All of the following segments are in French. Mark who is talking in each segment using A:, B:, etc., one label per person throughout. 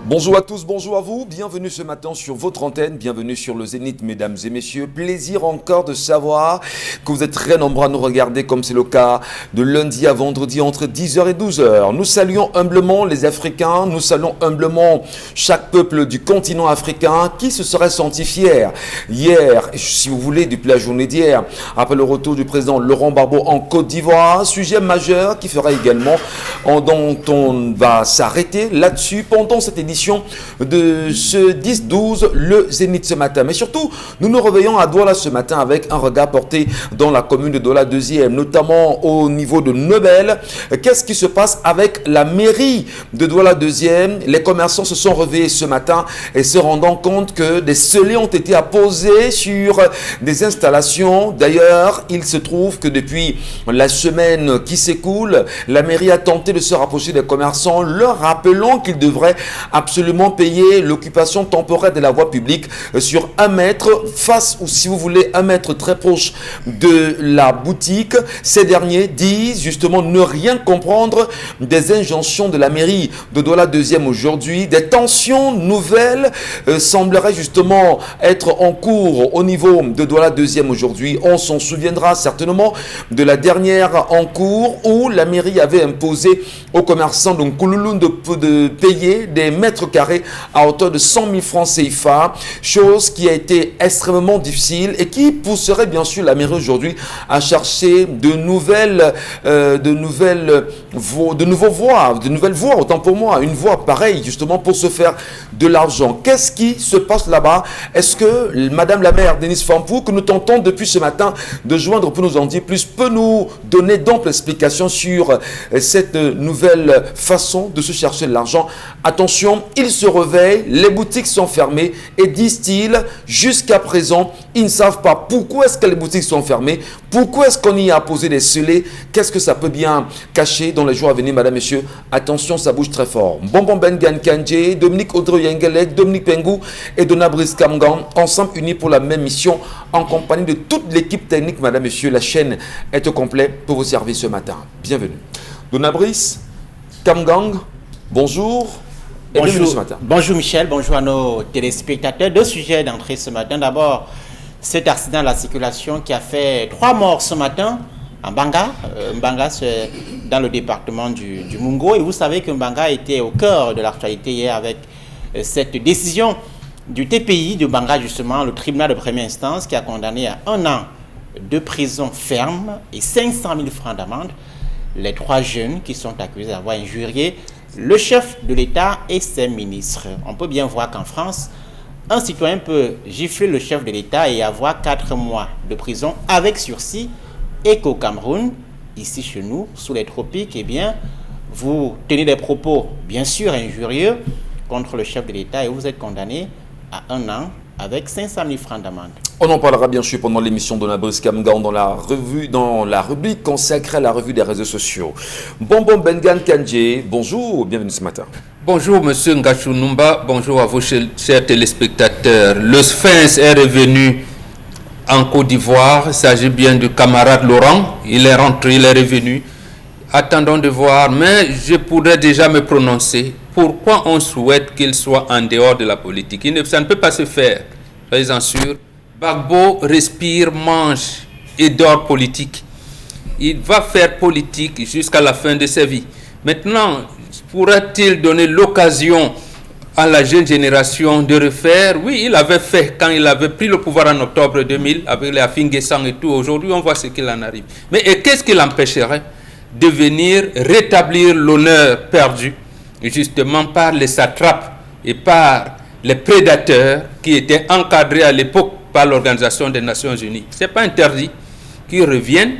A: Bonjour à tous, bonjour à vous, bienvenue ce matin sur votre antenne, bienvenue sur le Zénith mesdames et messieurs, plaisir encore de savoir que vous êtes très nombreux à nous regarder comme c'est le cas de lundi à vendredi entre 10h et 12h. Nous saluons humblement les Africains, nous saluons humblement chaque peuple du continent africain qui se serait senti fier hier, si vous voulez depuis la journée d'hier, après le retour du président Laurent Gbagbo en Côte d'Ivoire, sujet majeur qui fera également, dont on va s'arrêter là-dessus pendant cette édition de ce 10-12, le Zénith ce matin. Mais surtout, nous nous réveillons à Douala ce matin avec un regard porté dans la commune de Douala 2e, notamment au niveau de Nebel. Qu'est-ce qui se passe avec la mairie de Douala 2e? Les commerçants se sont réveillés ce matin et se rendant compte que des scellés ont été apposés sur des installations. D'ailleurs, il se trouve que depuis la semaine qui s'écoule, la mairie a tenté de se rapprocher des commerçants, leur rappelant qu'ils devraient absolument payer l'occupation temporaire de la voie publique sur 1 mètre face, ou si vous voulez 1 mètre très proche de la boutique. Ces derniers disent justement ne rien comprendre des injonctions de la mairie de Douala 2e aujourd'hui. Des tensions nouvelles sembleraient justement être en cours au niveau de Douala 2e aujourd'hui. On s'en souviendra certainement de la dernière en cours où la mairie avait imposé aux commerçants de Nkouloulou de payer des mètres carrés à hauteur de 100 000 francs CFA, chose qui a été extrêmement difficile et qui pousserait bien sûr la mairie aujourd'hui à chercher de nouvelles voies, autant pour moi, une voie pareille justement pour se faire de l'argent. Qu'est-ce qui se passe là-bas? Est-ce que Madame la maire Denise Fampou, que nous tentons depuis ce matin de joindre pour nous en dire plus, peut nous donner d'amples explications sur cette nouvelle façon de se chercher de l'argent? Attention, ils se réveillent, les boutiques sont fermées et disent-ils, jusqu'à présent, ils ne savent pas pourquoi est-ce que les boutiques sont fermées, pourquoi est-ce qu'on y a posé des scellés, qu'est-ce que ça peut bien cacher dans les jours à venir, madame, messieurs. Attention, ça bouge très fort. Bonbon Bengan Kandje, Dominique Audrey Yengelek, Dominique Pengou et Donna Brice Kamgang, ensemble unis pour la même mission, en compagnie de toute l'équipe technique, madame, messieurs. La chaîne est au complet pour vous servir ce matin. Bienvenue. Donna Brice Kamgang, bonjour.
B: Bonjour, bonjour Michel, bonjour à nos téléspectateurs. 2 sujets d'entrée ce matin. D'abord, cet accident de la circulation qui a fait 3 morts ce matin à Mbanga. Mbanga, c'est dans le département du Mungo. Et vous savez que Mbanga était au cœur de l'actualité hier avec cette décision du TPI de Mbanga, justement, le tribunal de première instance, qui a condamné à 1 an de prison ferme et 500 000 francs d'amende les 3 jeunes qui sont accusés d'avoir injurié le chef de l'État et ses ministres. On peut bien voir qu'en France, un citoyen peut gifler le chef de l'État et avoir 4 mois de prison avec sursis, et qu'au Cameroun, ici chez nous, sous les tropiques, eh bien, vous tenez des propos bien sûr injurieux contre le chef de l'État et vous êtes condamné à 1 an avec 500 000 francs d'amende.
A: On en parlera bien sûr pendant l'émission de Nabrice Kamgang dans la rubrique consacrée à la revue des réseaux sociaux. Bonbon Bengan Kandje, bonjour, bienvenue ce matin.
C: Bonjour Monsieur Ngachou Numba, bonjour à vous chers téléspectateurs. Le Sphinx est revenu en Côte d'Ivoire, il s'agit bien du camarade Laurent, il est rentré, il est revenu. Attendons de voir, mais je pourrais déjà me prononcer. Pourquoi on souhaite qu'il soit en dehors de la politique? Ça ne peut pas se faire, soyez-en sûrs. Gbagbo respire, mange et dort politique. Il va faire politique jusqu'à la fin de sa vie. Maintenant, pourra-t-il donner l'occasion à la jeune génération de refaire? Oui, il avait fait quand il avait pris le pouvoir en octobre 2000 avec les Afinguessan et tout. Aujourd'hui, on voit ce qu'il en arrive. Mais qu'est-ce qui l'empêcherait de venir rétablir l'honneur perdu, justement par les satrapes et par les prédateurs qui étaient encadrés à l'époque par l'Organisation des Nations Unies? Ce n'est pas interdit qu'ils reviennent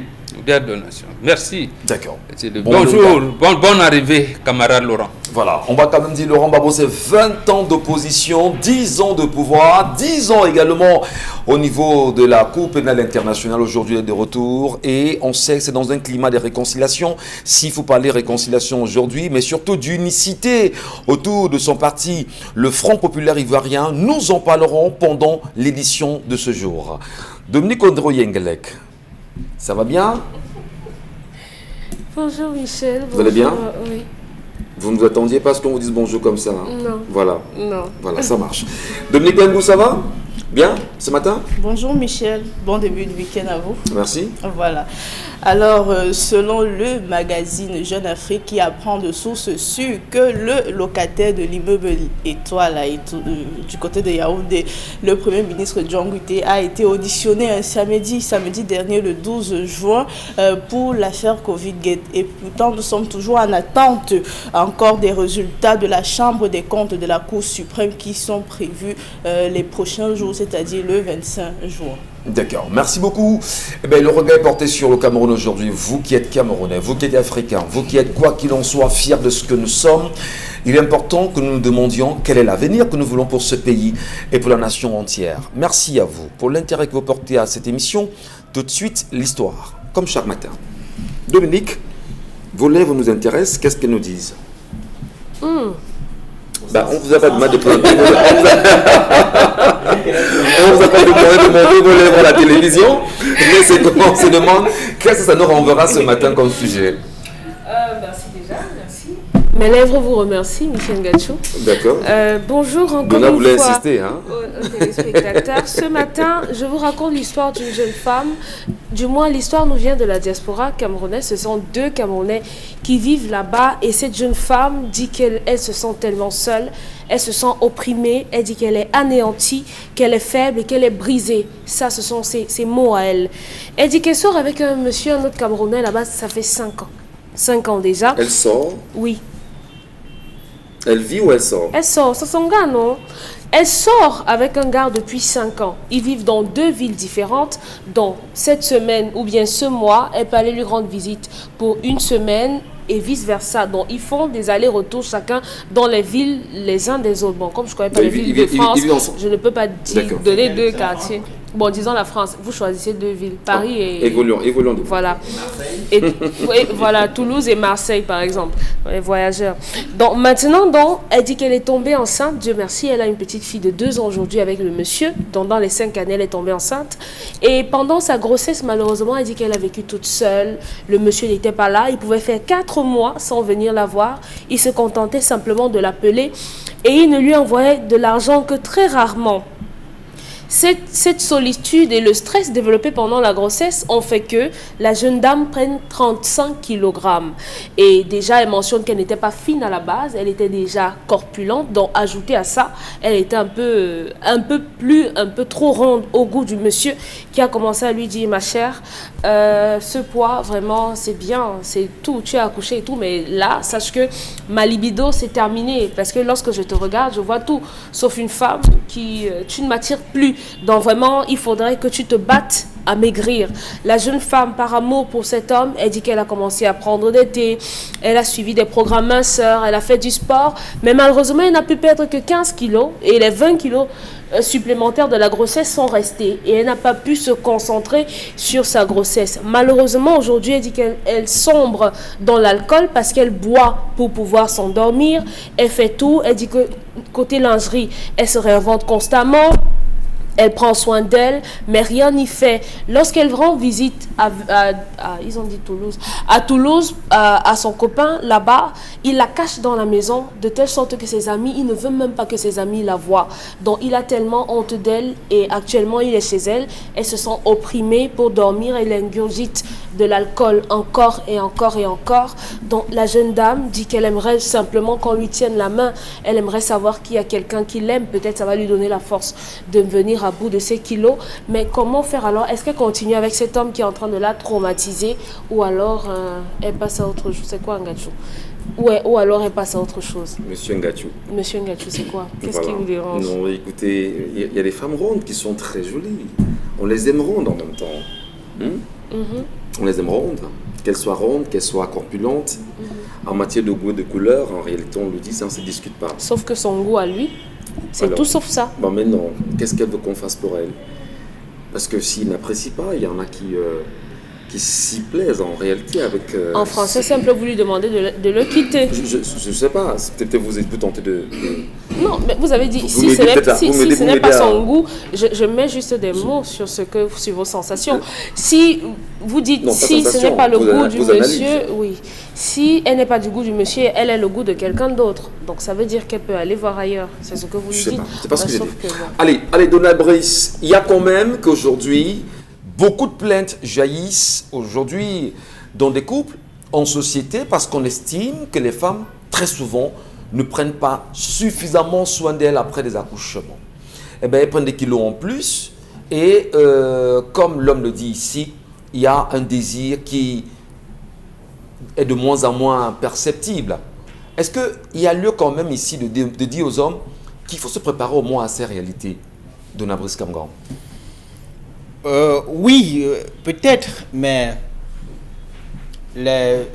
C: vers donation. Merci.
A: D'accord.
C: Bonjour, bonne arrivée, camarade Laurent.
A: Voilà, on va quand même dire, Laurent Gbagbo, c'est 20 ans d'opposition, 10 ans de pouvoir, 10 ans également au niveau de la Cour pénale internationale. Aujourd'hui, il est de retour et on sait que c'est dans un climat de réconciliation. S'il faut parler réconciliation aujourd'hui, mais surtout d'unicité autour de son parti, le Front populaire ivoirien, nous en parlerons pendant l'édition de ce jour. Dominique Audrey Yengelek, ça va bien?
D: Bonjour Michel.
A: Vous allez bien?
D: Oui.
A: Vous ne vous attendiez pas à ce qu'on vous dise bonjour comme ça, hein?
D: Non.
A: Voilà.
D: Non.
A: Voilà, ça marche. Dominique Bengou, ça va? Bien, ce matin?
E: Bonjour Michel, bon début de week-end à vous.
A: Merci.
E: Voilà. Alors, selon le magazine Jeune Afrique qui apprend de sources sûres que le locataire de l'immeuble Étoile du côté de Yaoundé, le Premier ministre John Guité, a été auditionné un samedi dernier, le 12 juin, pour l'affaire Covid-Gate. Et pourtant, nous sommes toujours en attente encore des résultats de la Chambre des comptes de la Cour suprême qui sont prévus les prochains jours, c'est-à-dire le 25 juin.
A: D'accord, merci beaucoup. Eh bien, le regard est porté sur le Cameroun aujourd'hui. Vous qui êtes Camerounais, vous qui êtes Africains, vous qui êtes quoi qu'il en soit fiers de ce que nous sommes, il est important que nous nous demandions quel est l'avenir que nous voulons pour ce pays et pour la nation entière. Merci à vous pour l'intérêt que vous portez à cette émission. Tout de suite, l'histoire, comme chaque matin. Dominique, vos lèvres nous intéressent, qu'est-ce qu'elles nous disent? Ben, on vous a pas demandé de prendre. On vous a pas demandé de montrer vos lèvres à la télévision, mais c'est comment on se demande qu'est-ce que ça nous renverra ce matin comme sujet.
D: Merci déjà, merci. Mes lèvres vous remercient, Michel Gachou.
A: D'accord.
D: Bonjour encore
A: Donna
D: une
A: voulait
D: fois
A: insister, hein?
D: aux téléspectateurs. Ce matin, je vous raconte l'histoire d'une jeune femme. Du moins, l'histoire nous vient de la diaspora camerounaise. Ce sont deux Camerounais qui vivent là-bas. Et cette jeune femme dit qu'elle se sent tellement seule. Elle se sent opprimée. Elle dit qu'elle est anéantie, qu'elle est faible et qu'elle est brisée. Ça, ce sont ses mots à elle. Elle dit qu'elle sort avec un monsieur, un autre Camerounais là-bas. Ça fait 5 ans. 5 ans déjà.
A: Elle sort?
D: Oui.
A: Elle vit ou elle sort?
D: Elle sort, c'est son gars, non? Elle sort avec un gars depuis 5 ans. Ils vivent dans 2 villes différentes. Donc, cette semaine ou bien ce mois, elle peut aller lui rendre visite pour 1 semaine et vice-versa. Donc, ils font des allers-retours chacun dans les villes les uns des autres. Bon, comme je ne connais pas les villes de France, je ne peux pas donner 2 quartiers. Bon, disons la France, vous choisissez 2 villes, Paris et...
A: Évoluons.
D: Voilà. Et, oui, voilà, Toulouse et Marseille, par exemple, les voyageurs. Donc, maintenant, elle dit qu'elle est tombée enceinte. Dieu merci, elle a une petite fille de 2 ans aujourd'hui avec le monsieur. Donc, dans les 5 années, elle est tombée enceinte. Et pendant sa grossesse, malheureusement, elle dit qu'elle a vécu toute seule. Le monsieur n'était pas là. Il pouvait faire 4 mois sans venir la voir. Il se contentait simplement de l'appeler. Et il ne lui envoyait de l'argent que très rarement. Cette solitude et le stress développé pendant la grossesse ont fait que la jeune dame prenne 35 kg. Et déjà, elle mentionne qu'elle n'était pas fine à la base, elle était déjà corpulente. Donc, ajouté à ça, elle était un peu trop ronde au goût du monsieur qui a commencé à lui dire, ma chère, ce poids, vraiment, c'est bien, c'est tout, tu as accouché et tout, mais là, sache que ma libido, c'est terminé. Parce que lorsque je te regarde, je vois tout, sauf une femme qui, tu ne m'attires plus. Donc vraiment, il faudrait que tu te battes à maigrir. La jeune femme, par amour pour cet homme, elle dit qu'elle a commencé à prendre des thés, elle a suivi des programmes minceurs, elle a fait du sport, mais malheureusement, elle n'a pu perdre que 15 kilos et les 20 kilos supplémentaires de la grossesse sont restés et elle n'a pas pu se concentrer sur sa grossesse. Malheureusement, aujourd'hui, elle dit qu'elle sombre dans l'alcool parce qu'elle boit pour pouvoir s'endormir. Elle fait tout. Elle dit que côté lingerie, elle se réinvente constamment. Elle prend soin d'elle, mais rien n'y fait. Lorsqu'elle rend visite ils ont dit Toulouse, à son copain là-bas, il la cache dans la maison de telle sorte que ses amis, il ne veut même pas que ses amis la voient. Donc il a tellement honte d'elle et actuellement il est chez elle. Elle se sent opprimée pour dormir, elle ingurgite de l'alcool encore et encore et encore. Donc la jeune dame dit qu'elle aimerait simplement qu'on lui tienne la main. Elle aimerait savoir qu'il y a quelqu'un qui l'aime. Peut-être ça va lui donner la force de venir à bout de ses kilos. Mais comment faire alors? Est-ce qu'elle continue avec cet homme qui est en train de la traumatiser ou alors elle passe à autre chose? C'est quoi Ngachou? Ouais, ou alors elle passe à autre chose.
A: Monsieur Ngachou.
D: Monsieur Ngachou, c'est quoi? Qu'est-ce qui vous dérange?
A: Non, écoutez, il y a des femmes rondes qui sont très jolies. On les aime rondes en même temps. On les aime rondes. Qu'elles soient rondes, qu'elles soient corpulentes. En matière de goût et de couleur, en réalité, on le dit, ça ne se discute pas.
D: Sauf que son goût à lui, c'est tout sauf ça.
A: Bon, mais non, qu'est-ce qu'elle veut qu'on fasse pour elle? Parce que s'il n'apprécie pas, il y en a qui s'y plaisent en réalité avec...
D: en français, simple, vous lui demandez de le quitter.
A: Je ne sais pas, peut-être vous êtes tenter de...
D: Non, mais vous avez dit, si ce n'est pas son goût, je mets juste des mots sur vos sensations. Si vous dites, si ce n'est pas le goût du monsieur, oui. Si elle n'est pas du goût du monsieur, elle est le goût de quelqu'un d'autre. Donc ça veut dire qu'elle peut aller voir ailleurs. C'est ce que vous lui dites.
A: C'est pas ce que j'ai dit.
D: Bon.
A: Allez, Donald Brice, il y a quand même qu'aujourd'hui, beaucoup de plaintes jaillissent aujourd'hui dans des couples, en société, parce qu'on estime que les femmes, très souvent, ne prennent pas suffisamment soin d'elles après des accouchements. Eh bien, elles prennent des kilos en plus et comme l'homme le dit ici, il y a un désir qui est de moins en moins perceptible. Est-ce qu'il y a lieu quand même ici de dire aux hommes qu'il faut se préparer au moins à ces réalités, Donald Brice Kamgan?
B: Oui, peut-être, mais les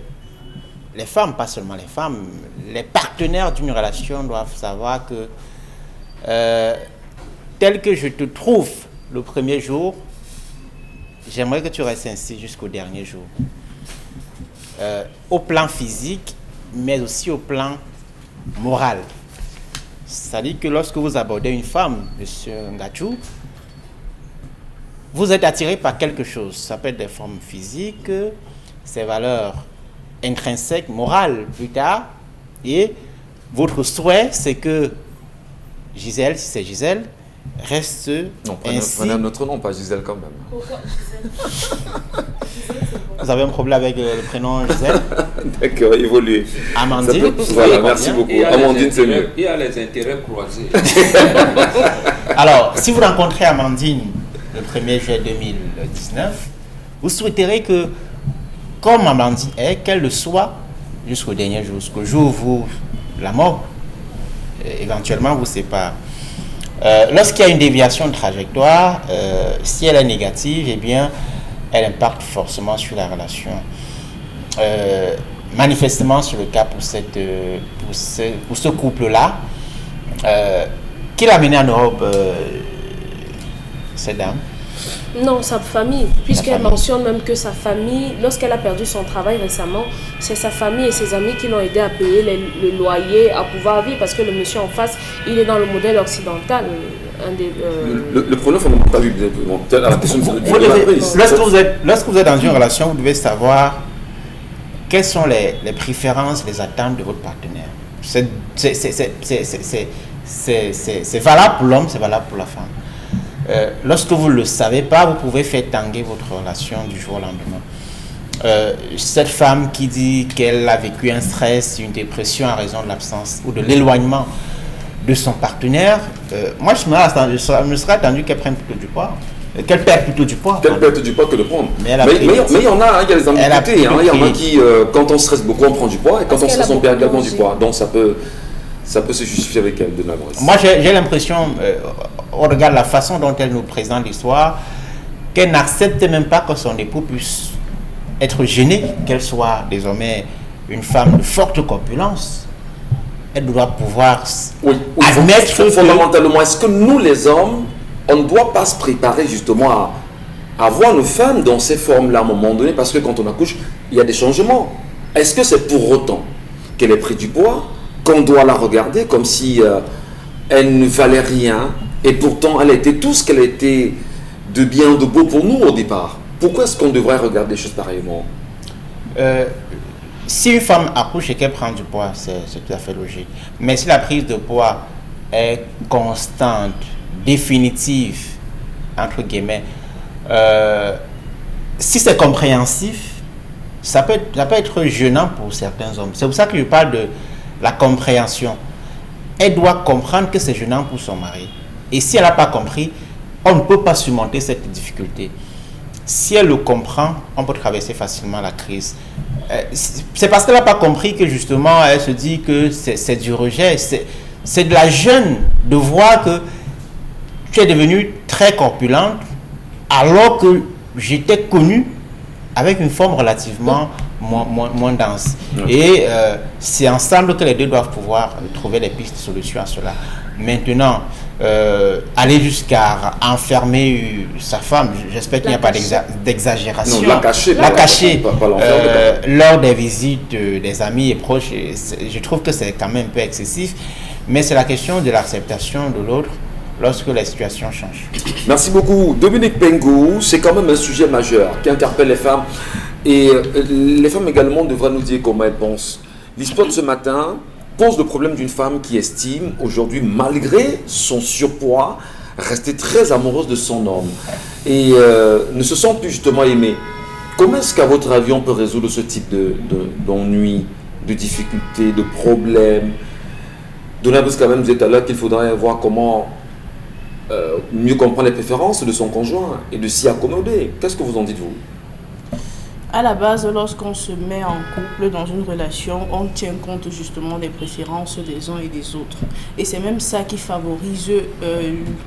B: femmes, pas seulement les femmes, les partenaires d'une relation doivent savoir que tel que je te trouve le premier jour, j'aimerais que tu restes ainsi jusqu'au dernier jour. Au plan physique, mais aussi au plan moral. C'est-à-dire que lorsque vous abordez une femme, monsieur Ngachou, vous êtes attiré par quelque chose. Ça peut être des formes physiques, ses valeurs intrinsèques, morales plus tard. Et votre souhait, c'est que Gisèle, si c'est Gisèle, reste
A: non,
B: ainsi.
A: Prenez un autre nom, pas Gisèle quand même.
D: Pourquoi Gisèle?
B: Vous avez un problème avec le prénom Gisèle?
A: D'accord, évolué.
B: Amandine.
A: Voilà, merci beaucoup. Amandine, c'est mieux.
C: Il y a les intérêts croisés.
B: Alors, si vous rencontrez Amandine le 1er juillet 2019, vous souhaiterez que, comme Amandine est, qu'elle le soit jusqu'au dernier jour, jusqu'au jour où la mort éventuellement vous sépare. Lorsqu'il y a une déviation de trajectoire, si elle est négative, eh bien, elle impacte forcément sur la relation. Manifestement, sur le cas pour ce couple-là, qui l'a amené en Europe, cette dame?
D: Non, sa famille, puisqu'elle mentionne même que sa famille, lorsqu'elle a perdu son travail récemment, c'est sa famille et ses amis qui l'ont aidé à payer le loyer, à pouvoir vivre, parce que le monsieur en face, il est dans le modèle occidental.
A: Le problème fondamental à la question de
B: lorsque vous êtes dans une relation, vous devez savoir quelles sont les préférences, les attentes de votre partenaire. C'est valable pour l'homme, c'est valable pour la femme. Lorsque vous ne le savez pas, vous pouvez faire tanguer votre relation du jour au lendemain. Cette femme qui dit qu'elle a vécu un stress, une dépression en raison de l'absence ou de l'éloignement de son partenaire, moi je me serais attendu qu'elle prenne plutôt du poids. Qu'elle perde plutôt du poids.
A: Qu'elle perde du poids que de prendre. Mais il y en a, il y a des ambiguïtés. Il y en a qui, quand on stresse beaucoup, on prend du poids, et quand on stresse, on perd également du poids. Donc ça peut se justifier avec elle de l'avance.
B: Moi j'ai l'impression, on regarde la façon dont elle nous présente l'histoire, qu'elle n'accepte même pas que son époux puisse être gêné, qu'elle soit désormais une femme de forte corpulence. Elle doit pouvoir admettre
A: fondamentalement, est-ce que nous les hommes, on ne doit pas se préparer justement à voir nos femmes dans ces formes-là à un moment donné, parce que quand on accouche, il y a des changements. Est-ce que c'est pour autant qu'elle ait pris du poids, qu'on doit la regarder comme si elle ne valait rien, et pourtant elle était tout ce qu'elle était de bien, de beau pour nous au départ? Pourquoi est-ce qu'on devrait regarder les choses pareillement?
B: Si une femme accouche et qu'elle prend du poids, c'est tout à fait logique. Mais si la prise de poids est constante, définitive, entre guillemets, si c'est compréhensif, ça peut être gênant pour certains hommes. C'est pour ça que je parle de la compréhension. Elle doit comprendre que c'est gênant pour son mari. Et si elle n'a pas compris, on ne peut pas surmonter cette difficulté. Si elle le comprend, on peut traverser facilement la crise. C'est parce qu'elle n'a pas compris que justement, elle se dit que c'est du rejet. C'est de la gêne de voir que tu es devenue très corpulente alors que j'étais connue avec une forme relativement moins dense. Et c'est ensemble que les deux doivent pouvoir trouver des pistes de solution à cela. Maintenant, aller jusqu'à enfermer sa femme, j'espère qu'il n'y a pas d'exagération.
A: Non, la cacher.
B: Lors des visites des amis et proches, je trouve que c'est quand même un peu excessif, mais c'est la question de l'acceptation de l'autre lorsque la situation change.
A: Merci beaucoup. Dominique Pengou, c'est quand même un sujet majeur qui interpelle les femmes Et les femmes également devraient nous dire comment elles pensent. L'histoire de ce matin pose le problème d'une femme qui estime aujourd'hui, malgré son surpoids, rester très amoureuse de son homme et ne se sent plus justement aimée. Comment est-ce qu'à votre avis on peut résoudre ce type d'ennui, de difficultés, de problèmes? Donna Bus quand même disait tout à l'heure qu'il faudrait voir comment mieux comprendre les préférences de son conjoint et de s'y accommoder. Qu'est-ce que vous en dites vous?
E: À la base, lorsqu'on se met en couple dans une relation, on tient compte justement des préférences des uns et des autres. Et c'est même ça qui favorise,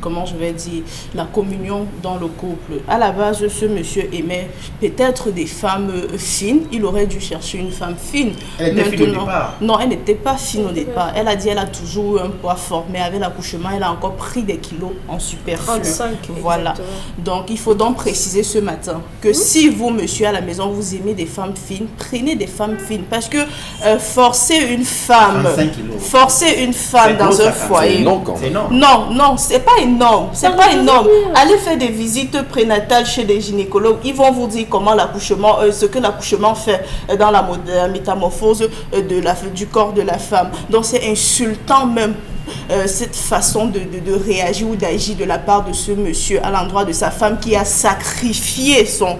E: comment je vais dire, la communion dans le couple. À la base, ce monsieur aimait peut-être des femmes fines. Il aurait dû chercher une femme fine.
B: Elle était fine au départ?
E: Non, elle n'était pas fine au départ. Elle a dit qu'elle a toujours eu un poids fort. Mais avec l'accouchement, elle a encore pris des kilos en superflu.
D: 35,
E: voilà.
D: exactement.
E: Donc, il faut donc préciser ce matin que si vous, monsieur, à la maison, vous aimez des femmes fines, prenez des femmes fines. Parce que forcer une femme dans un foyer...
B: C'est non.
E: Non, c'est pas énorme. C'est pas énorme. Allez faire des visites prénatales chez des gynécologues. Ils vont vous dire comment l'accouchement, ce que l'accouchement fait dans la métamorphose du corps de la femme. Donc c'est insultant même. Cette façon de réagir ou d'agir de la part de ce monsieur à l'endroit de sa femme qui a sacrifié son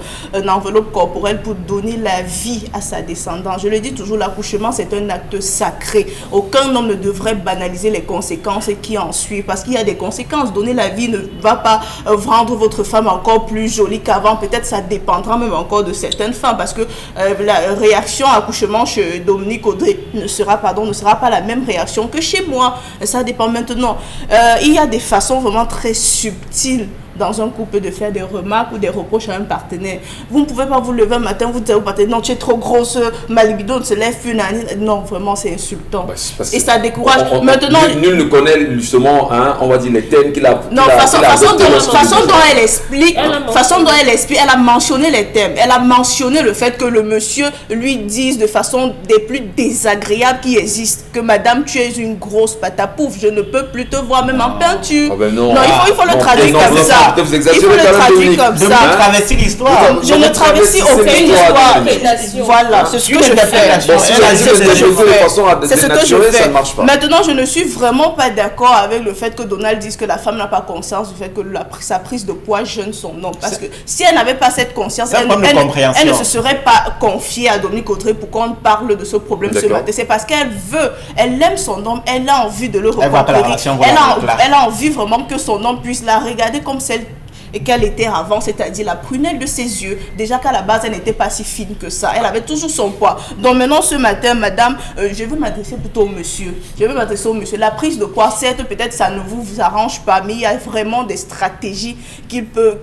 E: enveloppe corporelle pour donner la vie à sa descendance. Je le dis toujours, l'accouchement c'est un acte sacré. Aucun homme ne devrait banaliser les conséquences qui en suivent parce qu'il y a des conséquences. Donner la vie ne va pas rendre votre femme encore plus jolie qu'avant. Peut-être ça dépendra même encore de certaines femmes parce que la réaction à l'accouchement chez Dominique Audrey ne sera pas la même réaction que chez moi. Ça dépend maintenant. Il y a des façons vraiment très subtiles dans un couple de faire des remarques ou des reproches à un partenaire. Vous ne pouvez pas vous lever un matin, vous dites au partenaire, non, tu es trop grosse, ma libido ne se lève plus. Non, vraiment, c'est insultant. Et ça décourage. Maintenant,
A: nul ne connaît justement, on va dire, les thèmes qu'il a.
E: Non, façon dont elle explique, elle a mentionné les thèmes. Elle a mentionné le fait que le monsieur lui dise de façon des plus désagréables qui existent que madame, tu es une grosse patapouf, je ne peux plus te voir même en peinture.
A: Ah ben non,
E: il faut le traduire comme ça.
A: Vous
E: Il faut le traduire comme ça.
B: Traverser l'histoire.
E: Je ne traverse aucune histoire. Voilà, c'est ce que je fais. C'est ce que je fais. Maintenant, je ne suis vraiment pas d'accord avec le fait que Donald dise que la femme n'a pas conscience du fait que sa prise de poids jeune son homme. Parce que si elle n'avait pas cette conscience, elle ne se serait pas confiée à Dominique Audrey pour qu'on parle de ce problème ce matin. C'est parce qu'elle aime son homme, elle a envie de le reconquérir. Elle a envie vraiment que son homme puisse la regarder comme celle qu'elle était avant, c'est-à-dire la prunelle de ses yeux. Déjà qu'à la base, elle n'était pas si fine que ça. Elle avait toujours son poids. Donc maintenant, ce matin, madame, je veux m'adresser plutôt au monsieur. La prise de poids, certes, peut-être ça ne vous arrange pas, mais il y a vraiment des stratégies qui peuvent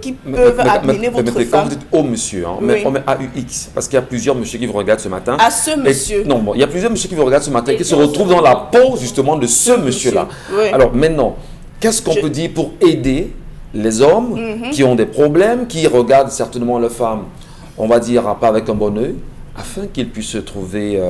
E: amener votre femme.
A: Quand vous dites au monsieur, on met AUX, parce qu'il y a plusieurs monsieur qui vous regardent ce matin.
E: À ce monsieur.
A: Il y a plusieurs monsieur qui vous regardent ce matin qui se retrouvent dans la peau, justement, de ce monsieur-là.
E: Oui.
A: Alors maintenant, qu'est-ce qu'on peut dire pour aider les hommes qui ont des problèmes, qui regardent certainement leurs femmes, on va dire, pas avec un bon œil, afin qu'ils puissent trouver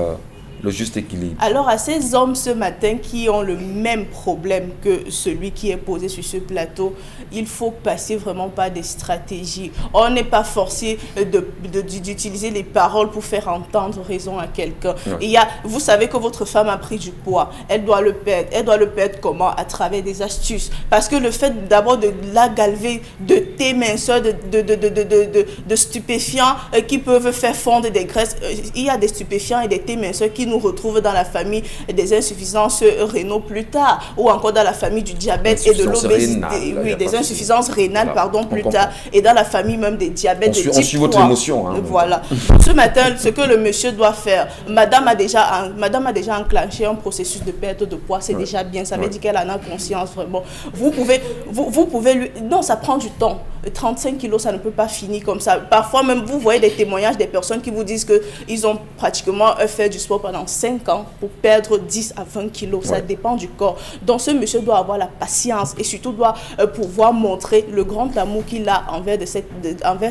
A: le juste équilibre.
E: Alors à ces hommes ce matin qui ont le même problème que celui qui est posé sur ce plateau, il faut passer vraiment par des stratégies. On n'est pas forcé d'utiliser les paroles pour faire entendre raison à quelqu'un. Ouais. Vous savez que votre femme a pris du poids, elle doit le perdre. Elle doit le perdre comment? À travers des astuces. Parce que le fait d'abord de la galver de thé minceur, de stupéfiants qui peuvent faire fondre des graisses, il y a des stupéfiants et des thés minceurs qui nous retrouvent dans la famille des insuffisances rénaux plus tard, ou encore dans la famille du diabète et de l'obésité, des insuffisances rénales, plus tard, et dans la famille même des diabètes de type 3.
A: On suit votre émotion.
E: Voilà. Ce matin, ce que le monsieur doit faire, madame a déjà enclenché un processus de perte de poids, c'est déjà bien, ça veut dire qu'elle en a conscience vraiment. Vous pouvez lui... Non, ça prend du temps. 35 kilos, ça ne peut pas finir comme ça. Parfois même, vous voyez des témoignages des personnes qui vous disent qu'ils ont pratiquement fait du sport pendant 5 ans pour perdre 10 à 20 kilos. Ça dépend du corps. Donc ce monsieur doit avoir la patience et surtout doit pouvoir montrer le grand amour qu'il a envers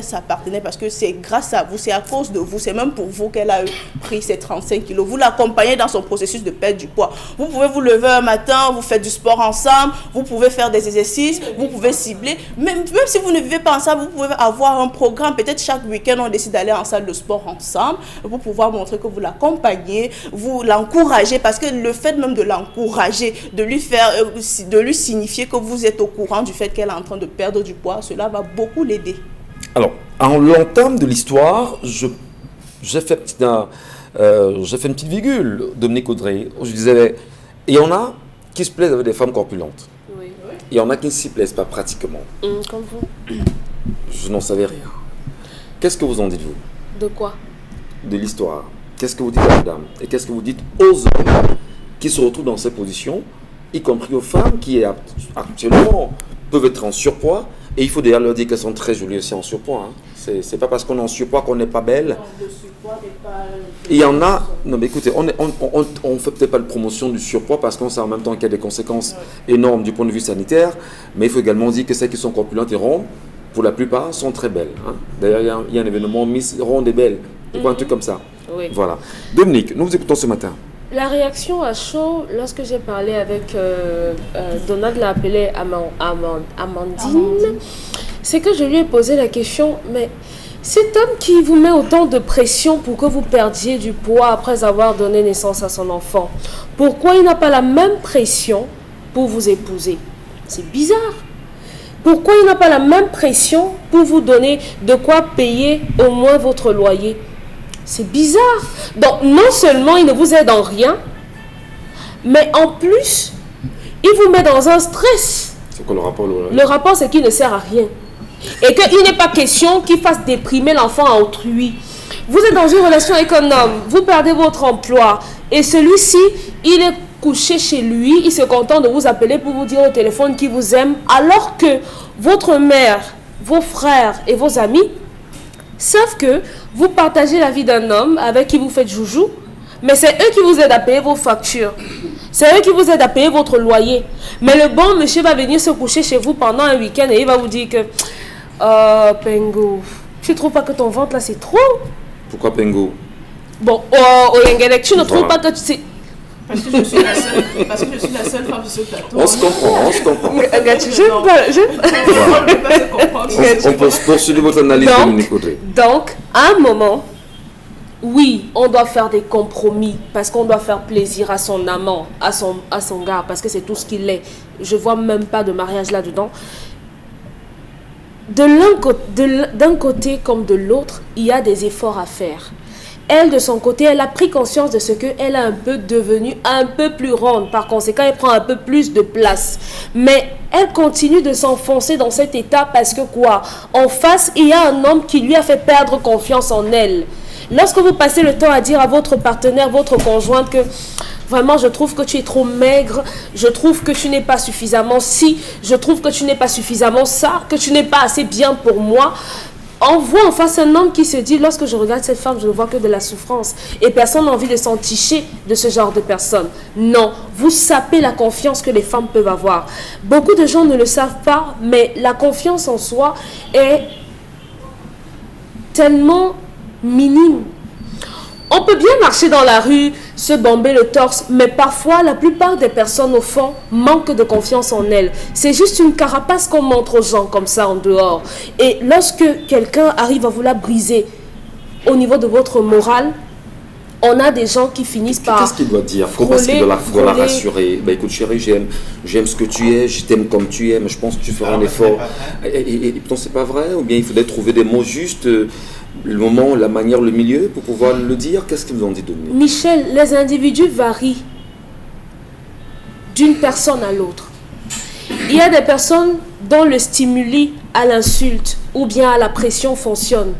E: sa partenaire, parce que c'est grâce à vous, c'est à cause de vous, c'est même pour vous qu'elle a pris ces 35 kilos. Vous l'accompagnez dans son processus de perte du poids. Vous pouvez vous lever un matin, vous faites du sport ensemble, vous pouvez faire des exercices, vous pouvez cibler. Même si vous ne vivez pas ensemble, vous pouvez avoir un programme. Peut-être chaque week-end, on décide d'aller en salle de sport ensemble pour pouvoir montrer que vous l'accompagnez, vous l'encouragez. Parce que le fait même de l'encourager, de lui signifier que vous êtes au courant du fait qu'elle est en train de perdre du poids, cela va beaucoup l'aider.
A: Alors, en l'entame de l'histoire, j'ai fait une petite virgule, Dominique Audrey, où je disais, il y en a qui se plaisent avec des femmes corpulentes.
D: Oui.
A: Il y en a qui ne s'y plaisent pas pratiquement.
D: Comme vous.
A: Je n'en savais rien. Qu'est-ce que vous en dites, vous,
D: De quoi?
A: de l'histoire? Qu'est-ce que vous dites à la dame? Et qu'est-ce que vous dites aux hommes qui se retrouvent dans ces positions, y compris aux femmes qui actuellement peuvent être en surpoids? Et il faut d'ailleurs leur dire qu'elles sont très jolies aussi en surpoids. Hein. C'est pas parce qu'on est en surpoids qu'on n'est pas belle. Il y en a. Non, mais écoutez, on ne fait peut-être pas de promotion du surpoids parce qu'on sait en même temps qu'il y a des conséquences énormes du point de vue sanitaire. Mais il faut également dire que celles qui sont corpulentes et rondes, pour la plupart, sont très belles. Hein. D'ailleurs, il y a un événement Miss Ronde et Belle. Un truc comme ça.
D: Oui.
A: Voilà. Dominique, nous vous écoutons ce matin.
D: La réaction à chaud, lorsque j'ai parlé avec Donald l'a appelée Amandine, c'est que je lui ai posé la question, mais cet homme qui vous met autant de pression pour que vous perdiez du poids après avoir donné naissance à son enfant, pourquoi il n'a pas la même pression pour vous épouser? C'est bizarre. Pourquoi il n'a pas la même pression pour vous donner de quoi payer au moins votre loyer? C'est bizarre. Donc, non seulement il ne vous aide en rien, mais en plus, il vous met dans un stress.
A: C'est quoi le rapport?
D: Le rapport, c'est qu'il ne sert à rien. Et qu'il n'est pas question qu'il fasse déprimer l'enfant à autrui. Vous êtes dans une relation avec un homme, vous perdez votre emploi, et celui-ci, il est couché chez lui, il se contente de vous appeler pour vous dire au téléphone qu'il vous aime, alors que votre mère, vos frères et vos amis savent que vous partagez la vie d'un homme avec qui vous faites joujou, mais c'est eux qui vous aident à payer vos factures. C'est eux qui vous aident à payer votre loyer. Mais le bon monsieur va venir se coucher chez vous pendant un week-end et il va vous dire que Pengo, tu ne trouves pas que ton ventre là c'est trop?
A: Pourquoi Pengo?
D: Bon, Oyengelek, tu ne trouves pas que tu...
E: Parce que je suis la seule femme sur ce plateau.
A: On se comprend. On peut poursuivre votre analyse, Dominique Audrey.
D: Donc, à un moment, oui, on doit faire des compromis parce qu'on doit faire plaisir à son amant, à son gars, parce que c'est tout ce qu'il est. Je vois même pas de mariage là-dedans. D'un côté comme de l'autre, il y a des efforts à faire. Elle, de son côté, elle a pris conscience de ce qu'elle a un peu devenue un peu plus ronde. Par conséquent, elle prend un peu plus de place. Mais elle continue de s'enfoncer dans cet état parce que quoi? En face, il y a un homme qui lui a fait perdre confiance en elle. Lorsque vous passez le temps à dire à votre partenaire, votre conjointe que vraiment je trouve que tu es trop maigre, je trouve que tu n'es pas suffisamment ci, je trouve que tu n'es pas suffisamment ça, que tu n'es pas assez bien pour moi, on voit en face un homme qui se dit, lorsque je regarde cette femme, je ne vois que de la souffrance. Et personne n'a envie de s'enticher de ce genre de personne. Non, vous sapez la confiance que les femmes peuvent avoir. Beaucoup de gens ne le savent pas, mais la confiance en soi est tellement minime. On peut bien marcher dans la rue, se bomber le torse, mais parfois, la plupart des personnes, au fond, manquent de confiance en elles. C'est juste une carapace qu'on montre aux gens comme ça en dehors. Et lorsque quelqu'un arrive à vous la briser au niveau de votre morale, on a des gens qui finissent par...
A: Qu'est-ce qu'il doit dire? Comment est-ce qu'il doit la rassurer? Ben, écoute chérie, j'aime ce que tu es, je t'aime comme tu es, mais je pense que tu feras un effort. Et pourtant, c'est pas vrai? Ou bien il faudrait trouver des mots justes, le moment, la manière, le milieu, pour pouvoir le dire? Qu'est-ce qu'ils vous ont dit, Dominique?
D: Michel, les individus varient d'une personne à l'autre. Il y a des personnes dont le stimuli à l'insulte ou bien à la pression fonctionne.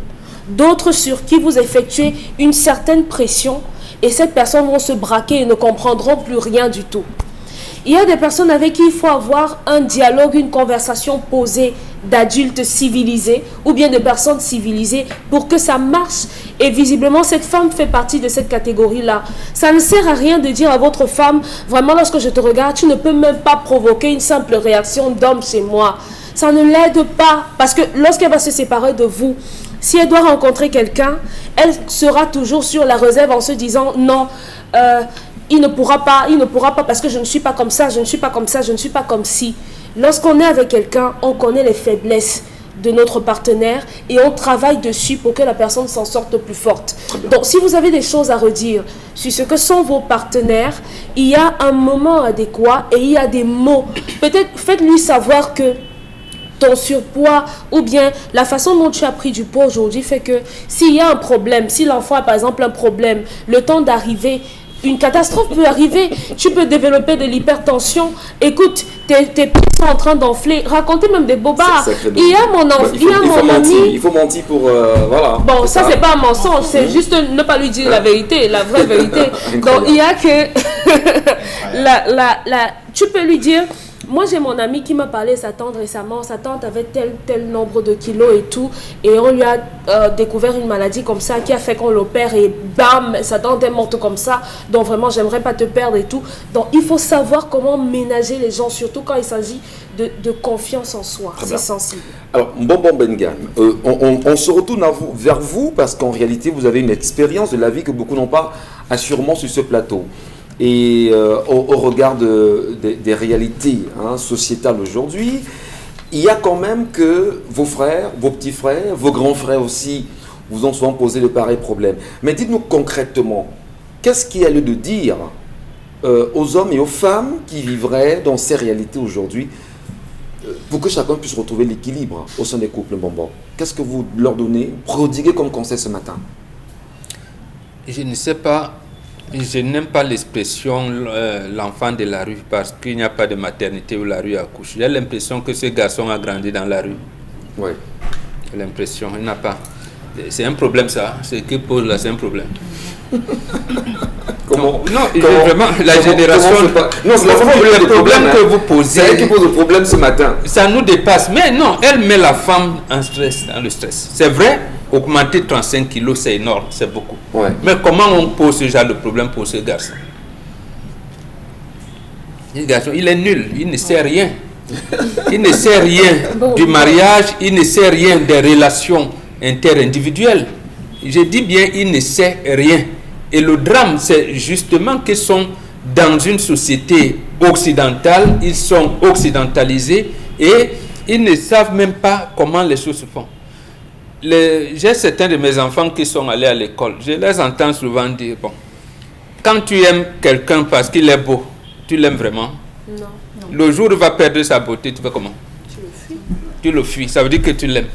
D: D'autres sur qui vous effectuez une certaine pression et ces personnes vont se braquer et ne comprendront plus rien du tout. Il y a des personnes avec qui il faut avoir un dialogue, une conversation posée d'adultes civilisés ou bien de personnes civilisées pour que ça marche. Et visiblement, cette femme fait partie de cette catégorie-là. Ça ne sert à rien de dire à votre femme, vraiment lorsque je te regarde, tu ne peux même pas provoquer une simple réaction d'homme chez moi. Ça ne l'aide pas parce que lorsqu'elle va se séparer de vous, si elle doit rencontrer quelqu'un, elle sera toujours sur la réserve en se disant non, il ne pourra pas parce que je ne suis pas comme ça, je ne suis pas comme ça, je ne suis pas comme ci. Lorsqu'on est avec quelqu'un, on connaît les faiblesses de notre partenaire et on travaille dessus pour que la personne s'en sorte plus forte. Donc, si vous avez des choses à redire sur ce que sont vos partenaires, il y a un moment adéquat et il y a des mots. Peut-être faites-lui savoir que ton surpoids ou bien la façon dont tu as pris du poids aujourd'hui fait que s'il y a un problème, si l'enfant a par exemple un problème, le temps d'arriver, une catastrophe peut arriver, tu peux développer de l'hypertension. Écoute, tes pieds sont en train d'enfler, racontez même des bobards. Il y a mon ami.
A: Il faut mentir pour voilà.
D: Bon, ça c'est pas un mensonge, c'est juste ne pas lui dire la vérité, la vraie vérité. Donc il y a que tu peux lui dire. Moi, j'ai mon ami qui m'a parlé, sa tante récemment. Sa tante avait tel nombre de kilos et tout. Et on lui a découvert une maladie comme ça qui a fait qu'on l'opère et bam, sa tante est morte comme ça. Donc vraiment, j'aimerais pas te perdre et tout. Donc il faut savoir comment ménager les gens, surtout quand il s'agit de confiance en soi. C'est sensible. Alors,
A: Mbombo Mbenga, on se retourne vers vous parce qu'en réalité, vous avez une expérience de la vie que beaucoup n'ont pas assurément sur ce plateau. Et au regard des réalités sociétales aujourd'hui, il y a quand même que vos frères, vos petits frères, vos grands frères aussi vous ont souvent posé de pareils problèmes. Mais dites-nous concrètement, qu'est-ce qu'il y a lieu de dire aux hommes et aux femmes qui vivraient dans ces réalités aujourd'hui pour que chacun puisse retrouver l'équilibre au sein des couples, Mbombo? Qu'est-ce que vous leur donnez, prodiguez comme conseil ce matin?
C: Je ne sais pas. Je n'aime pas l'expression l'enfant de la rue parce qu'il n'y a pas de maternité où la rue accouche. J'ai l'impression que ce garçon a grandi dans la rue.
A: Oui.
C: J'ai l'impression, il n'a pas. C'est un problème ça, ce que pose là, c'est un problème.
A: Comment?
C: Non, vraiment, la génération.
A: Non, c'est le
C: problème que vous posez.
A: C'est elle qui pose le problème ce matin.
C: Ça nous dépasse. Mais non, elle met la femme en stress, dans le stress. C'est vrai. Augmenter 35 kilos, c'est énorme, c'est beaucoup.
A: Ouais.
C: Mais comment on pose ce genre de problème pour ce garçon? Ce garçon, il est nul, il ne sait rien. Il ne sait rien du mariage, il ne sait rien des relations interindividuelles. Je dis bien, il ne sait rien. Et le drame, c'est justement qu'ils sont dans une société occidentale, ils sont occidentalisés et ils ne savent même pas comment les choses se font. J'ai certains de mes enfants qui sont allés à l'école. Je les entends souvent dire, bon, quand tu aimes quelqu'un parce qu'il est beau, tu l'aimes vraiment?
D: Non.
C: Le jour où il va perdre sa beauté, tu fais comment?
D: Tu le fuis.
C: Tu le fuis, ça veut dire que tu l'aimes.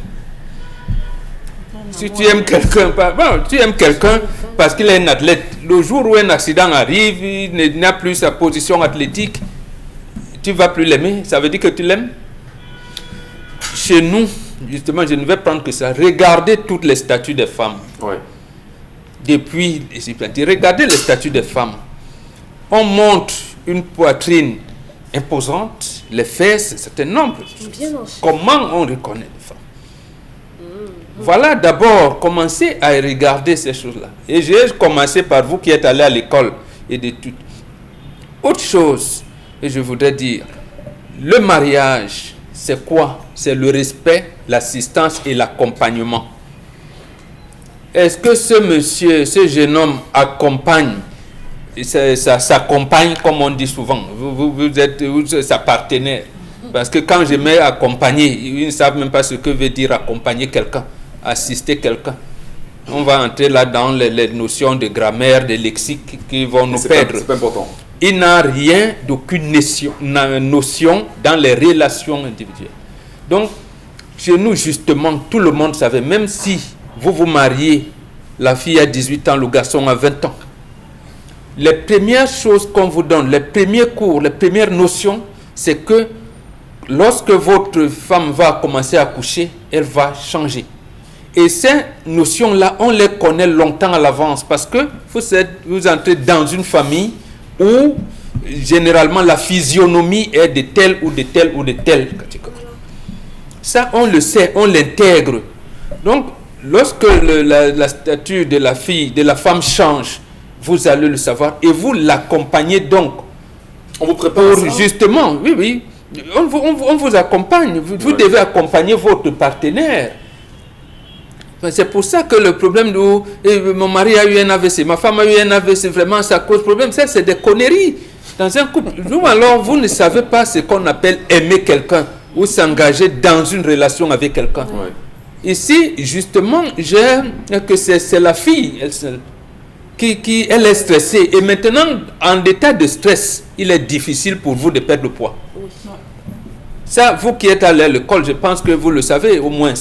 C: Si tu aimes quelqu'un, tu aimes quelqu'un parce qu'il est un athlète. Le jour où un accident arrive, il n'a plus sa position athlétique, tu ne vas plus l'aimer, ça veut dire que tu l'aimes? Chez nous, justement, je ne vais prendre que ça. Regardez toutes les statues des femmes.
A: Ouais.
C: Depuis, regardez les statues des femmes. On montre une poitrine imposante, les fesses, c'est un nombre. Comment on reconnaît les femmes? Voilà, d'abord, commencez à regarder ces choses-là. Et j'ai commencé par vous qui êtes allés à l'école et de tout. Autre chose, et je voudrais dire, le mariage, c'est quoi? C'est le respect, l'assistance et l'accompagnement. Est-ce que ce monsieur, ce jeune homme accompagne, sa compagne, comme on dit souvent, vous êtes sa partenaire? Parce que quand je mets accompagner, ils ne savent même pas ce que veut dire accompagner quelqu'un, assister quelqu'un. On va entrer là dans les notions de grammaire, de lexique qui vont nous perdre.
A: C'est pas important.
C: Il n'a rien d'aucune notion dans les relations individuelles. Donc, chez nous, justement, tout le monde savait, même si vous vous mariez, la fille a 18 ans, le garçon a 20 ans. Les premières choses qu'on vous donne, les premiers cours, les premières notions, c'est que lorsque votre femme va commencer à coucher, elle va changer. Et ces notions-là, on les connaît longtemps à l'avance parce que vous entrez dans une famille où généralement la physionomie est de telle ou de telle ou de telle catégorie. Ça, on le sait, on l'intègre. Donc, lorsque la statue de la fille, de la femme change, vous allez le savoir et vous l'accompagnez donc.
A: On vous prépare pour
C: justement, oui. On vous accompagne. Vous devez accompagner votre partenaire. C'est pour ça que le problème de mon mari a eu un AVC, ma femme a eu un AVC, vraiment ça cause problème. Ça, c'est des conneries dans un couple. Nous, alors, vous ne savez pas ce qu'on appelle aimer quelqu'un. ou s'engager dans une relation avec quelqu'un.
A: Ouais.
C: Ici, justement, que c'est la fille qui elle est stressée. Et maintenant, en état de stress, il est difficile pour vous de perdre le poids. Ça, vous qui êtes allé à l'école, je pense que vous le savez au moins.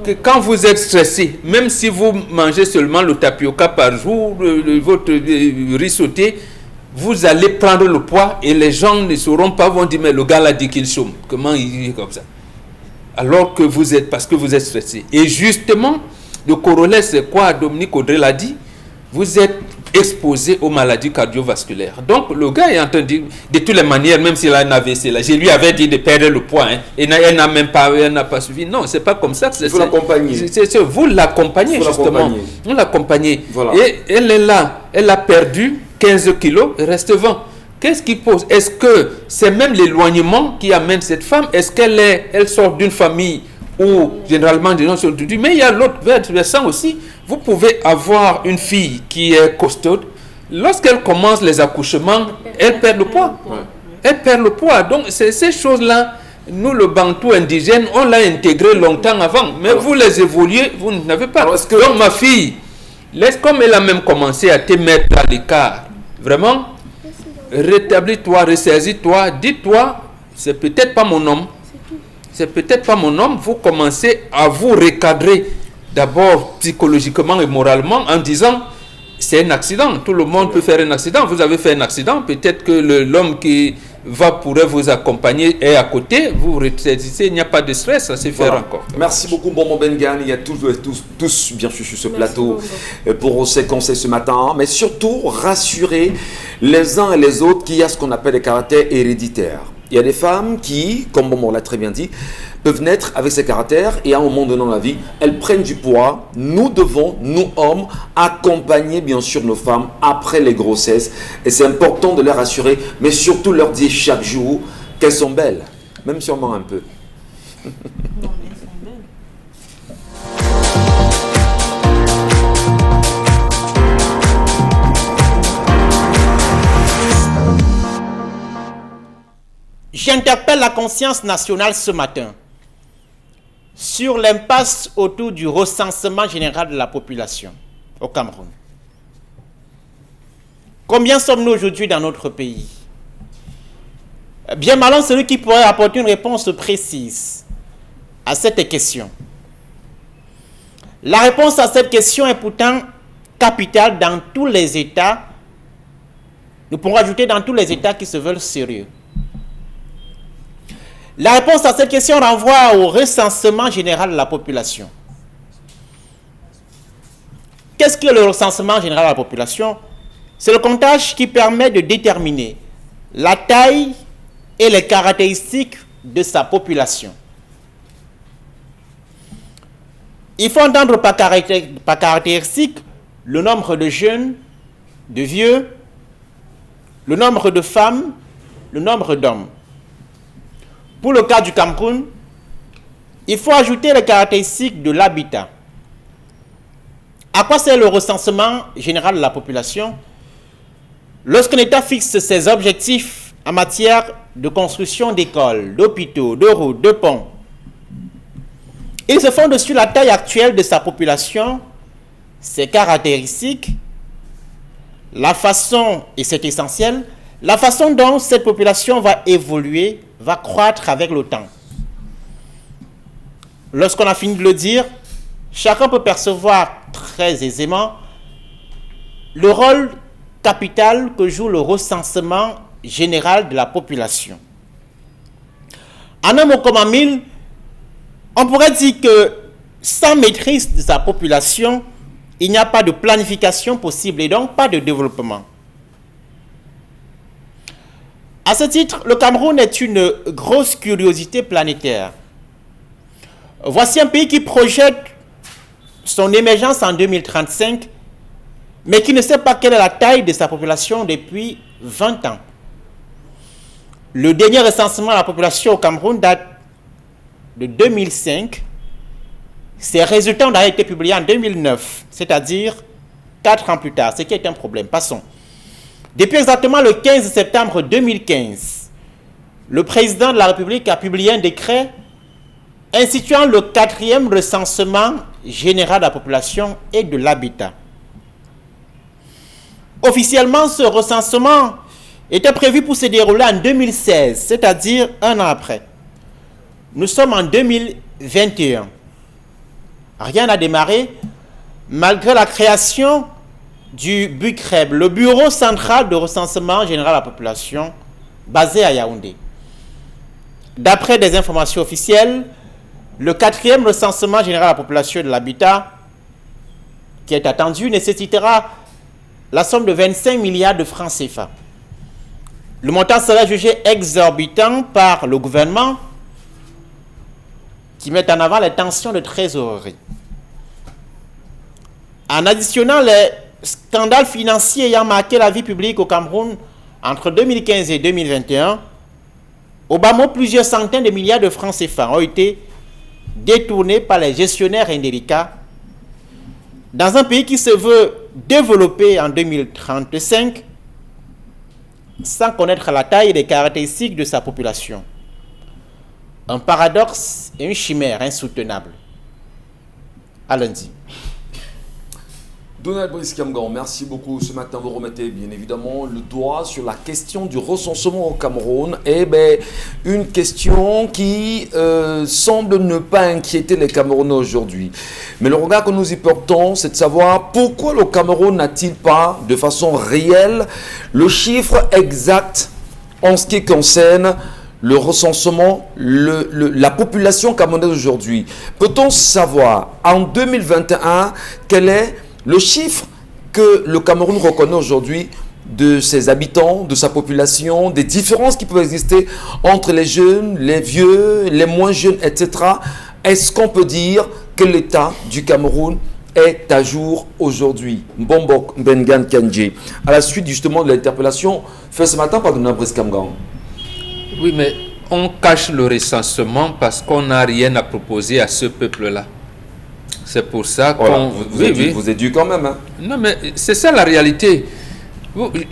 C: Que quand vous êtes stressé, même si vous mangez seulement le tapioca par jour, votre riz sauté, vous allez prendre le poids et les gens ne sauront pas, vont dire, mais le gars l'a dit qu'il chôme. Comment il est comme ça? Alors que vous êtes, parce que vous êtes stressé. Et justement, le corollaire, c'est quoi? Dominique Audrey l'a dit, vous êtes exposé aux maladies cardiovasculaires. Donc, le gars est en train de dire, de toutes les manières, même s'il a un AVC, là, je lui avais dit de perdre le poids, hein, et elle n'a pas suivi. Non, c'est pas comme ça.
A: Vous l'accompagnez.
C: Vous l'accompagnez, justement. Vous l'accompagnez. Voilà. Et elle est là, elle a perdu 15 kilos, il reste 20. Qu'est-ce qui pose? Est-ce que c'est même l'éloignement qui amène cette femme? Est-ce qu'elle sort d'une famille où généralement des gens sont durs? Mais il y a l'autre versant aussi. Vous pouvez avoir une fille qui est costaude. Lorsqu'elle commence les accouchements, elle perd le poids. Ouais. Elle perd le poids. Donc, ces choses-là, nous, le bantou indigène, on l'a intégré longtemps avant. Mais alors, vous les évoluez, vous n'avez pas. Alors, donc, ma fille, comme elle a même commencé à te mettre à l'écart, vraiment, rétablis-toi, ressaisis-toi, dis-toi, c'est peut-être pas mon homme. C'est peut-être pas mon homme. Vous commencez à vous recadrer d'abord psychologiquement et moralement en disant c'est un accident. Tout le monde peut faire un accident. Vous avez fait un accident. Peut-être que l'homme qui pourrait vous accompagner est à côté. Vous ressaisissez. Il n'y a pas de stress. Ça se faire encore.
A: Merci beaucoup, Bonbon Bengan. Il y a tous bien sûr sur ce plateau pour ces conseils ce matin. Mais surtout, rassurer les uns et les autres qu'il y a ce qu'on appelle des caractères héréditaires. Il y a des femmes qui, comme Bonbon l'a très bien dit, peuvent naître avec ces caractères et à un moment donné dans la vie, elles prennent du poids. Nous devons, nous hommes, accompagner bien sûr nos femmes après les grossesses. Et c'est important de les rassurer, mais surtout leur dire chaque jour qu'elles sont belles, même si on ment un peu. Non, elles sont belles.
B: J'interpelle la conscience nationale ce matin sur l'impasse autour du recensement général de la population au Cameroun. Combien sommes-nous aujourd'hui dans notre pays? Bien malin celui qui pourrait apporter une réponse précise à cette question. La réponse à cette question est pourtant capitale dans tous les États. Nous pourrons ajouter dans tous les États qui se veulent sérieux. La réponse à cette question renvoie au recensement général de la population. Qu'est-ce que le recensement général de la population? C'est le comptage qui permet de déterminer la taille et les caractéristiques de sa population. Il faut entendre par caractéristique le nombre de jeunes, de vieux, le nombre de femmes, le nombre d'hommes. Pour le cas du Cameroun, il faut ajouter les caractéristiques de l'habitat. À quoi sert le recensement général de la population? Lorsqu'un État fixe ses objectifs en matière de construction d'écoles, d'hôpitaux, de routes, de ponts, il se fonde sur la taille actuelle de sa population, ses caractéristiques, la façon, et c'est essentiel, la façon dont cette population va évoluer, va croître avec le temps. Lorsqu'on a fini de le dire, chacun peut percevoir très aisément le rôle capital que joue le recensement général de la population. En un mot comme en mille, on pourrait dire que sans maîtrise de sa population, il n'y a pas de planification possible et donc pas de développement. À ce titre, le Cameroun est une grosse curiosité planétaire. Voici un pays qui projette son émergence en 2035, mais qui ne sait pas quelle est la taille de sa population depuis 20 ans. Le dernier recensement de la population au Cameroun date de 2005. Ces résultats ont été publiés en 2009, c'est-à-dire 4 ans plus tard, ce qui est un problème. Passons. Depuis exactement le 15 septembre 2015, le président de la République a publié un décret instituant le 4e recensement général de la population et de l'habitat. Officiellement, ce recensement était prévu pour se dérouler en 2016, c'est-à-dire un an après. Nous sommes en 2021. Rien n'a démarré malgré la création du BUCREB, le Bureau central de recensement général de la population, basé à Yaoundé. D'après des informations officielles, le 4e recensement général de la population et de l'habitat, qui est attendu, nécessitera la somme de 25 milliards de francs CFA. Le montant sera jugé exorbitant par le gouvernement, qui met en avant les tensions de trésorerie. En additionnant les scandales financiers ayant marqué la vie publique au Cameroun entre 2015 et 2021, au bas mot, plusieurs centaines de milliards de francs CFA ont été détournés par les gestionnaires indélicats dans un pays qui se veut développer en 2035 sans connaître la taille et les caractéristiques de sa population. Un paradoxe et une chimère insoutenable. À lundi.
A: Donald Brice Kamgan, merci beaucoup. Ce matin, vous remettez bien évidemment le doigt sur la question du recensement au Cameroun. Et une question qui semble ne pas inquiéter les Camerounais aujourd'hui. Mais le regard que nous y portons, c'est de savoir pourquoi le Cameroun n'a-t-il pas, de façon réelle, le chiffre exact en ce qui concerne le recensement, la population camerounaise aujourd'hui. Peut-on savoir en 2021 quel est le chiffre que le Cameroun reconnaît aujourd'hui de ses habitants, de sa population, des différences qui peuvent exister entre les jeunes, les vieux, les moins jeunes, etc. Est-ce qu'on peut dire que l'État du Cameroun est à jour aujourd'hui? Mbombok Bengan Kandji, à la suite justement de l'interpellation faite ce matin par Donald Brice Kamgan.
C: Oui, mais on cache le recensement parce qu'on n'a rien à proposer à ce peuple-là. C'est pour ça qu'on...
A: Vous êtes dû quand même. Hein?
C: Non, mais c'est ça la réalité.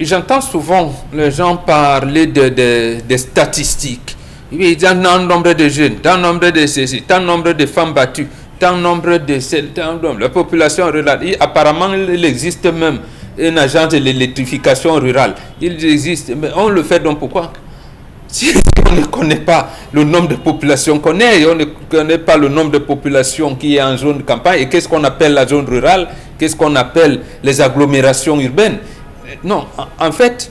C: J'entends souvent les gens parler des statistiques. Oui, il y a un nombre de jeunes, tant nombre de ceci, tant nombre de femmes battues, tant nombre de celles, tant nombre. La population rurale, apparemment, il existe même une agence de l'électrification rurale. Il existe, mais on le fait donc pourquoi? Si on ne connaît pas le nombre de populations qu'on est, on ne connaît pas le nombre de populations qui est en zone de campagne, et qu'est-ce qu'on appelle la zone rurale, qu'est-ce qu'on appelle les agglomérations urbaines. Non, en fait,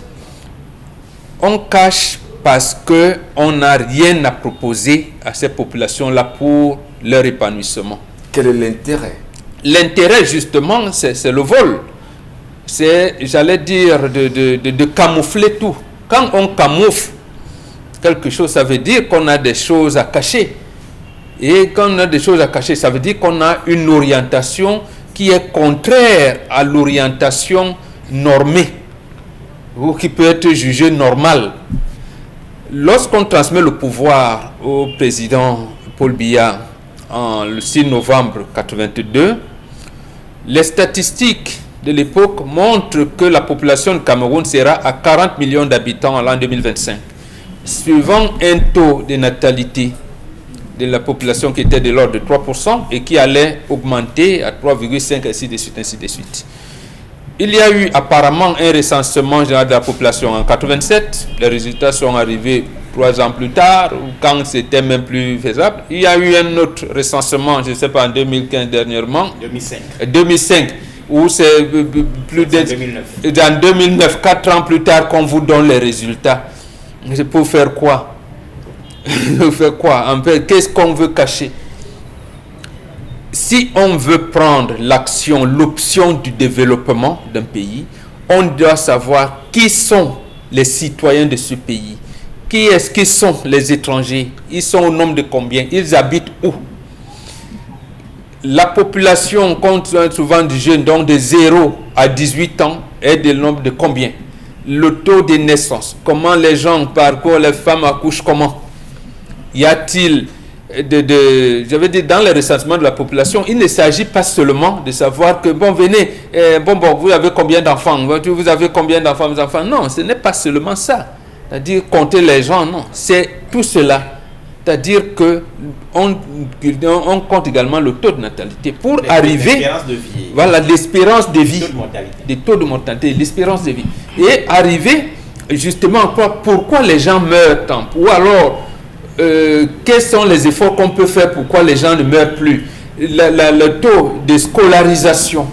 C: on cache parce qu'on n'a rien à proposer à ces populations-là pour leur épanouissement.
A: Quel est l'intérêt?
C: L'intérêt, justement, c'est le vol. C'est, j'allais dire, de camoufler tout. Quand on camoufle quelque chose, ça veut dire qu'on a des choses à cacher. Et quand on a des choses à cacher, ça veut dire qu'on a une orientation qui est contraire à l'orientation normée, ou qui peut être jugée normale. Lorsqu'on transmet le pouvoir au président Paul Biya le 6 novembre 1982, les statistiques de l'époque montrent que la population du Cameroun sera à 40 millions d'habitants en l'an 2025. Suivant un taux de natalité de la population qui était de l'ordre de 3% et qui allait augmenter à 3,5, ainsi de suite, ainsi de suite. Il y a eu apparemment un recensement général de la population en 1987. Les résultats sont arrivés 3 ans plus tard, quand c'était même plus faisable. Il y a eu un autre recensement, je ne sais pas, en 2015 dernièrement. 2005, où c'est plus de... 2009. En 2009, 4 ans plus tard, qu'on vous donne les résultats. C'est pour faire quoi? Pour faire quoi? En fait, qu'est-ce qu'on veut cacher? Si on veut prendre l'action, l'option du développement d'un pays, on doit savoir qui sont les citoyens de ce pays. Qui sont les étrangers? Ils sont au nombre de combien? Ils habitent où? La population compte souvent de jeunes, donc de 0 à 18 ans, est de nombre de combien? Le taux de naissance, comment les gens parcourent, les femmes accouchent, comment? Y a-t-il j'avais dit dans le recensement de la population, il ne s'agit pas seulement de savoir que bon, venez, vous avez combien d'enfants? Vous avez combien d'enfants, vos enfants? Non, ce n'est pas seulement ça. c'est-à-dire compter les gens, non. C'est tout cela. C'est-à-dire qu'on compte également le taux de natalité pour arriver...
B: L'espérance de vie.
C: Voilà, l'espérance de vie.
B: Le taux de mortalité.
C: Des taux de mortalité, l'espérance de vie. Et arriver justement à pourquoi les gens meurent tant. Ou alors, quels sont les efforts qu'on peut faire pourquoi les gens ne meurent plus. Le taux de scolarisation,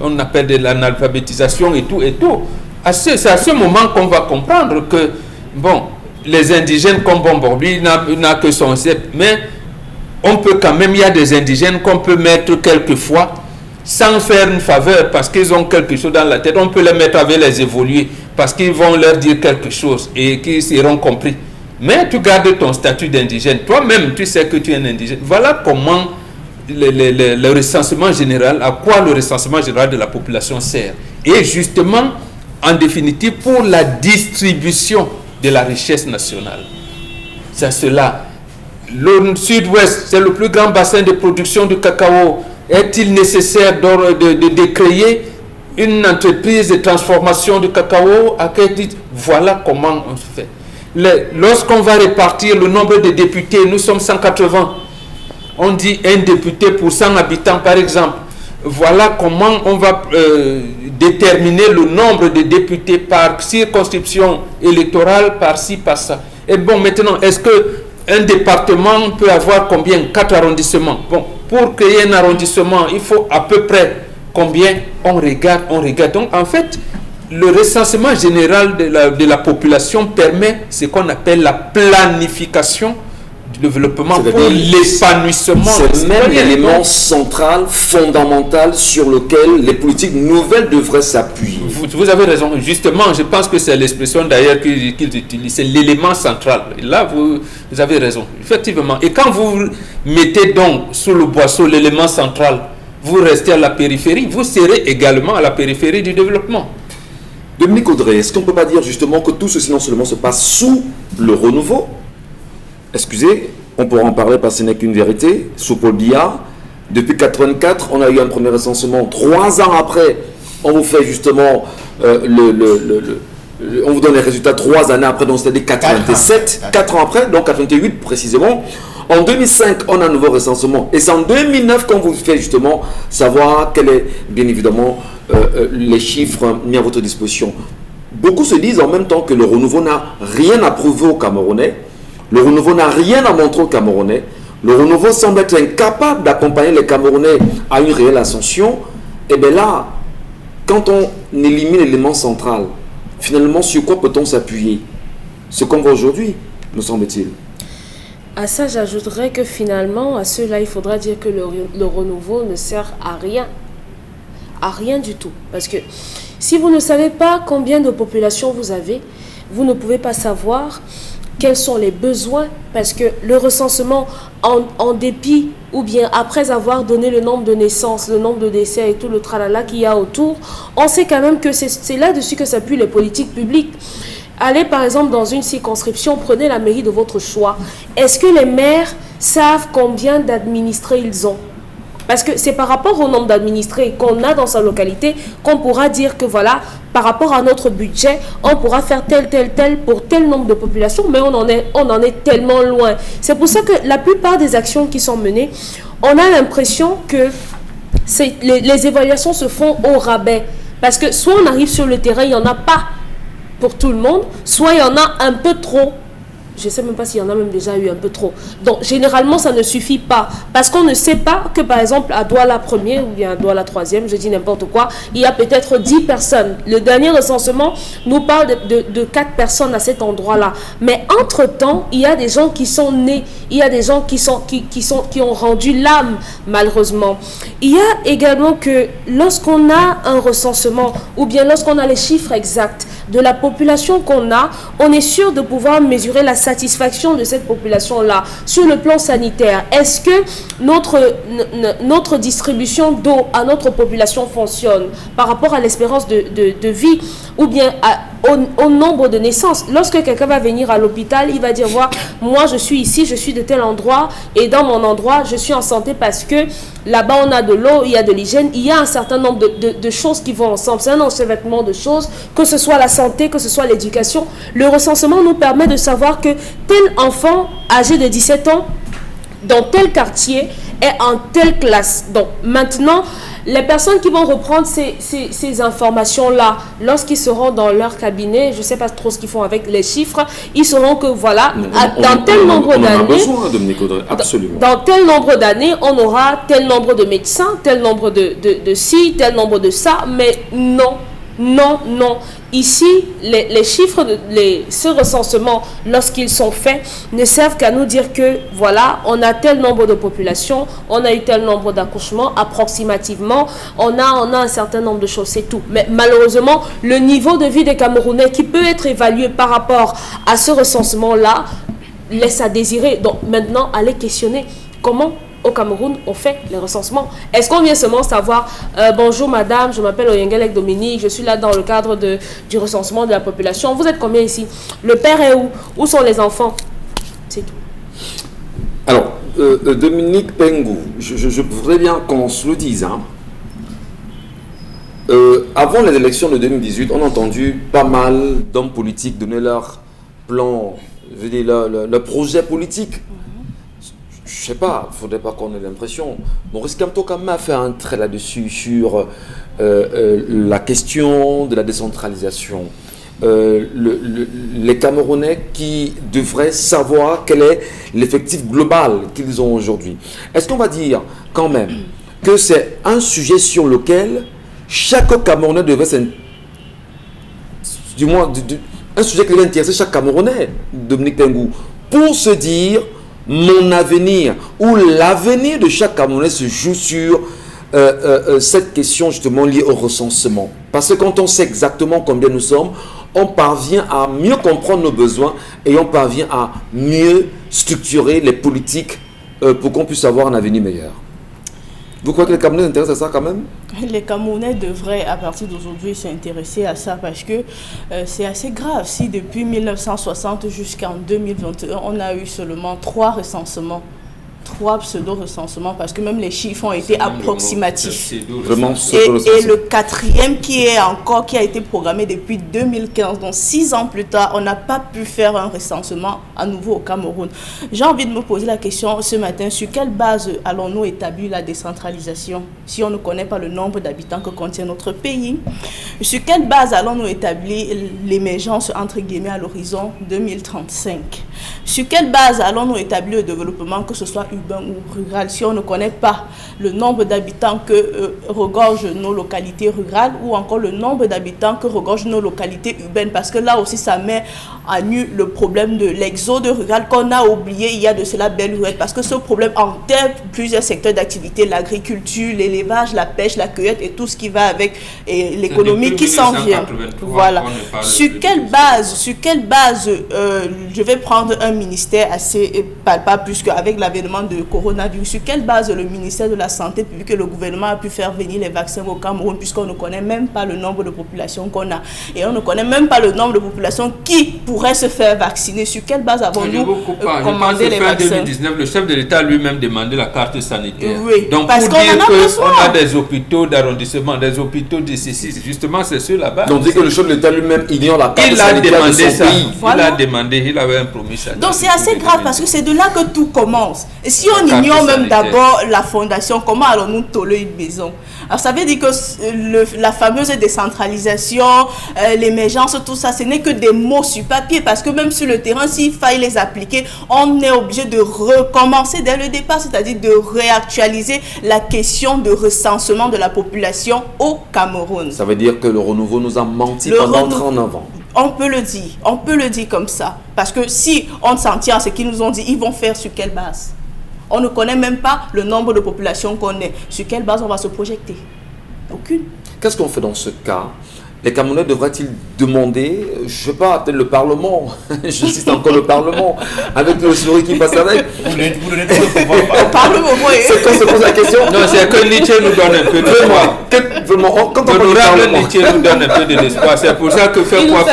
C: on appelle de l'analphabétisation et tout. C'est à ce moment qu'on va comprendre que, bon, les indigènes comme Bomborbi n'a que son set, mais on peut quand même, il y a des indigènes qu'on peut mettre quelquefois sans faire une faveur parce qu'ils ont quelque chose dans la tête. On peut les mettre avec les évoluer parce qu'ils vont leur dire quelque chose et qu'ils seront compris. Mais tu gardes ton statut d'indigène. Toi-même, tu sais que tu es un indigène. Voilà comment le recensement général, à quoi le recensement général de la population sert. Et justement, en définitive, pour la distribution de la richesse nationale. C'est cela. Le sud-ouest, c'est le plus grand bassin de production de cacao. Est-il nécessaire de créer une entreprise de transformation de cacao à quel titre? Voilà comment on se fait. Lorsqu'on va répartir le nombre de députés, nous sommes 180. On dit un député pour 100 habitants par exemple. Voilà comment on va déterminer le nombre de députés par circonscription électorale, par-ci, par-ça. Et bon, maintenant, est-ce qu'un département peut avoir combien? 4 arrondissements. Bon, pour créer un arrondissement, il faut à peu près combien? On regarde. Donc, en fait, le recensement général de la population permet ce qu'on appelle la planification du développement pour l'épanouissement.
A: C'est même l'élément central, fondamental sur lequel les politiques nouvelles devraient s'appuyer.
C: Vous avez raison. Justement, je pense que c'est l'expression d'ailleurs qu'ils utilisent. C'est l'élément central. Et là, vous avez raison. Effectivement. Et quand vous mettez donc sous le boisseau l'élément central, vous restez à la périphérie, vous serez également à la périphérie du développement.
A: Dominique Audrey, est-ce qu'on ne peut pas dire justement que tout ceci non seulement se passe sous le renouveau? Excusez, on pourra en parler parce que ce n'est qu'une vérité. Sous Paul Biya, depuis 1984, on a eu un premier recensement. 3 ans après, on vous fait justement on vous donne les résultats 3 années après, donc c'est-à-dire 87, 4 ans après, donc 88 précisément. En 2005, on a un nouveau recensement. Et c'est en 2009 qu'on vous fait justement savoir quels est, bien évidemment, les chiffres mis à votre disposition. Beaucoup se disent en même temps que le renouveau n'a rien à prouver aux Camerounais. Le renouveau n'a rien à montrer aux Camerounais. Le renouveau semble être incapable d'accompagner les Camerounais à une réelle ascension. Et bien là, quand on élimine l'élément central, finalement, sur quoi peut-on s'appuyer? Ce qu'on voit aujourd'hui, me semble-t-il.
D: À ça, j'ajouterais que finalement, à cela, il faudra dire que le renouveau ne sert à rien. À rien du tout. Parce que si vous ne savez pas combien de population vous avez, vous ne pouvez pas savoir quels sont les besoins, parce que le recensement, en dépit, ou bien après avoir donné le nombre de naissances, le nombre de décès et tout le tralala qu'il y a autour, on sait quand même que c'est là-dessus que s'appuient les politiques publiques. Allez par exemple dans une circonscription, prenez la mairie de votre choix. Est-ce que les maires savent combien d'administrés ils ont? Parce que c'est par rapport au nombre d'administrés qu'on a dans sa localité qu'on pourra dire que voilà, par rapport à notre budget, on pourra faire tel pour tel nombre de populations, mais on en est tellement loin. C'est pour ça que la plupart des actions qui sont menées, on a l'impression que les évaluations se font au rabais. Parce que soit on arrive sur le terrain, il n'y en a pas pour tout le monde, soit il y en a un peu trop. Je ne sais même pas s'il y en a même déjà eu un peu trop. Donc, généralement, ça ne suffit pas. Parce qu'on ne sait pas que, par exemple, à Douala 1er ou bien à Douala 3e, je dis n'importe quoi, il y a peut-être 10 personnes. Le dernier recensement nous parle de 4 personnes à cet endroit-là. Mais entre-temps, il y a des gens qui sont nés. Il y a des gens qui ont rendu l'âme, malheureusement. Il y a également que lorsqu'on a un recensement, ou bien lorsqu'on a les chiffres exacts de la population qu'on a, on est sûr de pouvoir mesurer la satisfaction de cette population-là sur le plan sanitaire. Est-ce que notre distribution d'eau à notre population fonctionne par rapport à l'espérance de vie ou bien au nombre de naissances? Lorsque quelqu'un va venir à l'hôpital, il va dire voilà, moi je suis ici, je suis de tel endroit et dans mon endroit je suis en santé parce que là-bas on a de l'eau, il y a de l'hygiène, il y a un certain nombre de choses qui vont ensemble. C'est un enchevêtrement de choses, que ce soit la santé, que ce soit l'éducation. Le recensement nous permet de savoir que tel enfant âgé de 17 ans dans tel quartier est en telle classe. Donc maintenant, les personnes qui vont reprendre ces informations-là, lorsqu'ils seront dans leur cabinet, je ne sais pas trop ce qu'ils font avec les chiffres, ils sauront que voilà, dans tel nombre d'années, dans tel nombre d'années, on aura tel nombre de médecins, tel nombre de ci, tel nombre de ça, mais non. Ici, les chiffres, ce recensement, lorsqu'ils sont faits, ne servent qu'à nous dire que, voilà, on a tel nombre de populations, on a eu tel nombre d'accouchements, approximativement, on a un certain nombre de choses, c'est tout. Mais malheureusement, le niveau de vie des Camerounais qui peut être évalué par rapport à ce recensement-là, laisse à désirer. Donc maintenant, allez questionner comment au Cameroun, on fait les recensements. Est-ce qu'on vient seulement savoir bonjour madame, je m'appelle Oyengelek Dominique, je suis là dans le cadre du recensement de la population. Vous êtes combien ici? Le père est où? Où sont les enfants? C'est tout.
A: Alors, Dominique Pengou, je voudrais bien qu'on se le dise. Avant les élections de 2018, on a entendu pas mal d'hommes politiques donner leur plan, je veux dire, leur projet politique. Je sais pas, il ne faudrait pas qu'on ait l'impression. Maurice Kamto quand même a fait un trait là-dessus sur la question de la décentralisation. Les Camerounais qui devraient savoir quel est l'effectif global qu'ils ont aujourd'hui. Est-ce qu'on va dire quand même que c'est un sujet sur lequel chaque Camerounais devrait du moins un sujet qui devrait intéresser chaque Camerounais, Dominique Pengou, pour se dire mon avenir ou l'avenir de chaque Camerounais se joue sur cette question justement liée au recensement. Parce que quand on sait exactement combien nous sommes, on parvient à mieux comprendre nos besoins et on parvient à mieux structurer les politiques pour qu'on puisse avoir un avenir meilleur. Vous croyez que les Camerounais s'intéressent à ça quand même?
E: Les Camerounais devraient à partir d'aujourd'hui s'intéresser à ça parce que c'est assez grave. Si depuis 1960 jusqu'en 2021, on a eu seulement 3 recensements, 3 pseudo-recensements, parce que même les chiffres ont été approximatifs.
A: Vraiment,
E: et le 4e qui a été programmé depuis 2015, donc 6 ans plus tard, on n'a pas pu faire un recensement à nouveau au Cameroun. J'ai envie de me poser la question ce matin, sur quelle base allons-nous établir la décentralisation si on ne connaît pas le nombre d'habitants que contient notre pays? Sur quelle base allons-nous établir l'émergence entre guillemets à l'horizon 2035? Sur quelle base allons-nous établir le développement, que ce soit urbain ou rural, si on ne connaît pas le nombre d'habitants que regorgent nos localités rurales ou encore le nombre d'habitants que regorgent nos localités urbaines, parce que là aussi ça met à nu le problème de l'exode rural qu'on a oublié il y a de cela belle lurette, parce que ce problème enterre plusieurs secteurs d'activité, l'agriculture, l'élevage, la pêche, la cueillette et tout ce qui va avec l'économie qui s'en vient. Voilà. Sur quelle base je vais prendre un ministère assez palpable, puisque avec l'avènement de coronavirus, sur quelle base le ministère de la Santé publique et le gouvernement a pu faire venir les vaccins au Cameroun, puisqu'on ne connaît même pas le nombre de populations qu'on a, et on ne connaît même pas le nombre de populations qui pourraient se faire vacciner. Sur quelle base avons-nous commandé les vaccins?
C: En 2019, le chef de l'État lui-même demandait la carte sanitaire.
E: Oui,
C: donc
E: parce
C: pour dire qu'on a des hôpitaux d'arrondissement, des hôpitaux de ceci, justement c'est sur la base.
A: Donc dit que le chef de l'État lui-même ignore la carte sanitaire de son pays.
C: Il a demandé, il avait promis ça.
E: Donc c'est assez grave parce que c'est de là que tout commence. Et si on ignore même d'abord la fondation, comment allons-nous tolérer une maison? Alors ça veut dire que la fameuse décentralisation, l'émergence, tout ça, ce n'est que des mots sur papier, parce que même sur le terrain, s'il faille les appliquer, on est obligé de recommencer dès le départ, c'est-à-dire de réactualiser la question de recensement de la population au Cameroun.
A: Ça veut dire que le renouveau nous a menti pendant 30 ans.
E: On peut le dire comme ça, parce que si on s'en tient à ce qu'ils nous ont dit, ils vont faire sur quelle base? On ne connaît même pas le nombre de populations qu'on est. Sur quelle base on va se projeter? Aucune.
A: Qu'est-ce qu'on fait dans ce cas? Les Camerounais devraient-ils demander, je ne sais pas, peut-être le Parlement, j'insiste encore le Parlement, avec le souris qui passe avec.
B: Vous donnez tout le pouvoir
E: au Parlement, oui.
A: C'est quand on se pose la question.
C: Non, c'est que Nietzsche nous donne un peu d'espoir.
A: Quand on parle
C: Nietzsche nous donne un peu de l'espoir. C'est pour ça que faire quoi.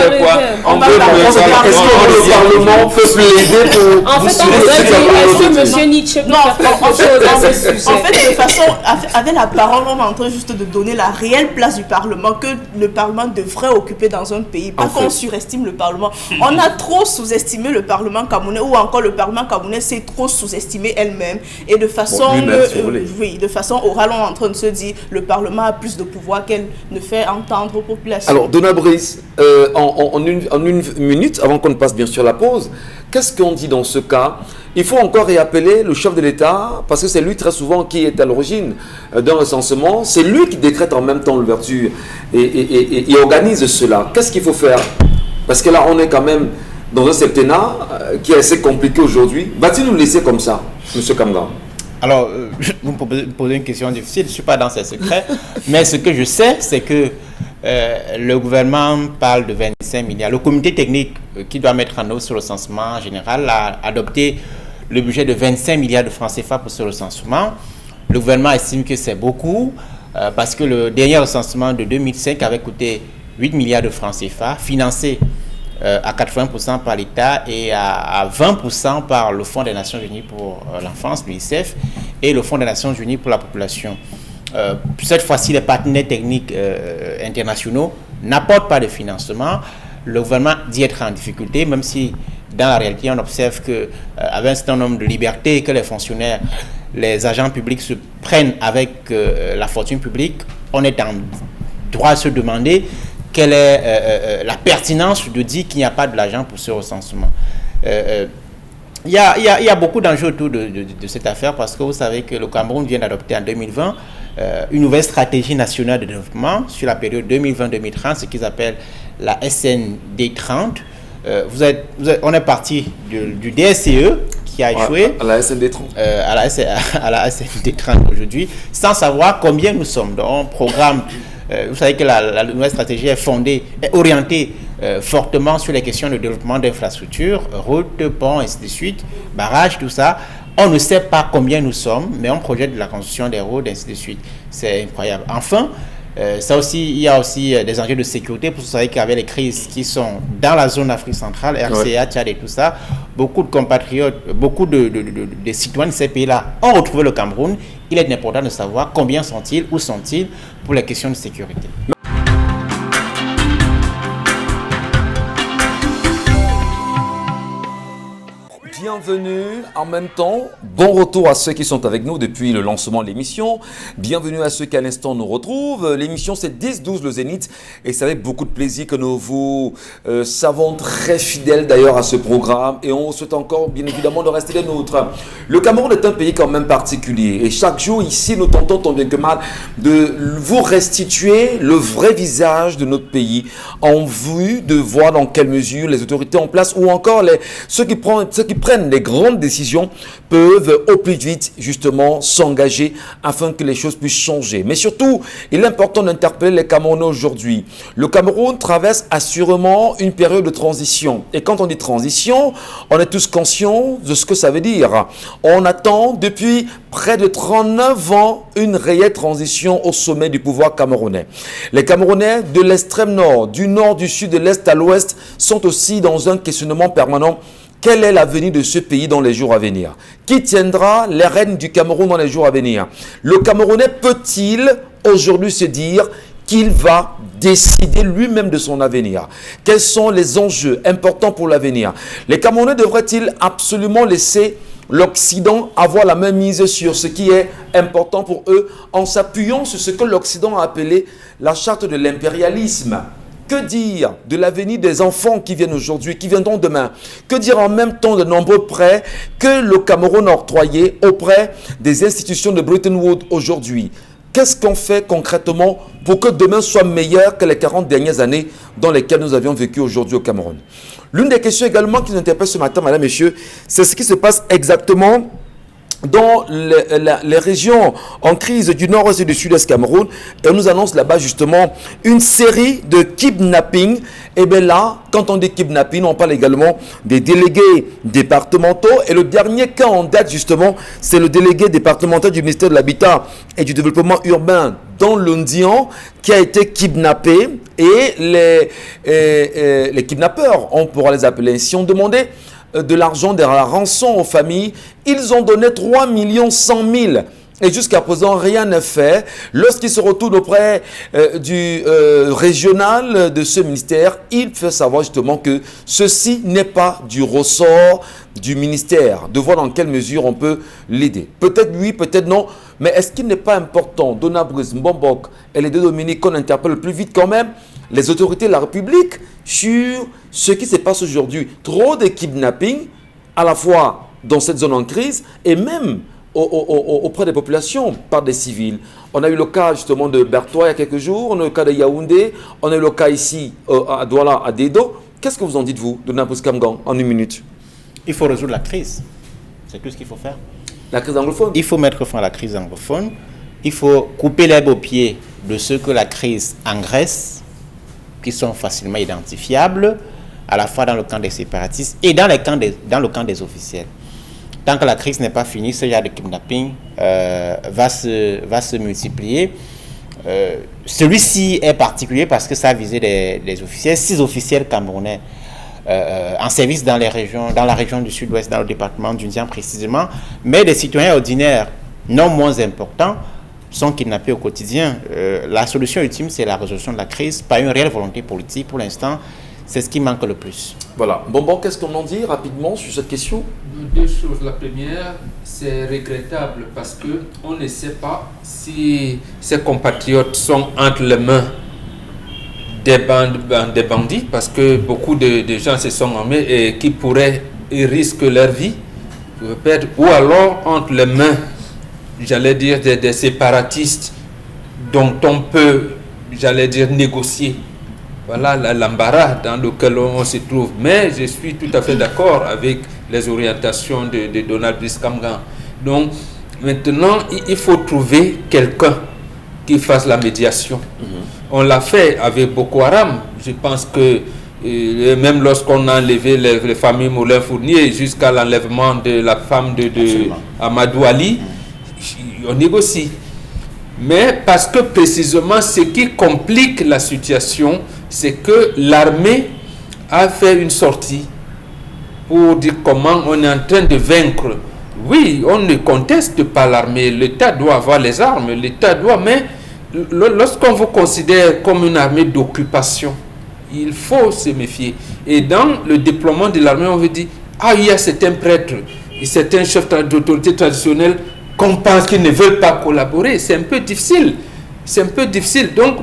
A: On veut est-ce que le Parlement peut plaider pour...
D: En fait, est-ce que M. Nietzsche peut faire quelque chose dans ce sujet?
E: En fait, de façon, avec la parole, on est en train juste de donner la réelle place du Parlement, que le Parlement Parlement devrait occuper dans un pays. Pas qu'on surestime le Parlement. On a trop sous-estimé le Parlement camerounais, ou encore le Parlement camerounais s'est trop sous-estimé elle-même. Et de façon, de façon orale, on est en train de se dire le Parlement a plus de pouvoir qu'elle ne fait entendre aux populations.
A: Alors, Donna Brice, en une minute, avant qu'on ne passe bien sûr la pause, qu'est-ce qu'on dit dans ce cas? Il faut encore réappeler le chef de l'État, parce que c'est lui très souvent qui est à l'origine d'un recensement. C'est lui qui décrète en même temps l'ouverture et organise cela. Qu'est-ce qu'il faut faire? Parce que là, on est quand même dans un septennat qui est assez compliqué aujourd'hui. Va-t-il nous laisser comme ça, M. Kamga?
B: Alors, vous me posez une question difficile, je ne suis pas dans ces secrets, mais ce que je sais, c'est que le gouvernement parle de 25 milliards. Le comité technique qui doit mettre en œuvre ce recensement général a adopté le budget de 25 milliards de francs CFA pour ce recensement. Le gouvernement estime que c'est beaucoup parce que le dernier recensement de 2005 avait coûté 8 milliards de francs CFA, financé à 80% par l'État et à 20% par le Fonds des Nations Unies pour l'enfance, l'UNICEF, et le Fonds des Nations Unies pour la population. Cette fois-ci, les partenaires techniques internationaux n'apportent pas de financement. Le gouvernement dit être en difficulté, même si dans la réalité, on observe qu'avec un certain nombre de libertés que les fonctionnaires, les agents publics se prennent avec la fortune publique, on est en droit de se demander quelle est la pertinence de dire qu'il n'y a pas de l'argent pour ce recensement. Il y a beaucoup d'enjeux autour de cette affaire parce que vous savez que le Cameroun vient d'adopter en 2020 une nouvelle stratégie nationale de développement sur la période 2020-2030, ce qu'ils appellent la SND 30. On est parti du DSCE qui a échoué
A: à la SND 30.
B: À la SND 30 aujourd'hui, sans savoir combien nous sommes. Donc, on programme. Vous savez que la nouvelle stratégie est orientée fortement sur les questions de développement d'infrastructures, routes, ponts, ainsi de suite, barrages, tout ça. On ne sait pas combien nous sommes, mais on projette de la construction des routes, ainsi de suite. C'est incroyable. Enfin, il y a aussi des enjeux de sécurité. Vous savez qu'avec les crises qui sont dans la zone Afrique centrale, RCA, Tchad et tout ça, beaucoup de compatriotes, beaucoup de citoyens de ces pays-là ont retrouvé le Cameroun. Il est important de savoir combien sont-ils, où sont-ils pour les questions de sécurité.
A: Bienvenue en même temps, bon retour à ceux qui sont avec nous depuis le lancement de l'émission. Bienvenue à ceux qui à l'instant nous retrouvent. L'émission c'est 10-12 le Zénith et c'est avec beaucoup de plaisir que nous vous savons très fidèles d'ailleurs à ce programme et on vous souhaite encore bien évidemment de rester des nôtres. Le Cameroun est un pays quand même particulier et chaque jour ici nous tentons tant bien que mal de vous restituer le vrai visage de notre pays en vue de voir dans quelle mesure les autorités en place ou encore ceux qui prennent les grandes décisions peuvent au plus vite justement s'engager afin que les choses puissent changer. Mais surtout, il est important d'interpeller les Camerounais aujourd'hui. Le Cameroun traverse assurément une période de transition. Et quand on dit transition, on est tous conscients de ce que ça veut dire. On attend depuis près de 39 ans une réelle transition au sommet du pouvoir camerounais. Les Camerounais de l'extrême nord, du nord, du sud, de l'est à l'ouest sont aussi dans un questionnement permanent. Quel est l'avenir de ce pays dans les jours à venir? Qui tiendra les rênes du Cameroun dans les jours à venir? Le Camerounais peut-il aujourd'hui se dire qu'il va décider lui-même de son avenir? Quels sont les enjeux importants pour l'avenir? Les Camerounais devraient-ils absolument laisser l'Occident avoir la même mise sur ce qui est important pour eux en s'appuyant sur ce que l'Occident a appelé la charte de l'impérialisme? Que dire de l'avenir des enfants qui viennent aujourd'hui, qui viendront demain? Que dire en même temps de nombreux prêts que le Cameroun a octroyés auprès des institutions de Bretton Woods aujourd'hui? Qu'est-ce qu'on fait concrètement pour que demain soit meilleur que les 40 dernières années dans lesquelles nous avions vécu aujourd'hui au Cameroun? L'une des questions également qui nous interpelle ce matin, madame, messieurs, c'est ce qui se passe exactement dans les régions en crise du nord-est et du sud-est Cameroun. Et on nous annonce là-bas justement une série de kidnappings. Et bien là, quand on dit kidnapping, on parle également des délégués départementaux. Et le dernier cas en date justement, c'est le délégué départemental du ministère de l'Habitat et du Développement urbain dans l'Ondian qui a été kidnappé. Et les kidnappeurs, on pourra les appeler ainsi, ont demandé de l'argent de la rançon aux familles. Ils ont donné 3 100 000 Et jusqu'à présent, rien n'est fait. Lorsqu'il se retourne auprès du régional de ce ministère, il fait savoir justement que ceci n'est pas du ressort du ministère, de voir dans quelle mesure on peut l'aider. Peut-être oui, peut-être non, mais est-ce qu'il n'est pas important, Donna Brice Mbombok et les deux Dominiques, qu'on interpelle plus vite quand même les autorités de la République sur ce qui se passe aujourd'hui? Trop de kidnapping, à la fois dans cette zone en crise et même auprès des populations par des civils. On a eu le cas justement de Bertois il y a quelques jours, on a eu le cas de Yaoundé, on a eu le cas ici à Douala, à Dedo. Qu'est-ce que vous en dites, vous, de Napous Kamgan, en une minute?
B: Il faut résoudre la crise. C'est tout ce qu'il faut faire.
A: La crise anglophone?
B: Il faut mettre fin à la crise anglophone. Il faut couper l'herbe aux pieds de ceux que la crise engraisse, qui sont facilement identifiables, à la fois dans le camp des séparatistes et dans le camp des officiels. Tant que la crise n'est pas finie, ce genre de kidnapping va se multiplier. Celui-ci est particulier parce que ça a visé des officiels, 6 officiels camerounais en service dans la région du sud-ouest, dans le département d'Undian précisément, mais des citoyens ordinaires non moins importants sont kidnappés au quotidien. La solution ultime, c'est la résolution de la crise, pas une réelle volonté politique. Pour l'instant, c'est ce qui manque le plus.
A: Voilà. Bon, qu'est-ce qu'on en dit rapidement sur cette question?
C: 2 choses. La première, c'est regrettable parce qu'on ne sait pas si ces compatriotes sont entre les mains des bandits, parce que beaucoup de gens se sont armés et qui risquent leur vie, ou alors entre les mains, j'allais dire, des séparatistes dont on peut, j'allais dire, négocier. Voilà l'embarras dans lequel on se trouve. Mais je suis tout à fait d'accord avec les orientations de Donald Brice Kamgan. Donc, maintenant, il faut trouver quelqu'un qui fasse la médiation. On l'a fait avec Boko Haram. Je pense que même lorsqu'on a enlevé les familles Moulin-Fournier jusqu'à l'enlèvement de la femme de Amadou Ali, on négocie. Mais parce que précisément ce qui complique la situation, c'est que l'armée a fait une sortie pour dire comment on est en train de vaincre. Oui, on ne conteste pas l'armée, l'État doit avoir les armes, l'État doit, mais lorsqu'on vous considère comme une armée d'occupation, il faut se méfier. Et dans le déploiement de l'armée, on veut dire, il y a certains prêtres et certains chefs d'autorité traditionnelle qu'on pense qu'ils ne veulent pas collaborer. C'est un peu difficile. C'est un peu difficile. Donc,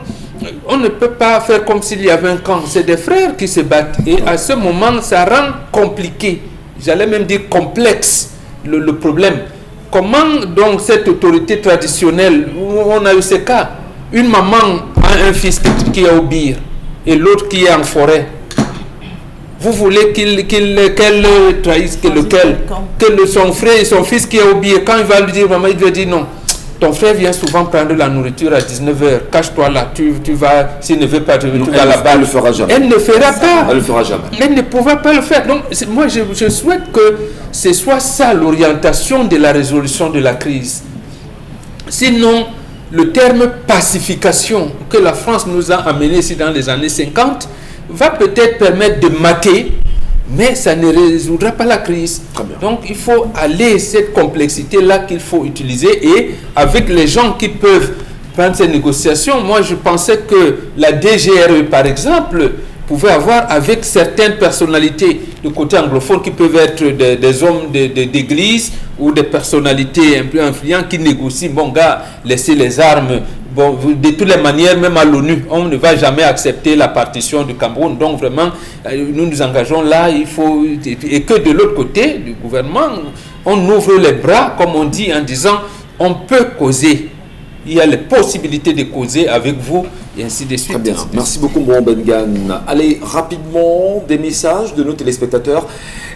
C: on ne peut pas faire comme s'il y avait un camp. C'est des frères qui se battent. Et à ce moment, ça rend compliqué, j'allais même dire complexe, le problème. Comment donc cette autorité traditionnelle, on a eu ces cas, une maman a un fils qui est au bir et l'autre qui est en forêt. Vous voulez qu'elle trahisse que son frère et son fils qui est au bir, quand il va lui dire, maman, il lui dit non. Ton frère vient souvent prendre la nourriture à 19h. Cache-toi là, tu vas, s'il ne veut pas, tu vas là-bas.
A: Elle ne le fera jamais.
C: Elle ne fera pas.
A: Elle ne le fera jamais.
C: Elle ne pourra pas le faire. Donc, moi, je souhaite que ce soit ça l'orientation de la résolution de la crise. Sinon, le terme pacification que la France nous a amené ici dans les années 50 va peut-être permettre de maquer, mais ça ne résoudra pas la crise. Donc il faut aller cette complexité-là qu'il faut utiliser, et avec les gens qui peuvent prendre ces négociations. Moi je pensais que la DGRE par exemple pouvait avoir avec certaines personnalités du côté anglophone qui peuvent être des hommes d'église ou des personnalités un peu influentes qui négocient. Bon gars, laissez les armes. Bon, de toutes les manières, même à l'ONU, on ne va jamais accepter la partition du Cameroun. Donc vraiment, nous nous engageons là, il faut... Et que de l'autre côté du gouvernement, on ouvre les bras, comme on dit, en disant, on peut causer. Il y a les possibilités de causer avec vous, et ainsi de suite.
A: Très bien. Merci beaucoup, Mourou Bengan. Allez, rapidement, des messages de nos téléspectateurs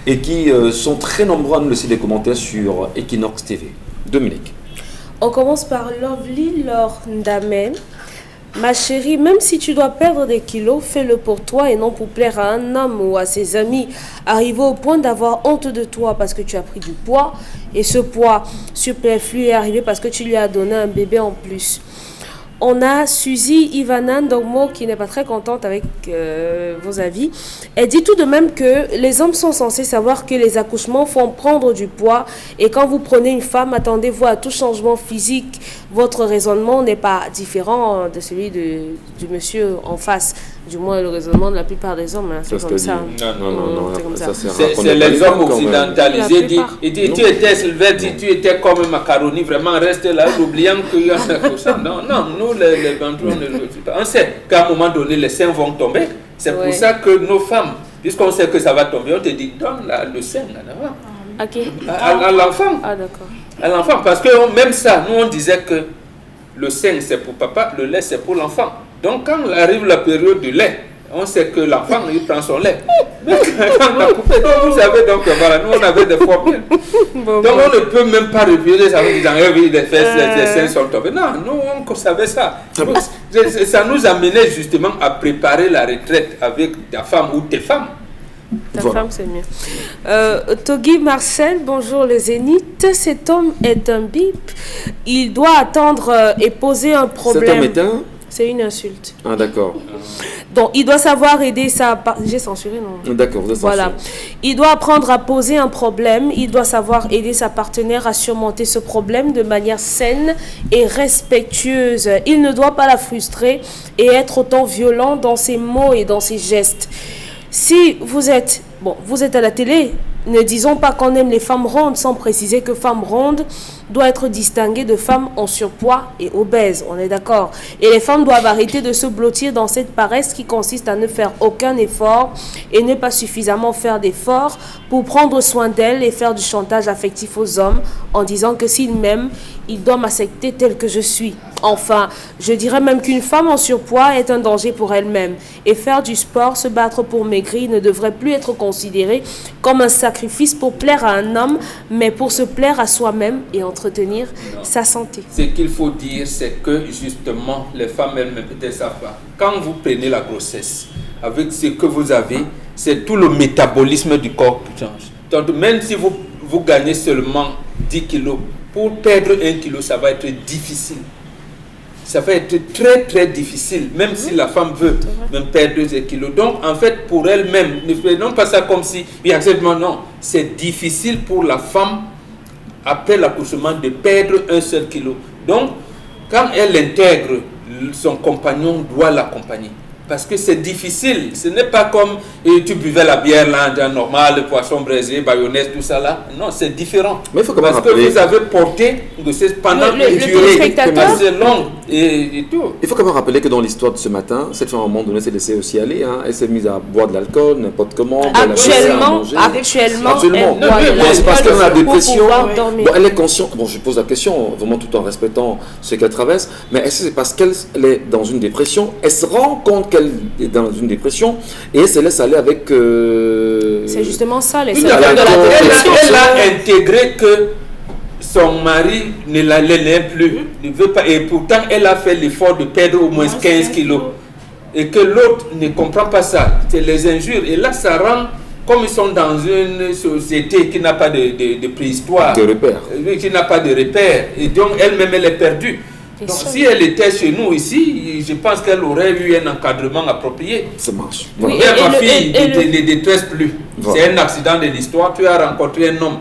A: et qui sont très nombreux à nous laisser des commentaires sur Equinox TV. Dominique.
D: On commence par Lovely Laure Ndamen. Ma chérie, même si tu dois perdre des kilos, fais-le pour toi et non pour plaire à un homme ou à ses amis. Arriver au point d'avoir honte de toi parce que tu as pris du poids, et ce poids superflu est arrivé parce que tu lui as donné un bébé en plus. On a Suzy Ivana Ndogmo qui n'est pas très contente avec vos avis. Elle dit tout de même que les hommes sont censés savoir que les accouchements font prendre du poids et quand vous prenez une femme, attendez-vous à tout changement physique. Votre raisonnement n'est pas différent de celui du monsieur en face. Du moins, le raisonnement de la plupart des hommes, hein, c'est comme ça.
A: Non,
C: c'est les hommes occidentalisés. Tu étais Sylvette, tu étais comme macaroni, vraiment reste là, oubliant qu'il y a quelque chose. Non, nous les Bantous, on sait qu'à un moment donné, les seins vont tomber. C'est pour ça que nos femmes, puisqu'on sait que ça va tomber, on te dit, donne le sein là-bas. À l'enfant.
D: Ah, d'accord.
C: À l'enfant, parce que même ça, nous on disait que le sein c'est pour papa, le lait c'est pour l'enfant. Donc quand arrive la période du lait, on sait que l'enfant il prend son lait. Mais quand on a coupé, donc vous savez, donc voilà, nous on avait des formules. Donc on ne peut même pas refuser ça en disant oui, les fesses, les seins sont tombés. Non, nous on savait ça. Ça nous amenait justement à préparer la retraite avec ta femme ou tes femmes.
D: Ta femme, c'est mieux. Togi Marcel, bonjour le Zénith. Cet homme est un bip. Il doit attendre et poser un problème.
A: Cet homme est un...
D: C'est une insulte.
A: Ah, d'accord.
D: Donc, il doit savoir aider sa... J'ai censuré, non?
A: D'accord, vous êtes censuré.
D: Voilà. Il doit apprendre à poser un problème. Il doit savoir aider sa partenaire à surmonter ce problème de manière saine et respectueuse. Il ne doit pas la frustrer et être autant violent dans ses mots et dans ses gestes. Si vous êtes à la télé, ne disons pas qu'on aime les femmes rondes sans préciser que femme ronde doit être distinguée de femmes en surpoids et obèses, on est d'accord. Et les femmes doivent arrêter de se blottir dans cette paresse qui consiste à ne faire aucun effort et ne pas suffisamment faire d'efforts pour prendre soin d'elles et faire du chantage affectif aux hommes en disant que s'ils m'aiment, ils doivent m'accepter tel que je suis. Enfin, je dirais même qu'une femme en surpoids est un danger pour elle-même. Et faire du sport, se battre pour maigrir ne devrait plus être considéré comme un sacrifice pour plaire à un homme, mais pour se plaire à soi-même et entretenir sa santé.
C: Ce qu'il faut dire, c'est que justement, les femmes elles-mêmes peut-être savent pas. Quand vous prenez la grossesse, avec ce que vous avez, c'est tout le métabolisme du corps qui change. Donc, même si vous gagnez seulement 10 kilos, pour perdre 1 kilo, ça va être difficile. Ça va être très très difficile, même si la femme veut même perdre 2 kilos. Donc en fait, pour elle-même, ne prenons pas ça comme si, bien exactement non, c'est difficile pour la femme, après l'accouchement, de perdre 1 seul kilo. Donc, quand elle intègre, son compagnon doit l'accompagner. Parce que c'est difficile, ce n'est pas comme tu buvais la bière là, normal, le poisson braisé, mayonnaise, tout ça là. Non, c'est différent.
A: Mais il faut quand même
C: parce que vous avez porté pendant une durée assez longue et tout.
A: Il faut quand même rappeler que dans l'histoire de ce matin, cette femme à un moment donné s'est laissée aussi aller. Hein. Elle s'est mise à boire de l'alcool, n'importe comment.
D: Actuellement,
A: absolument. C'est parce qu'elle a la dépression. Bon, elle est consciente. Bon, je pose la question vraiment tout en respectant ce qu'elle traverse. Mais est-ce que c'est parce qu'elle est dans une dépression? Elle se rend compte qu'elle est dans une dépression et elle se laisse aller avec...
D: C'est justement ça, les
C: elle a intégré que son mari ne l'aime plus, ne veut pas, et pourtant elle a fait l'effort de perdre au moins 15 kilos. Et que l'autre ne comprend pas ça, c'est les injures. Et là, ça rend, comme ils sont dans une société qui n'a pas de préhistoire, qui n'a pas de repères, et donc elle-même, elle est perdue. Donc, si elle était chez nous ici, je pense qu'elle aurait eu un encadrement approprié.
A: Ça marche.
C: Oui, ma fille ne te détresse plus. Voilà. C'est un accident de l'histoire. Tu as rencontré un homme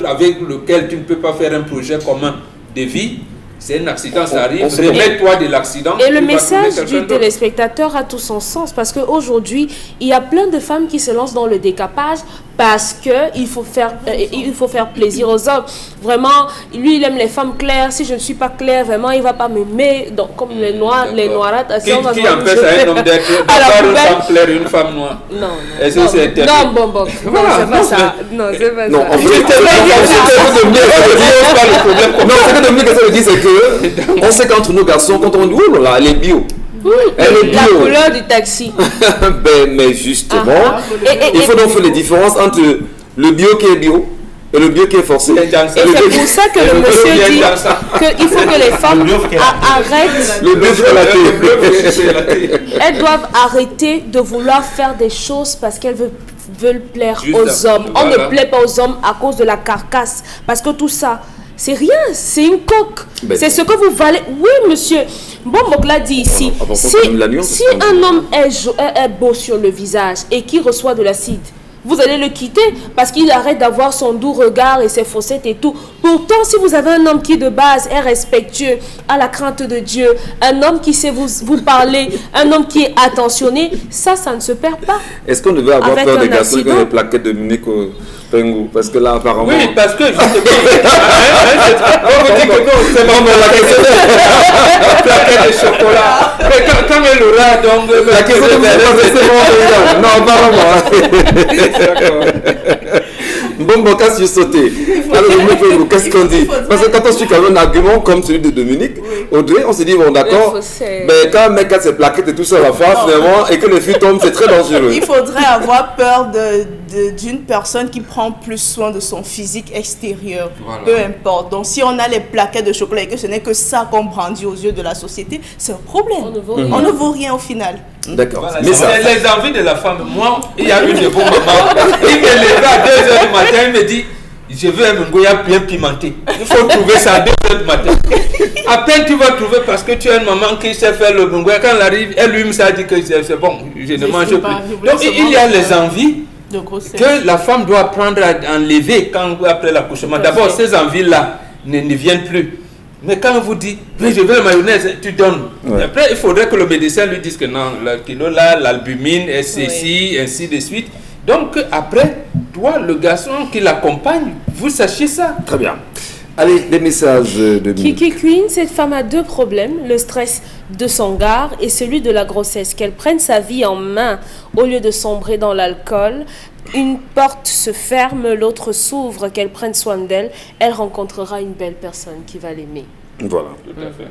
C: avec lequel tu ne peux pas faire un projet commun de vie. C'est un accident, ça arrive. Remets-toi de l'accident.
D: Et le message du téléspectateur a tout son sens. Parce qu'aujourd'hui, il y a plein de femmes qui se lancent dans le décapage parce qu'il faut faire plaisir aux hommes. Vraiment, lui, il aime les femmes claires. Si je ne suis pas claire, vraiment, il ne va pas m'aimer. Donc, comme les noirates.
C: Qui empêche à un homme d'être une femme claire et une femme noire?
D: Non.
C: Est-ce que c'est interdit?
D: Non, c'est pas ça. Non, c'est pas ça.
A: Non, ce que c'est que on sait qu'entre nous garçons, quand on dit oh là là, elle est bio.
D: Elle est bio. La couleur du taxi.
A: Mais justement, il faut donc faire les différences entre le bio qui est bio et le bio qui est forcé.
D: Et c'est pour ça que le monsieur dit qu'il faut que les femmes arrêtent.
A: Le bio
D: elles doivent arrêter de vouloir faire des choses parce qu'elles veulent plaire aux hommes. On ne plaît pas aux hommes à cause de la carcasse. Parce que tout ça, c'est rien, c'est une coque.
A: Ben,
D: c'est ce que vous valez. Oui, monsieur. Bon, Mokla dit ici, si un homme est beau sur le visage et qui reçoit de l'acide, vous allez le quitter parce qu'il arrête d'avoir son doux regard et ses fossettes et tout. Pourtant, si vous avez un homme qui de base est respectueux, a la crainte de Dieu, un homme qui sait vous parler, un homme qui est attentionné, ça ne se perd pas.
A: Est-ce qu'on devait avoir peur des garçons que les plaquettes de Munich au Pengou? Parce que là, apparemment...
C: Oui, parce que... on vous dit que non, c'est vraiment la question de plaquettes de chocolat. Mais quand elle aura, donc...
A: La question de non, apparemment. Bon, quand tu sauté. Alors, qu'est-ce qu'on dit? Parce que quand on suit quand même un argument comme celui de Dominique, Audrey, on s'est dit, bon, d'accord, mais quand un mec a ses plaquettes et tout ça va faire, finalement, et que les filles tombent, c'est très dangereux.
E: Il faudrait avoir peur d'une personne qui prend plus soin de son physique extérieur, voilà. Peu importe. Donc, si on a les plaquettes de chocolat et que ce n'est que ça qu'on brandit aux yeux de la société, c'est un problème. On ne vaut rien au final.
A: D'accord.
C: Voilà, mais c'est les envies de la femme. Moi, il y a une de vos mamans, il me lève à 2h du matin, il me dit, je veux un ngoya bien pimenté. Il faut trouver ça à 2h du matin. À peine tu vas trouver parce que tu as une maman qui sait faire le ngoya. Quand elle arrive, elle lui ça dit que c'est bon, je ne mange plus. Donc il y a les envies que la femme doit apprendre à enlever après l'accouchement. D'abord, ces envies-là ne viennent plus. Mais quand on vous dit, mais je veux la mayonnaise, tu donnes. Ouais. Après, il faudrait que le médecin lui dise que non, le kilo là, l'albumine, est ceci, ainsi de suite. Donc après, toi, le garçon qui l'accompagne, vous sachiez ça.
A: Très bien. Allez, des messages de
D: Kiki Queen, cette femme a deux problèmes, le stress de son gars et celui de la grossesse. Qu'elle prenne sa vie en main au lieu de sombrer dans l'alcool. Une porte se ferme, l'autre s'ouvre, qu'elle prenne soin d'elle. Elle rencontrera une belle personne qui va l'aimer.
A: Voilà.
C: Tout à fait.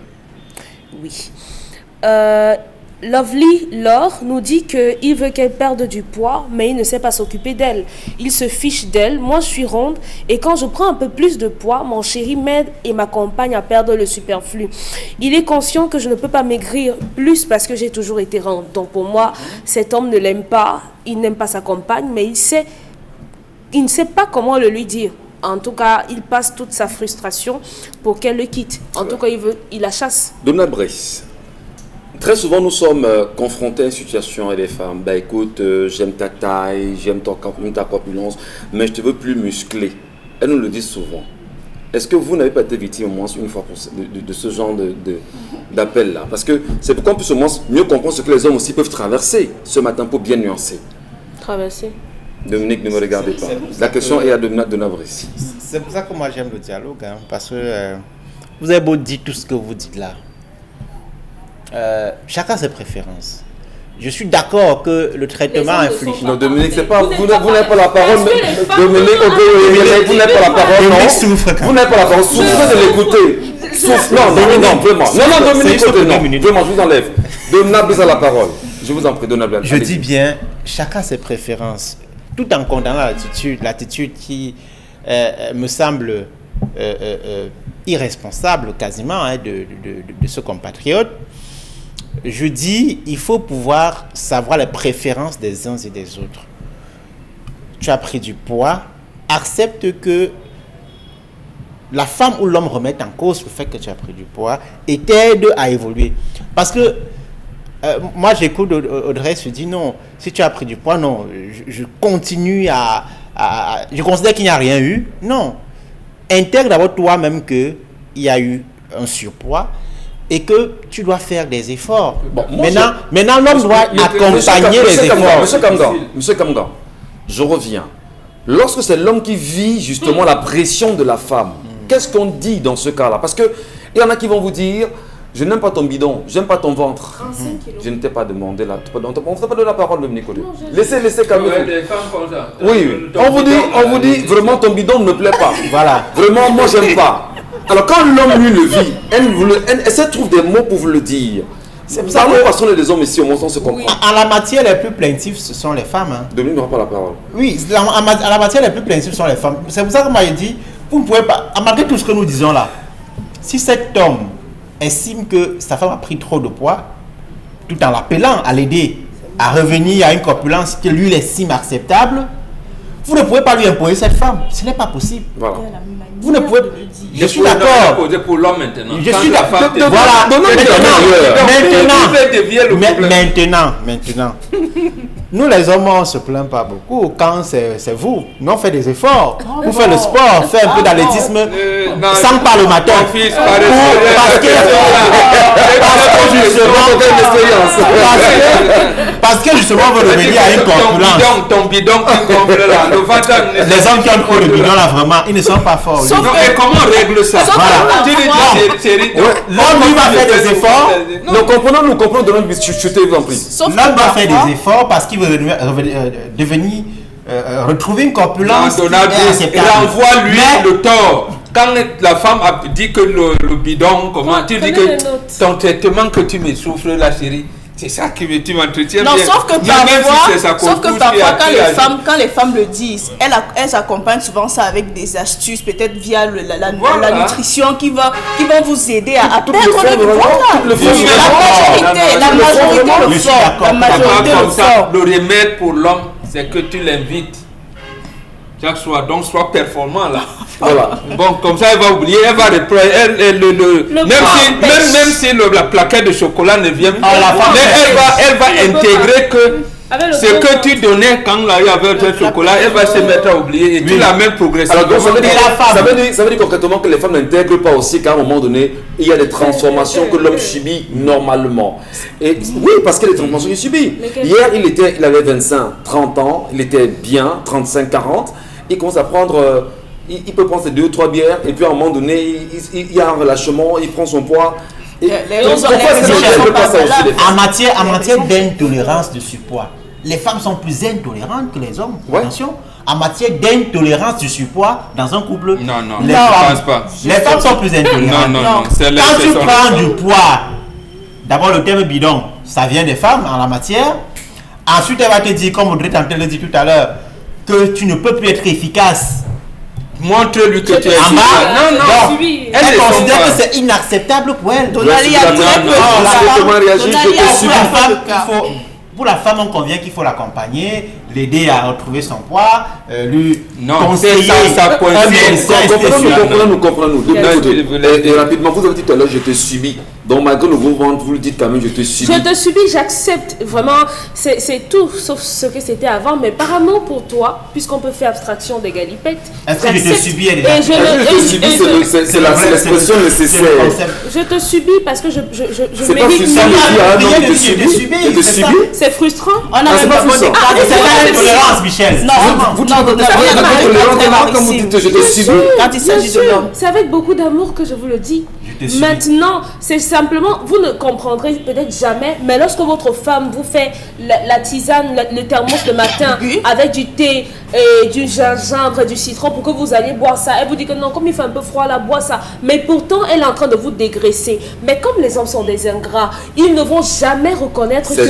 D: Oui. Lovely Laure nous dit qu'il veut qu'elle perde du poids, mais il ne sait pas s'occuper d'elle. Il se fiche d'elle. Moi, je suis ronde et quand je prends un peu plus de poids, mon chéri m'aide et m'accompagne à perdre le superflu. Il est conscient que je ne peux pas maigrir plus parce que j'ai toujours été ronde. Donc pour moi, cet homme ne l'aime pas. Il n'aime pas sa compagne, mais il ne sait pas comment le lui dire. En tout cas, il passe toute sa frustration pour qu'elle le quitte. En tout cas, il la chasse.
A: Donald Brice. Très souvent, nous sommes confrontés à une situation avec les femmes. Ben écoute, j'aime ta taille, j'aime ta corpulence, mais je te veux plus musclé. Elles nous le disent souvent. Est-ce que vous n'avez pas été victime au moins une fois de ce genre d'appel-là? Parce que c'est pourquoi on peut au moins mieux comprendre ce que les hommes aussi peuvent traverser ce matin pour bien nuancer.
D: Traverser?
A: Dominique, ne me regardez pas. La question est à Donald Brice.
B: C'est pour ça que moi j'aime le dialogue, hein, parce que vous avez beau dire tout ce que vous dites là. Chacun ses préférences. Je suis d'accord que le traitement inflige.
A: Non, Dominique, c'est pas. Vous n'avez pas la parole. Dominique, vous n'avez pas la parole. Non. Vous n'avez pas la parole. Souffrez de l'écouter. Souffrez. Non, vraiment. Non, Dominique, non. Vraiment, je vous enlève. Donald Brice a la parole. Je vous en prie, Donald Brice.
B: Je dis bien, chacun ses préférences. Tout en condamnant l'attitude qui me semble irresponsable quasiment hein, de ce compatriote. Je dis, il faut pouvoir savoir les préférences des uns et des autres. Tu as pris du poids, accepte que la femme ou l'homme remette en cause le fait que tu as pris du poids et t'aide à évoluer. Parce que moi j'écoute Audrey se dit non, si tu as pris du poids, non, je continue je considère qu'il n'y a rien eu. Non, intègre d'abord toi-même qu'il y a eu un surpoids et que tu dois faire des efforts. Bon, maintenant l'homme doit accompagner les efforts.
A: Monsieur Kamgan, je reviens. Lorsque c'est l'homme qui vit justement la pression de la femme, qu'est-ce qu'on dit dans ce cas-là? Parce qu'il y en a qui vont vous dire, je n'aime pas ton bidon, j'aime pas ton ventre. Je ne t'ai pas demandé là. On ne fait pas de la parole, même Nicolas. Laissez calmer. Oui, on vous dit, vraiment ton bidon ne me plaît pas. Voilà. Vraiment, moi j'aime pas. Alors quand l'homme lui le vit, elle se trouve des mots pour vous le dire. C'est ça que parce qu'on est des hommes ici, au moins on se comprend.
B: En la matière les plus plaintives, ce sont les femmes. Hein.
A: Dominique n'aura pas la parole.
B: Oui, en la matière les plus plaintives, ce sont les femmes. C'est pour ça que moi j'ai dit, vous ne pouvez pas, malgré tout ce que nous disons là, si cet homme estime que sa femme a pris trop de poids, tout en l'appelant à l'aider à revenir à une corpulence que lui estime acceptable, Vous ne pouvez pas lui imposer cette femme. Ce n'est pas possible.
A: Voilà.
B: Vous ne pouvez. Je suis d'accord.
C: Pour l'homme maintenant.
B: Je
C: Quand
B: suis
C: la
B: d'accord.
C: femme te-
B: Voilà.
C: Maintenant.
B: Maintenant. Nous les hommes, on ne se plaint pas beaucoup. Quand c'est vous, nous on fait des efforts. Vous faites le sport, faites un peu d'athlétisme.
C: Non,
B: Sans pas le matin.
C: Mon fils,
B: Parce que justement, vous revenez à une corpulence.
C: Ton bidon qui gonfle là. Le ventre.
B: Les hommes qui ont trop de bidon là, vraiment, ils ne sont pas forts.
E: Sauf
C: Non,
E: que-
C: et comment on règle ça?
B: Voilà.
C: Tu lui dis, c'est
B: L'homme, lui, va faire des efforts.
A: Nous comprenons de notre chuter, vous en prie.
E: Sauf que
B: L'homme va faire
E: parfois-
B: des efforts parce qu'il veut devenir, retrouver une corpulence. qui est acceptable.
C: renvoie-lui
B: Mais-
C: le tort. Quand la femme a dit que le bidon, comment tu dis
D: Prenez
C: que
D: les notes.
C: ton traitement que tu me souffres, la chérie, c'est ça qui tu m'entretiens
E: Non,
C: bien.
E: sauf que
C: Même si c'est sa
E: parfois, sauf que
C: concouche qui a
E: parfois
C: pris à-
E: quand les femmes le disent, elles accompagnent souvent ça avec des astuces, peut-être via la
C: Voilà.
E: nutrition qui vont vous aider à
A: Toutes le
E: perdre
A: font
E: le
A: vraiment,
E: poids.
A: toutes le font
E: La
A: vraiment.
E: majorité, la
C: Non, non,
E: majorité
B: je
E: le
B: suis
E: font.
B: d'accord.
E: La majorité
C: Pas
E: le
C: comme ça.
E: font.
C: Le remède pour l'homme, c'est que tu l'invites. Chaque soir, donc sois performant là.
A: Voilà.
C: Bon, comme ça, elle va oublier, elle va reprendre. Même si la plaquette de chocolat ne vient pas,
B: Ah, la femme,
C: elle va
D: elle peut
C: intégrer que
D: Avec le
C: ce
D: gros
C: que
D: ventre.
C: tu donnais quand il y avait le chocolat, elle va se mettre à oublier et tu la mets progressivement.
A: Alors, donc, ça veut dire,
B: Et la femme.
A: ça veut dire concrètement que les femmes n'intègrent pas aussi qu'à un moment donné, il y a des transformations que l'homme subit normalement. Et oui, parce qu'il y a des transformations qu'il subit.
D: Lesquelles?
A: Hier, il avait 25, 30 ans, il était bien, 35, 40. Il commence à prendre, il peut prendre ses 2 ou 3 bières, et puis à un moment donné, il y a un relâchement, il prend son poids. Et
E: Les
A: donc,
E: raisons,
A: pourquoi
E: les
A: est-ce que
E: raisons
A: les femmes
E: sont
A: ne pas ça
E: pas
A: aussi, les femmes?
B: En matière d'intolérance de surpoids, les femmes sont plus intolérantes que les hommes.
A: Ouais.
B: Attention. En matière d'intolérance du surpoids dans un couple,
C: Non, non,
B: les
C: je
B: femmes,
C: pense pas.
B: les femmes sont plus intolérantes.
C: Non, non, non. C'est
B: Quand tu
C: l'exception.
B: prends du poids, d'abord le terme bidon, ça vient des femmes en la matière. Ensuite, elle va te dire, comme Audrey Tantel l'a dit tout à l'heure, que tu ne peux plus être efficace.
C: Montre-lui que tu es
B: En bas,
C: non, non.
B: donc,
D: subi.
B: elle
C: Elles ne sont
B: considère
C: pas.
B: que c'est inacceptable pour elle.
E: Donali a très peu de
A: non,
E: cas.
A: comment réagir,
E: Donali
A: je te
E: a
A: suis.
B: Pour la
E: très peu
B: femme,
E: de cas.
B: pour la femme, on convient qu'il faut l'accompagner, l'aider à retrouver son poids, lui
C: Non,
B: conseiller
C: ça coïncide.
B: un médecin spécial.
A: Comprenons-nous.
C: Non,
A: Et rapidement, vous avez dit tout à l'heure, je te subis. Donc, malgré le gros ventre, vous le dites quand même, je te subis.
D: Je te subis, j'accepte. Vraiment, c'est tout sauf ce que c'était avant. Mais apparemment pour toi, puisqu'on peut faire abstraction des galipettes,
B: Est-ce que je te
D: j'accepte.
B: subis, elle est
D: Et
B: là.
D: je
A: Je te subis, c'est l'expression nécessaire.
D: je te subis parce que je
A: C'est pas
D: mérite
A: frustrant de
D: mieux.
A: dire, ah non,
B: Rien
A: je te
B: de
A: subis.
B: subir,
A: Je te
B: c'est ça.
A: subis.
D: C'est frustrant.
E: On a
A: Ah, c'est
E: même
A: pas
E: pas
A: frustrant.
E: Ah,
B: C'est pas l'intolérance, Michel.
E: Non,
A: Vous
E: non,
A: dites quand vous dites je te subis.
E: quand il s'agit de l'homme.
D: C'est avec beaucoup d'amour que je vous le dis.
B: Je te subis.
D: Maintenant, c'est simplement, vous ne comprendrez peut-être jamais, mais lorsque votre femme vous fait la tisane, le thermos le matin,
E: Oui.
D: avec du thé, et du gingembre et du citron pour que vous alliez boire ça, elle vous dit que non, comme il fait un peu froid là, bois ça. Mais pourtant, elle est en train de vous dégraisser. Mais comme les hommes sont des ingrats, ils ne vont jamais reconnaître que...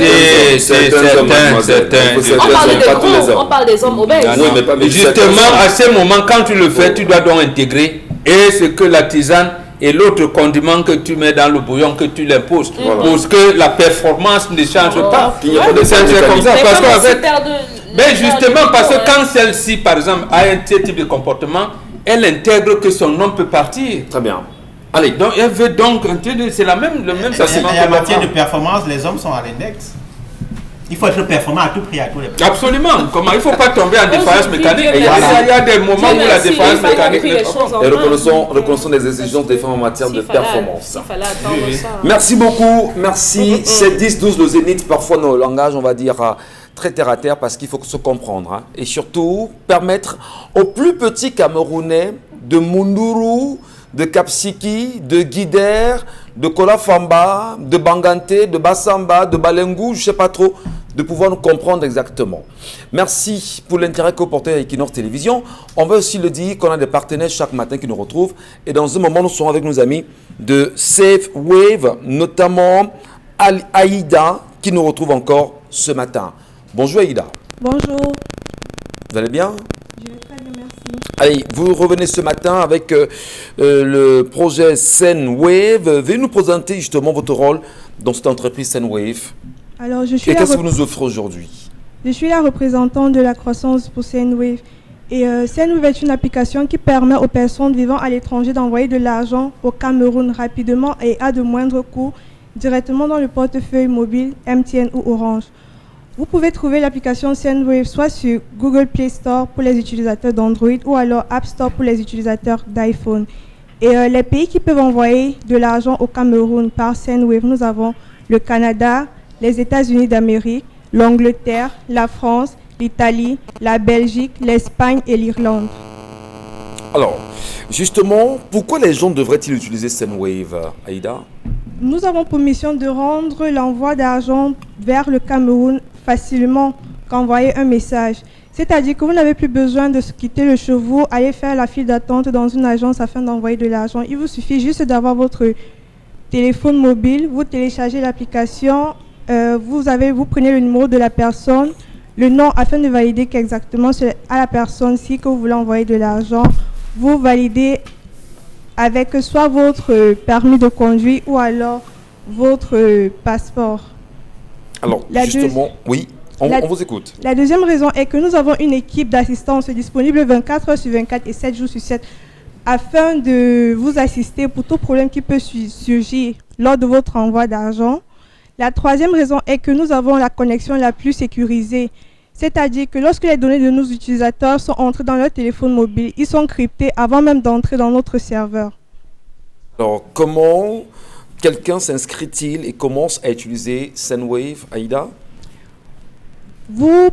D: On parle des gros, on parle des hommes obèses.
A: Oui, mais pas- mais
C: Justement, à ce moment, quand tu le fais, tu dois donc intégrer. Et ce que la tisane et l'autre condiment que tu mets dans le bouillon, que tu l'imposes.
A: Voilà.
C: Pour que la performance ne change pas.
A: Qu'il n'y a pas de
C: C'est comme ça.
D: Mais
C: Parce
D: comme
C: qu'avec.
D: aussi perdre
C: Mais justement, parce que
D: hein.
C: quand celle-ci, par exemple, a un tel type de comportement, elle intègre que son homme peut partir.
A: Très bien. Allez,
C: Donc, elle veut donc, c'est le même sentiment
B: Et
C: que
B: en
C: la
B: matière de
C: femme.
B: performance, les hommes sont à l'index. Il faut être performant à tout prix, à tous les prix.
C: Absolument. Comment il ne faut pas tomber en défaillance
D: Aujourd'hui,
C: mécanique.
D: Dieu
C: Il y a-
D: merci.
C: il y a des moments
D: Dieu
C: où la
D: merci,
C: défaillance
D: il fallait
C: mécanique
D: pris
C: n'est
D: les
C: pas.
D: choses en
A: et
D: main.
A: reconnaissons les exigences des femmes en matière de
D: S'il fallait-
A: performance.
D: s'il fallait attendre ça.
A: Merci beaucoup, merci. C'est 10-12 le zénith, parfois nos langages, on va dire, très terre à terre parce qu'il faut se comprendre. Hein. Et surtout, permettre aux plus petits Camerounais de Munduru, de Kapsiki, de Guider, de Kolafamba, de Bangante, de Bassamba, de Balengou, je ne sais pas trop, de pouvoir nous comprendre exactement. Merci pour l'intérêt que vous portez à Equinox Télévision. On veut aussi le dire qu'on a des partenaires chaque matin qui nous retrouvent. Et dans un moment, nous serons avec nos amis de Safe Wave, notamment Aïda, qui nous retrouve encore ce matin. Bonjour Aïda.
F: Bonjour,
A: Vous allez bien?
F: je vais très bien, merci.
A: Allez, vous revenez ce matin avec le projet Senwave. Veuillez nous présenter justement votre rôle dans cette entreprise Senwave.
F: Alors, je suis,
A: Et
F: la
A: qu'est-ce que vous nous offrez aujourd'hui?
F: je suis la représentante de la croissance pour Senwave. Et Sendwave est une application qui permet aux personnes vivant à l'étranger d'envoyer de l'argent au Cameroun rapidement et à de moindres coûts directement dans le portefeuille mobile MTN ou Orange. Vous pouvez trouver l'application Sendwave soit sur Google Play Store pour les utilisateurs d'Android ou alors App Store pour les utilisateurs d'iPhone. Et les pays qui peuvent envoyer de l'argent au Cameroun par Sendwave, nous avons le Canada, les États-Unis d'Amérique, l'Angleterre, la France, l'Italie, la Belgique, l'Espagne et l'Irlande.
A: Alors, justement, pourquoi les gens devraient-ils utiliser Sendwave, Aïda?
F: Nous avons pour mission de rendre l'envoi d'argent vers le Cameroun facilement qu'envoyer un message. C'est-à-dire que vous n'avez plus besoin de quitter le cheveau, aller faire la file d'attente dans une agence afin d'envoyer de l'argent. Il vous suffit juste d'avoir votre téléphone mobile, vous téléchargez l'application, vous prenez le numéro de la personne, le nom afin de valider qu'exactement c'est à la personne-ci que vous voulez envoyer de l'argent. Vous validez avec soit votre permis de conduire ou alors votre passeport.
A: Alors, justement, oui, on vous écoute.
F: La deuxième raison est que nous avons une équipe d'assistance disponible 24 heures sur 24 et 7 jours sur 7 afin de vous assister pour tout problème qui peut surgir lors de votre envoi d'argent. La troisième raison est que nous avons la connexion la plus sécurisée. C'est-à-dire que lorsque les données de nos utilisateurs sont entrées dans leur téléphone mobile, ils sont cryptés avant même d'entrer dans notre serveur.
A: Alors, comment quelqu'un s'inscrit-il et commence à utiliser Sendwave, Aïda?
F: Vous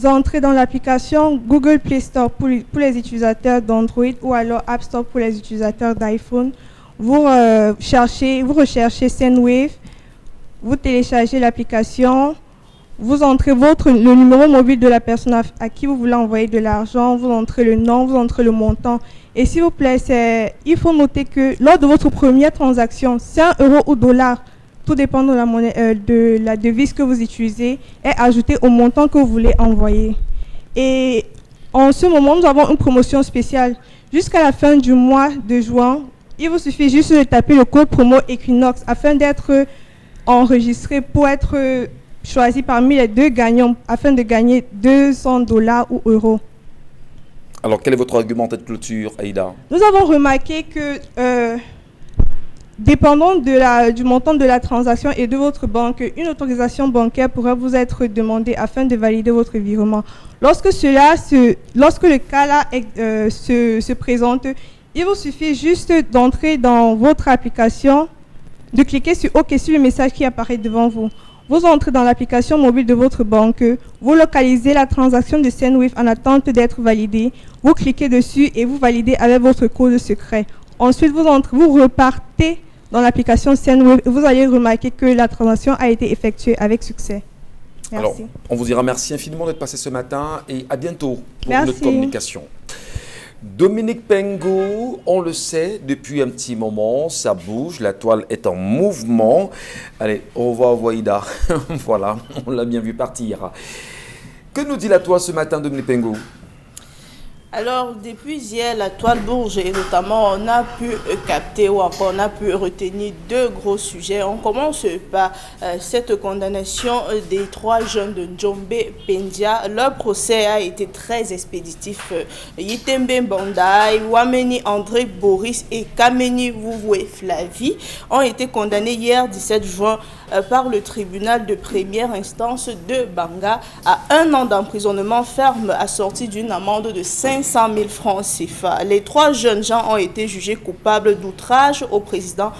F: entrez dans l'application Google Play Store pour les utilisateurs d'Android ou alors App Store pour les utilisateurs d'iPhone. Vous recherchez Sendwave, vous téléchargez l'application. Vous entrez le numéro mobile de la personne à qui vous voulez envoyer de l'argent, vous entrez le nom, vous entrez le montant. Et s'il vous plaît, il faut noter que lors de votre première transaction, 100 € ou dollars, tout dépend de la monnaie, de la devise que vous utilisez, est ajouté au montant que vous voulez envoyer. Et en ce moment, nous avons une promotion spéciale. Jusqu'à la fin du mois de juin, il vous suffit juste de taper le code promo Equinox afin d'être enregistré pour être choisi parmi les deux gagnants afin de gagner 200 $ ou euros.
A: Alors, quel est votre argument de clôture, Aïda?
F: Nous avons remarqué que, dépendant du montant de la transaction et de votre banque, une autorisation bancaire pourrait vous être demandée afin de valider votre virement. Lorsque le cas-là se présente, il vous suffit juste d'entrer dans votre application, de cliquer sur OK sur le message qui apparaît devant vous. Vous entrez dans l'application mobile de votre banque, vous localisez la transaction de Sendwave en attente d'être validée, vous cliquez dessus et vous validez avec votre code secret. Ensuite, vous repartez dans l'application Sendwave et vous allez remarquer que la transaction a été effectuée avec succès. Merci.
A: Alors, on vous dira merci infiniment d'être passé ce matin et à bientôt pour notre communication. Dominique Pengo, on le sait, depuis un petit moment, ça bouge, la toile est en mouvement. Allez, au revoir Waïda. Voilà, on l'a bien vu partir. Que nous dit la toile ce matin, Dominique Pengo?
E: Alors, depuis hier, la toile bouge et notamment, on a pu capter ou encore on a pu retenir deux gros sujets. On commence par cette condamnation des trois jeunes de Njombe Pendia. Leur procès a été très expéditif. Yitembe Bandai, Wameni André Boris et Kameni Vououé Flavie ont été condamnés hier 17 juin par le tribunal de première instance de Banga à 1 an d'emprisonnement ferme assorti d'une amende de 500 000 francs CFA. Les trois jeunes gens ont été jugés coupables d'outrage au président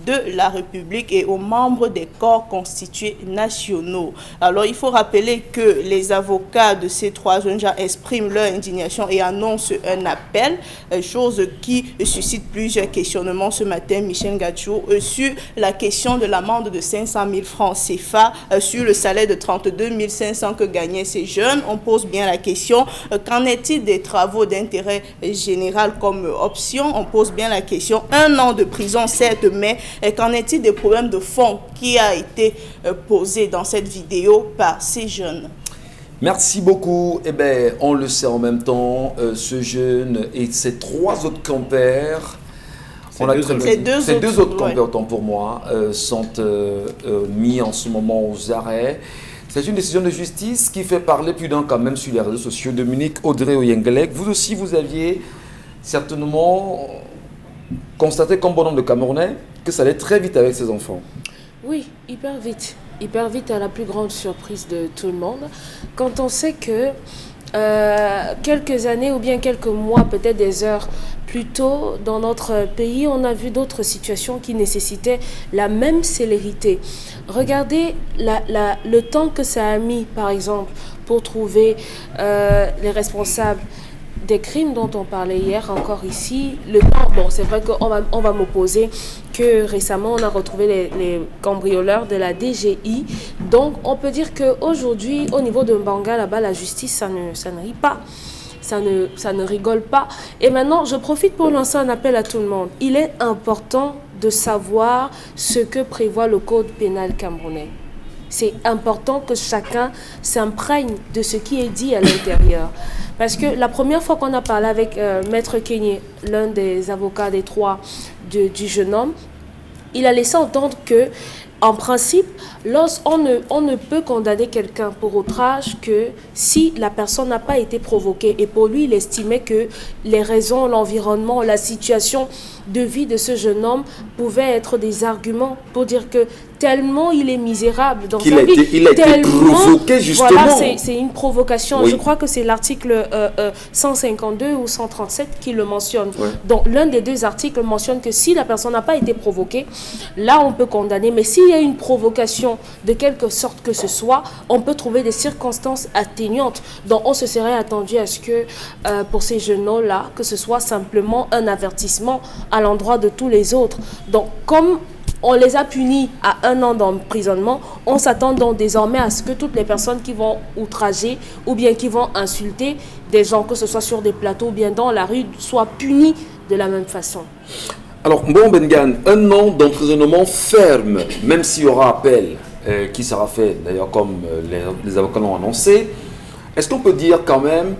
E: de la République et aux membres des corps constitués nationaux. Alors, il faut rappeler que les avocats de ces trois jeunes gens expriment leur indignation et annoncent un appel, chose qui suscite plusieurs questionnements ce matin, Michel Gachou, sur la question de l'amende de 500 000 francs CFA, sur le salaire de 32 500 que gagnaient ces jeunes. On pose bien la question, qu'en est-il des travaux d'intérêt général comme option? On pose bien la question, 1 an de prison certes, mais qu'en est-il des problèmes de fond qui a été posé dans cette vidéo par ces jeunes?
A: Merci beaucoup. Eh bien, on le sait en même temps, ce jeune et ses trois autres compères, ces deux autres compères, autant pour moi, sont mis en ce moment aux arrêts. C'est une décision de justice qui fait parler plus d'un quand même sur les réseaux sociaux. Dominique Audrey Oyengelek, vous aussi, vous aviez certainement constaté comme bon nombre de Camerounais que ça allait très vite avec ces enfants.
D: Oui, hyper vite. Hyper vite, à la plus grande surprise de tout le monde. Quand on sait que quelques années ou bien quelques mois, peut-être des heures plus tôt, dans notre pays, on a vu d'autres situations qui nécessitaient la même célérité. Regardez le temps que ça a mis, par exemple, pour trouver les responsables des crimes dont on parlait hier encore ici. Le temps, bon, c'est vrai qu'on va m'opposer que récemment on a retrouvé les cambrioleurs de la DGI. Donc on peut dire qu'aujourd'hui, au niveau de Mbanga, là-bas, la justice, ça ne rit pas. Ça ne rigole pas. Et maintenant, je profite pour lancer un appel à tout le monde. Il est important de savoir ce que prévoit le code pénal camerounais. C'est important que chacun s'imprègne de ce qui est dit à l'intérieur. Parce que la première fois qu'on a parlé avec Maître Kenyé, l'un des avocats des trois du jeune homme, il a laissé entendre que, en principe, on ne peut condamner quelqu'un pour outrage que si la personne n'a pas été provoquée. Et pour lui, il estimait que les raisons, l'environnement, la situation de vie de ce jeune homme pouvaient être des arguments pour dire que tellement il est misérable dans sa vie.
A: Il a été provoqué, justement.
D: Voilà, c'est une provocation.
A: Oui.
D: Je crois que c'est l'article 152 ou 137 qui le mentionne.
A: Ouais.
D: Donc, l'un des deux articles mentionne que si la personne n'a pas été provoquée, là, on peut condamner. Mais s'il y a une provocation de quelque sorte que ce soit, on peut trouver des circonstances atténuantes. Donc, on se serait attendu à ce que, pour ces jeunes-là, que ce soit simplement un avertissement à l'endroit de tous les autres. Donc, comme on les a punis à 1 an d'emprisonnement, on s'attend donc désormais à ce que toutes les personnes qui vont outrager ou bien qui vont insulter des gens, que ce soit sur des plateaux ou bien dans la rue, soient punis de la même façon.
A: Alors, bon Bengan, 1 an d'emprisonnement ferme, même s'il y aura appel, qui sera fait d'ailleurs comme les avocats l'ont annoncé. Est-ce qu'on peut dire quand même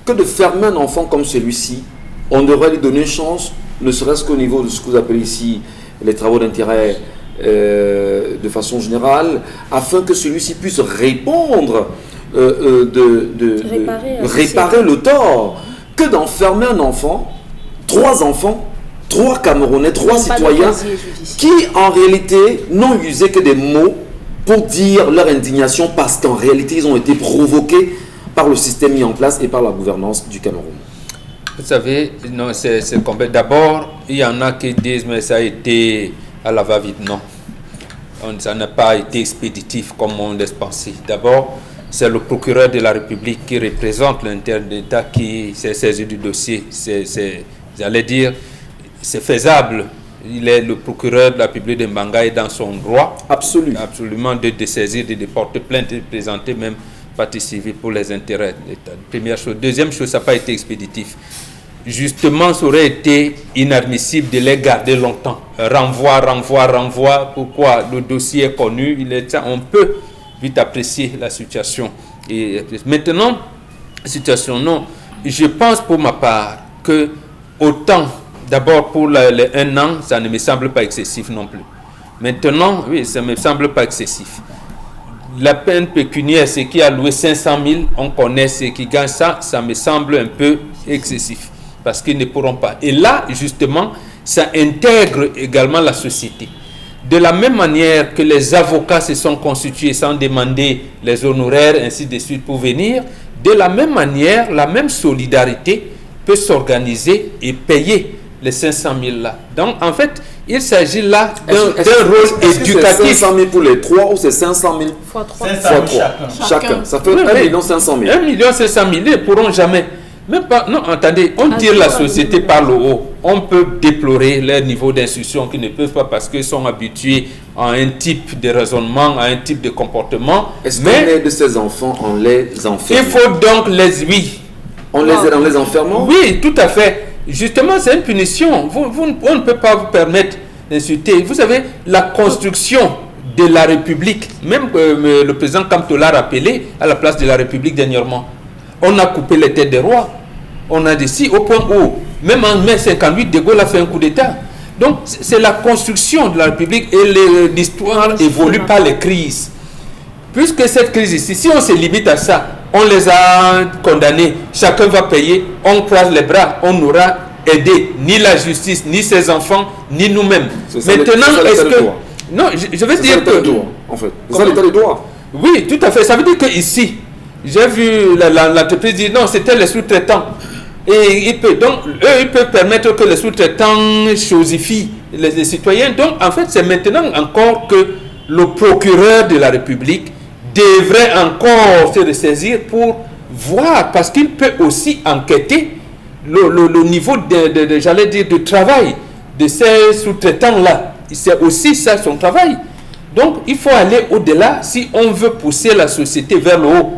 A: que de fermer un enfant comme celui-ci, on devrait lui donner une chance, ne serait-ce qu'au niveau de ce que vous appelez ici les travaux d'intérêt de façon générale, afin que celui-ci puisse répondre, réparer le tort, que d'enfermer un enfant, 3 enfants, 3 Camerounais, 3 citoyens, qui en réalité n'ont usé que des mots pour dire leur indignation, parce qu'en réalité ils ont été provoqués par le système mis en place et par la gouvernance du Cameroun.
C: Vous savez, non, c'est complet. D'abord, il y en a qui disent, mais ça a été à la va-vite. Non, ça n'a pas été expéditif comme on laisse penser. D'abord, c'est le procureur de la République qui représente l'intérêt d'État qui s'est saisi du dossier. J'allais dire, c'est faisable. Il est le procureur de la République de Mbanga et dans son droit. Absolument de saisir, de porter plainte et de présenter même partie civile pour les intérêts de l'État. Première chose. Deuxième chose, ça n'a pas été expéditif. Justement, ça aurait été inadmissible de les garder longtemps. Renvoi. Pourquoi? Le dossier est connu, on peut vite apprécier la situation. Et maintenant, situation, non. Je pense pour ma part que autant, d'abord pour les 1 an, ça ne me semble pas excessif non plus. Maintenant, oui, ça ne me semble pas excessif. La peine pécuniaire, c'est qui a loué 500 000, on connaît ceux qui gagnent ça, ça me semble un peu excessif, parce qu'ils ne pourront pas. Et là, justement, ça intègre également la société. De la même manière que les avocats se sont constitués sans demander les honoraires, ainsi de suite, pour venir, de la même manière, la même solidarité peut s'organiser et payer les 500 000 là. Donc, en fait, il s'agit là d'un rôle éducatif.
A: C'est 500 000 pour les 3 ou c'est 500 000
D: fois 3
A: chacun. Ça fait 1 500 000.
C: 1 500 000, ils ne pourront jamais. Même pas, non, attendez, on tire la société par le haut. On peut déplorer leur niveau d'instruction qu'ils ne peuvent pas parce qu'ils sont habitués à un type de raisonnement, à un type de comportement.
A: Est-ce qu'on aide de ces enfants en les enfermant?
C: Il faut donc les... Oui.
A: On les aide en les enfermant?
C: Oui, tout à fait. Justement, c'est une punition. On ne peut pas vous permettre d'insulter. Vous savez, la construction de la République, même le président Kamto l'a rappelé à la place de la République dernièrement, on a coupé les têtes des rois. On a décidé au point où, même en mai 58, De Gaulle a fait un coup d'État. Donc, c'est la construction de la République et l'histoire évolue par les crises. puisque cette crise ici, si on se limite à ça, on les a condamnés, chacun va payer, on croise les bras, on n'aura aidé ni la justice, ni ses enfants, ni nous-mêmes. Maintenant, est-ce que... Non, je veux dire que...
A: En fait, c'est ça l'état de droit.
C: Oui, tout à fait. Ça veut dire qu'ici, j'ai vu l'entreprise dire non, c'était les sous-traitants. Et donc, eux, ils peuvent permettre que les sous-traitants chosifient les citoyens. Donc, en fait, c'est maintenant encore que le procureur de la République devrait encore se ressaisir pour voir, parce qu'il peut aussi enquêter le niveau j'allais dire, de travail de ces sous-traitants-là. C'est aussi ça son travail. Donc, il faut aller au-delà si on veut pousser la société vers le haut.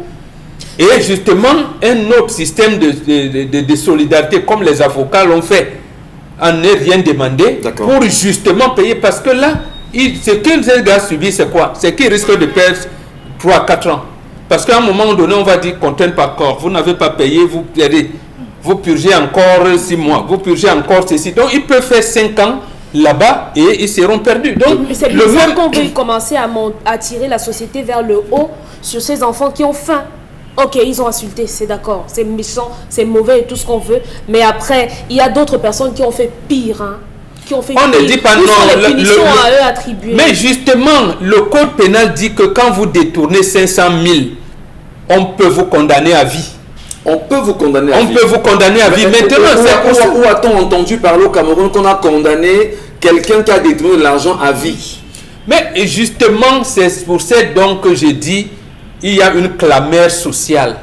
C: Et justement, un autre système de solidarité, comme les avocats l'ont fait, en n'est rien demandé, pour justement payer. Parce que là, ce que ces gars subissent, c'est quoi? C'est qu'ils risquent de perdre 3-4 ans. Parce qu'à un moment donné, on va dire contrainte par corps. Vous n'avez pas payé, vous perdez. Vous purgez encore 6 mois. Vous purgez encore ceci. Donc, ils peuvent faire 5 ans là-bas et ils seront perdus. Donc,
D: c'est bizarre qu'on veut commencer à tirer la société vers le haut sur ces enfants qui ont faim. Ok, ils ont insulté, c'est d'accord, c'est méchant, c'est mauvais et tout ce qu'on veut. Mais après, il y a d'autres personnes qui ont fait pire. Hein, qui ont fait
C: on
D: pire.
C: ne dit pas non.
D: Les punitions à eux attribuées.
C: Mais justement, le code pénal dit que quand vous détournez 500 000, on peut vous condamner à vie.
A: On peut vous condamner à vie.
C: On peut vous condamner à vie. Maintenant,
A: où a-t-on entendu parler au Cameroun qu'on a condamné quelqu'un qui a détourné de l'argent à vie?
C: Mais justement, c'est pour ça donc que j'ai dit il y a une clameur sociale.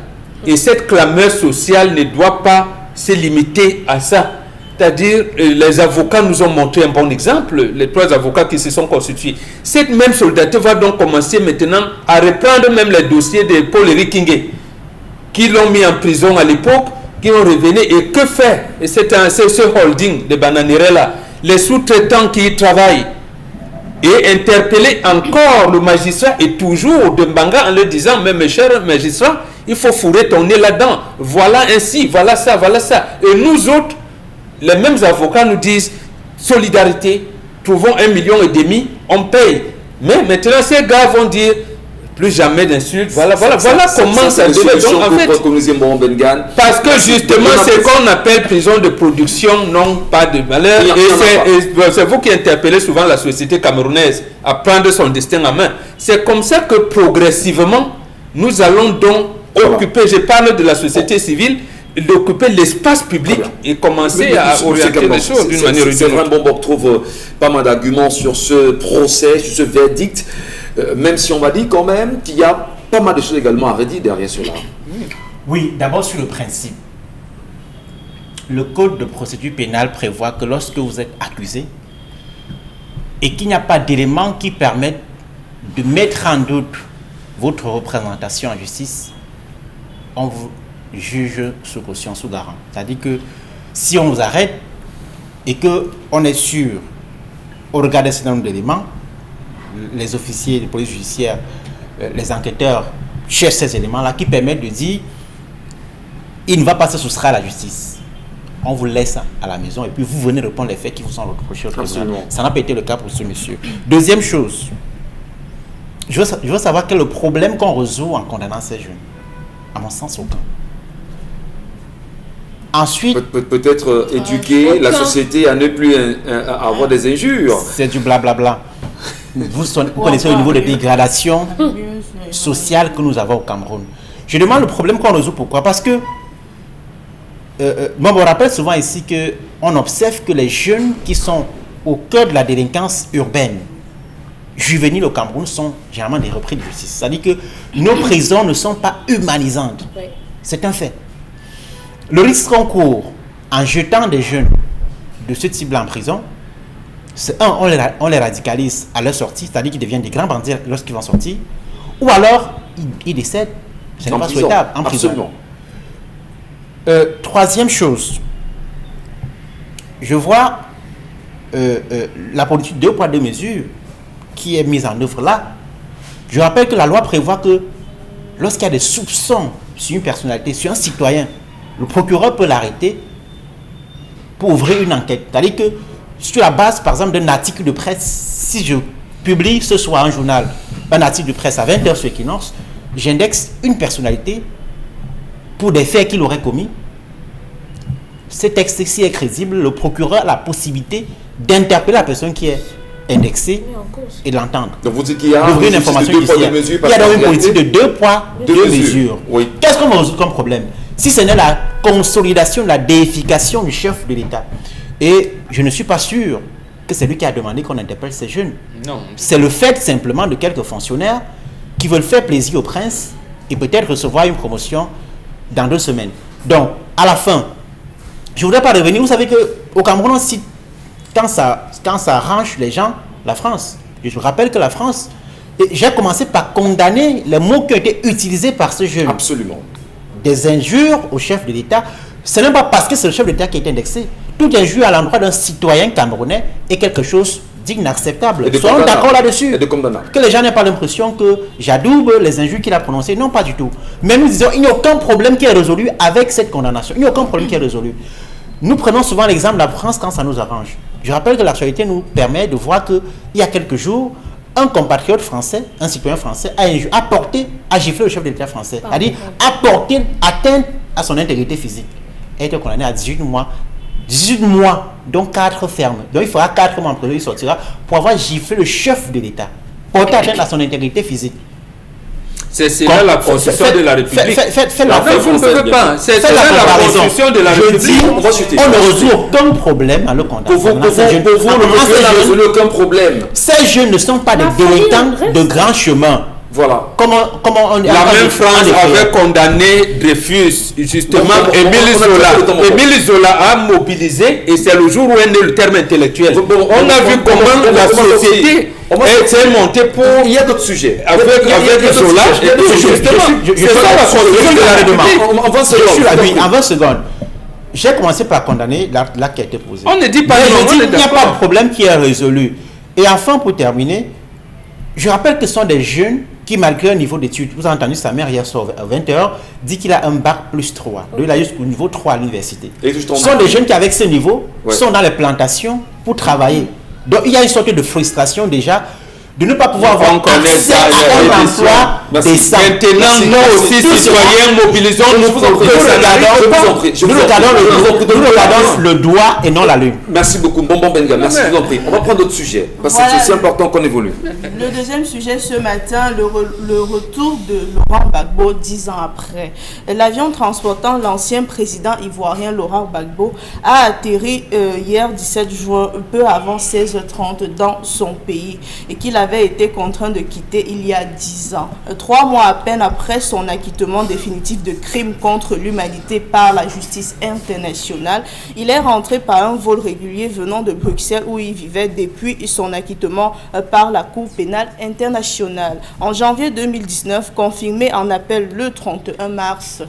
C: Et cette clameur sociale ne doit pas se limiter à ça. C'est-à-dire, les avocats nous ont montré un bon exemple, les 3 avocats qui se sont constitués. Cette même solidarité va donc commencer maintenant à reprendre même les dossiers de Paul-Éric Kingé, qui l'ont mis en prison à l'époque, qui ont revenu. Et que faire? Et c'est ce holding de Bananirela, les sous-traitants qui y travaillent, et interpeller encore le magistrat et toujours de Mbanga en leur disant, mais mes chers magistrats, il faut fourrer ton nez là-dedans. Voilà ainsi, voilà ça, voilà ça. Et nous autres, les mêmes avocats nous disent, solidarité, trouvons 1,5 million, on paye. Mais maintenant, ces gars vont dire, plus jamais d'insultes. Voilà comment ça devait. Donc, en fait, parce que justement, c'est qu'on appelle prison de production, non pas de malheur. Et c'est vous qui interpellez souvent la société camerounaise à prendre son destin en main. C'est comme ça que progressivement, nous allons donc occuper, je parle de la société civile, d'occuper l'espace public et commencer à orienter les choses d'une manière ou d'une autre.
A: C'est vraiment bon, on retrouve pas mal d'arguments sur ce procès, sur ce verdict. Même si on va dire quand même qu'il y a pas mal de choses également à redire derrière cela.
B: Oui, d'abord sur le principe. Le code de procédure pénale prévoit que lorsque vous êtes accusé et qu'il n'y a pas d'éléments qui permettent de mettre en doute votre représentation en justice, on vous juge sous caution, sous garant. C'est-à-dire que si on vous arrête et qu'on est sûr, au regard d'un certain nombre d'éléments, les officiers de police judiciaire, les enquêteurs cherchent ces éléments-là qui permettent de dire il ne va pas se soustraire à la justice. On vous laisse à la maison et puis vous venez répondre les faits qui vous sont reprochés au tribunal. Ça n'a pas été le cas pour ce monsieur. Deuxième chose, je veux savoir quel est le problème qu'on résout en condamnant ces jeunes. À mon sens, aucun. Ensuite,
A: peut-être éduquer la société à ne plus avoir des injures.
B: C'est du blablabla. Vous connaissez le niveau de dégradation sociale que nous avons au Cameroun. Je demande le problème qu'on résout. Pourquoi? Parce que moi, je me rappelle souvent ici qu'on observe que les jeunes qui sont au cœur de la délinquance urbaine, juvéniles au Cameroun, sont généralement des repris de justice. C'est-à-dire que nos prisons ne sont pas humanisantes. Oui. C'est un fait. Le risque qu'on court en jetant des jeunes de ce type-là en prison, c'est on les radicalise à leur sortie, c'est-à-dire qu'ils deviennent des grands bandits lorsqu'ils vont sortir, ou alors ils décèdent. Ce n'est pas souhaitable en prison. Absolument. Troisième chose, je vois la politique 2 poids 2 mesures qui est mise en œuvre là. Je rappelle que la loi prévoit que lorsqu'il y a des soupçons sur une personnalité, sur un citoyen, le procureur peut l'arrêter pour ouvrir une enquête. C'est-à-dire que sur la base, par exemple, d'un article de presse, si je publie ce soir un journal, un article de presse à 20h sur Equinox, j'indexe une personnalité pour des faits qu'il aurait commis. Ce texte-ci est crédible, le procureur a la possibilité d'interpeller la personne qui est indexée et de l'entendre.
A: Donc vous dites qu'il y a
B: une information
A: il y
B: a donc une politique de 2 poids, 2 mesures.
A: Oui.
B: Qu'est-ce qu'on va résoudre comme problème? Si ce n'est la consolidation, la déification du chef de l'État. Et je ne suis pas sûr que c'est lui qui a demandé qu'on interpelle ces jeunes.
C: Non.
B: C'est le fait simplement de quelques fonctionnaires qui veulent faire plaisir au prince et peut-être recevoir une promotion dans 2 semaines. Donc, à la fin, je ne voudrais pas revenir. Vous savez qu'au Cameroun, on cite, quand ça arrange les gens, la France. Je vous rappelle que la France, j'ai commencé par condamner les mots qui ont été utilisés par ce jeune.
A: Absolument.
B: Des injures au chef de l'État. Ce n'est pas parce que c'est le chef de l'État qui est indexé. Toute injure à l'endroit d'un citoyen camerounais est quelque chose d'inacceptable. Soyons d'accord là-dessus. Que les gens n'aient pas l'impression que j'adoube les injures qu'il a prononcées. Non, pas du tout. Mais nous disons, il n'y a aucun problème qui est résolu avec cette condamnation. Il n'y a aucun problème qui est résolu. Nous prenons souvent l'exemple de la France quand ça nous arrange. Je rappelle que l'actualité nous permet de voir qu'il y a quelques jours, un compatriote français, un citoyen français, a giflé le chef de l'État français. A dit, apporter atteinte à son intégrité physique. Il a été condamné à 18 mois. 18 mois, donc 4 fermes. Donc il faudra 4 mois en prison, il sortira pour avoir giflé le chef de l'État. Porter atteinte à son intégrité physique.
C: C'est là la constitution de la République.
B: Faites la
C: vous ne pouvez pas. C'est là la constitution de la République.
B: Je dis, on ne résout aucun problème à le condamner.
A: Pour vous, ne résout aucun problème.
B: Ces jeunes ne sont pas des délinquants de grand chemin.
A: Voilà.
B: Comment on
C: la même France avait condamné Dreyfus, justement, Émile Zola. Émile Zola a mobilisé et c'est le jour où est né le terme intellectuel. On a vu comment la société s'est montée pour...
A: Il y a d'autres sujets.
C: Avec Zola, c'est ça la constitution de la République.
B: En 20 secondes. J'ai commencé par condamner l'acte qui a été posé.
C: On ne dit pas
B: non, il n'y a pas de problème qui est résolu. Et enfin, pour terminer, je rappelle que ce sont des jeunes qui, malgré un niveau d'études, vous avez entendu sa mère hier soir à 20h, dit qu'il a un bac plus 3. Donc il a jusqu'au niveau 3 à l'université. Ce sont des jeunes qui, avec ce niveau, sont dans les plantations pour travailler. Donc il y a une sorte de frustration déjà de ne pas pouvoir avoir accès à un emploi décent.
C: Maintenant, nous aussi, citoyens, mobilisons, nous
B: regardons le doigt et non la lune.
A: Merci beaucoup, Bonbon Benga, merci, je vous en prie. On va prendre d'autres sujets, parce que c'est aussi important qu'on évolue.
E: Le deuxième sujet ce matin, le retour de Laurent Gbagbo 10 ans après. L'avion transportant l'ancien président ivoirien Laurent Gbagbo a atterri hier 17 juin, peu avant 16h30 dans son pays et qu'il avait été contraint de quitter il y a 10 ans. 3 mois à peine après son acquittement définitif de crimes contre l'humanité par la justice internationale, il est rentré par un vol régulier venant de Bruxelles où il vivait depuis son acquittement par la Cour pénale internationale. En janvier 2019, confirmé en appel le 31 mars.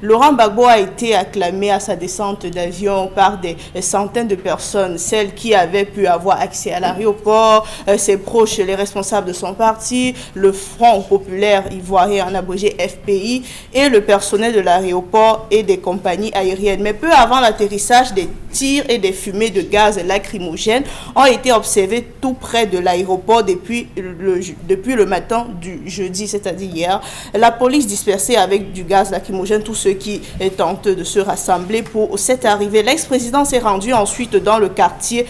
E: Laurent Gbagbo a été acclamé à sa descente d'avion par des centaines de personnes, celles qui avaient pu avoir accès à l'aéroport, ses proches, les responsables de son parti, le Front populaire ivoirien en abrégé FPI et le personnel de l'aéroport et des compagnies aériennes. Mais peu avant l'atterrissage, des tirs et des fumées de gaz lacrymogènes ont été observés tout près de l'aéroport depuis le matin du jeudi, c'est-à-dire hier. La police dispersait avec du gaz lacrymogène tous ceux qui tentent de se rassembler pour cette arrivée. L'ex-président s'est rendu ensuite dans le quartier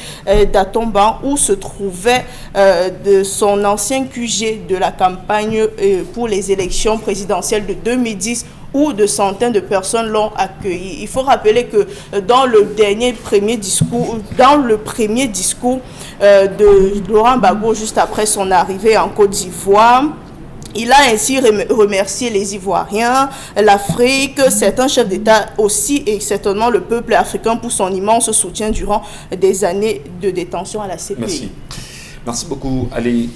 E: d'Atomban où se trouvait de son ancien QG de la campagne pour les élections présidentielles de 2010 où de centaines de personnes l'ont accueilli. Il faut rappeler que dans le premier discours de Laurent Gbagbo juste après son arrivée en Côte d'Ivoire, il a ainsi remercié les Ivoiriens, l'Afrique, certains chefs d'État aussi et certainement le peuple africain pour son immense soutien durant des années de détention à la CPI.
A: Merci. Merci beaucoup. Allez,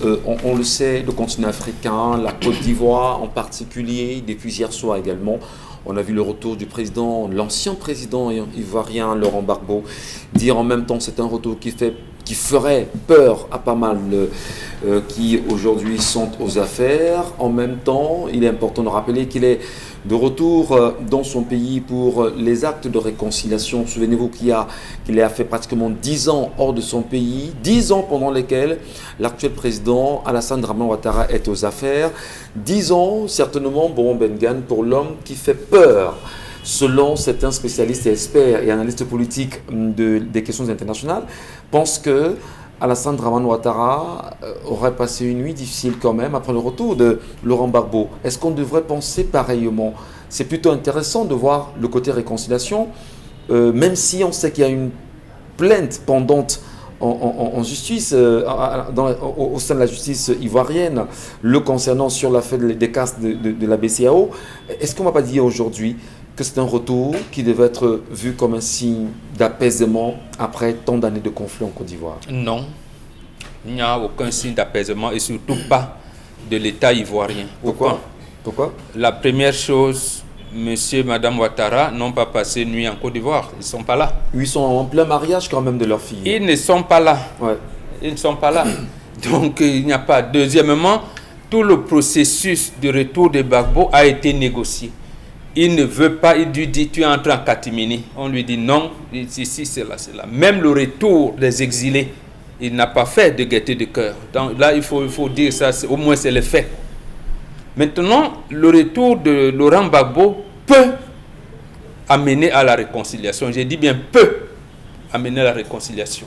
A: on le sait, le continent africain, la Côte d'Ivoire en particulier, depuis hier soir également, on a vu le retour du président, l'ancien président ivoirien Laurent Gbagbo, dire en même temps c'est un retour qui ferait peur à pas mal qui aujourd'hui sont aux affaires. En même temps, il est important de rappeler qu'il est de retour dans son pays pour les actes de réconciliation. Souvenez-vous qu'il a fait pratiquement 10 ans hors de son pays, 10 ans pendant lesquels l'actuel président Alassane Dramane Ouattara est aux affaires, 10 ans certainement, bon Bengan, pour l'homme qui fait peur. Selon certains spécialistes et experts et analystes politiques des questions internationales, pensent que Alassane Dramane Ouattara aurait passé une nuit difficile quand même après le retour de Laurent Gbagbo. Est-ce qu'on devrait penser pareillement? C'est plutôt intéressant de voir le côté réconciliation, même si on sait qu'il y a une plainte pendante en justice, au sein de la justice ivoirienne, le concernant sur l'affaire des castes de la BCAO. Est-ce qu'on ne va pas dire aujourd'hui que c'est un retour qui devait être vu comme un signe d'apaisement après tant d'années de conflit en Côte d'Ivoire?
C: Non, il n'y a aucun signe d'apaisement et surtout pas de l'État ivoirien.
A: Pourquoi? La
C: première chose, monsieur et madame Ouattara n'ont pas passé nuit en Côte d'Ivoire. Ils ne sont pas là.
A: Ils sont en plein mariage quand même de leur fille.
C: Ils ne sont pas là.
A: Ouais.
C: Ils ne sont pas là. Donc il n'y a pas. Deuxièmement, tout le processus de retour de Gbagbo a été négocié. Il ne veut pas, il lui dit, tu es entré en catimini. On lui dit non, ici c'est là, c'est là. Même le retour des exilés, il n'a pas fait de gaieté de cœur. Donc là, il faut dire ça, au moins c'est le fait. Maintenant, le retour de Laurent Gbagbo peut amener à la réconciliation. J'ai dit bien peut amener à la réconciliation.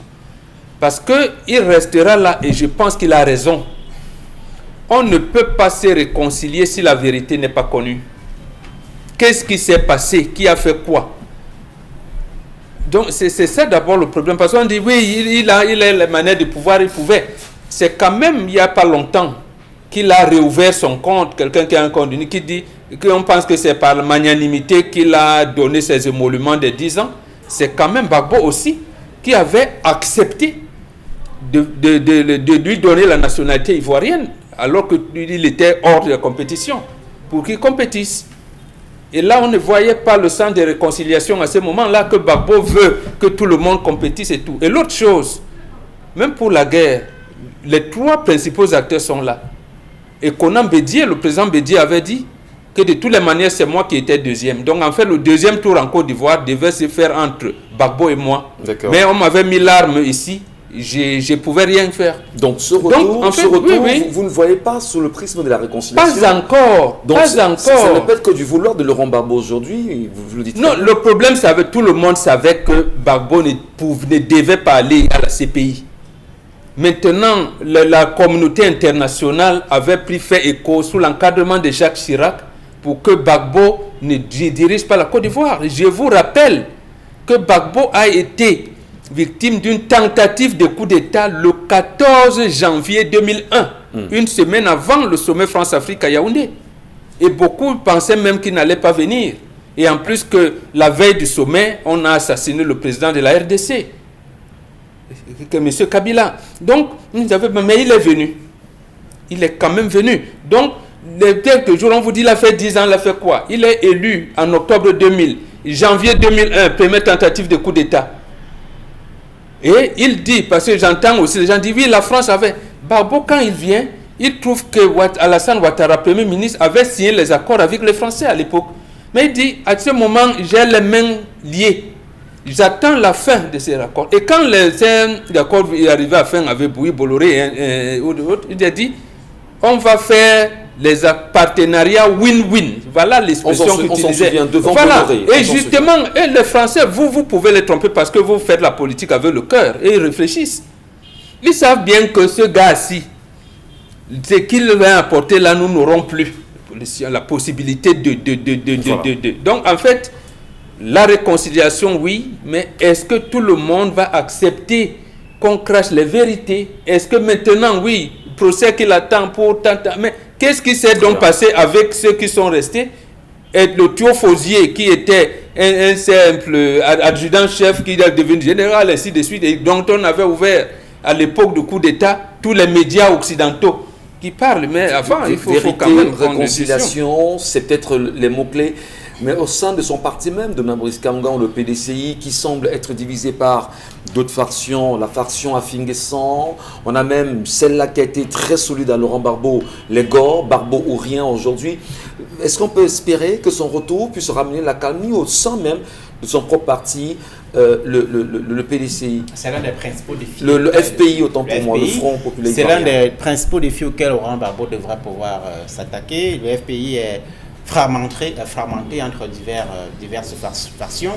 C: Parce qu'il restera là et je pense qu'il a raison. On ne peut pas se réconcilier si la vérité n'est pas connue. Qu'est-ce qui s'est passé? Qui a fait quoi? Donc c'est ça d'abord le problème. Parce qu'on dit oui, il a la manière de pouvoir, il pouvait. C'est quand même il n'y a pas longtemps qu'il a réouvert son compte. Quelqu'un qui a un compte unique qui dit qu'on pense que c'est par la magnanimité qu'il a donné ses émoluments de 10 ans. C'est quand même Gbagbo aussi qui avait accepté de lui donner la nationalité ivoirienne alors qu'il était hors de la compétition pour qu'il compétisse. Et là, on ne voyait pas le sens de réconciliation à ce moment-là que Gbagbo veut que tout le monde compétisse et tout. Et l'autre chose, même pour la guerre, les 3 principaux acteurs sont là. Et Konan Bédié, le président Bédié avait dit que de toutes les manières, c'est moi qui étais deuxième. Donc en fait, le deuxième tour en Côte d'Ivoire devait se faire entre Gbagbo et moi. Mais on m'avait mis l'arme ici. Je ne pouvais rien faire.
A: Donc ce retour, en fait, oui. Vous ne voyez pas sous le prisme de la réconciliation?
C: Pas encore.
A: Donc ça ne peut être que du vouloir de Laurent Gbagbo aujourd'hui, vous le dites.
C: Non, le problème, c'est que tout le monde savait que Gbagbo ne devait pas aller à la CPI. Maintenant, la communauté internationale avait fait écho sous l'encadrement de Jacques Chirac pour que Gbagbo ne dirige pas la Côte d'Ivoire. Je vous rappelle que Gbagbo a été victime d'une tentative de coup d'État le 14 janvier 2001, une semaine avant le sommet France-Afrique à Yaoundé. Et beaucoup pensaient même qu'il n'allait pas venir. Et en plus que la veille du sommet, on a assassiné le président de la RDC, M. Kabila. Donc, mais il est venu. Il est quand même venu. Donc, les quelques jours, on vous dit, il a fait 10 ans, il a fait quoi? Il est élu en octobre 2000, janvier 2001, première tentative de coup d'État. Et il dit, parce que j'entends aussi les gens dire, oui, la France avait... Gbagbo, quand il vient, il trouve que Alassane Ouattara, Premier ministre, avait signé les accords avec les Français à l'époque. Mais il dit, à ce moment, j'ai les mains liées. J'attends la fin de ces accords. Et quand les accords arrivaient à fin avec Bouy Bolloré ou d'autres, il a dit, on va faire les partenariats win-win. Voilà l'expression qu'il utilisait. Voilà. Et justement, et les Français, vous pouvez les tromper parce que vous faites la politique avec le cœur. Et ils réfléchissent. Ils savent bien que ce gars-ci, ce qu'il va apporter là, nous n'aurons plus la possibilité de... Donc, en fait, la réconciliation, oui, mais est-ce que tout le monde va accepter qu'on crache les vérités? Est-ce que maintenant, oui, le procès qu'il attend pour tant... Mais qu'est-ce qui s'est donc passé avec ceux qui sont restés? Et le Thiofosier, qui était un simple adjudant-chef, qui est devenu général, ainsi de suite, et dont on avait ouvert à l'époque du coup d'État tous les médias occidentaux qui parlent. Mais avant, il faut quand même
A: réconciliation, c'est peut-être les mots-clés. Mais au sein de son parti même, de Brice Kamgan, le PDCI, qui semble être divisé par d'autres factions, la faction Afinguessan, on a même celle-là qui a été très solide à Laurent Gbagbo, les Gor, Gbagbo ou rien aujourd'hui. est-ce qu'on peut espérer que son retour puisse ramener la calmie au sein même de son propre parti, le PDCI?
B: C'est l'un des principaux défis.
A: Le FPI, autant pour moi, le Front Populaire.
B: C'est l'un des principaux défis auxquels Laurent Gbagbo devra pouvoir s'attaquer. Le FPI est fragmenté entre diverses factions.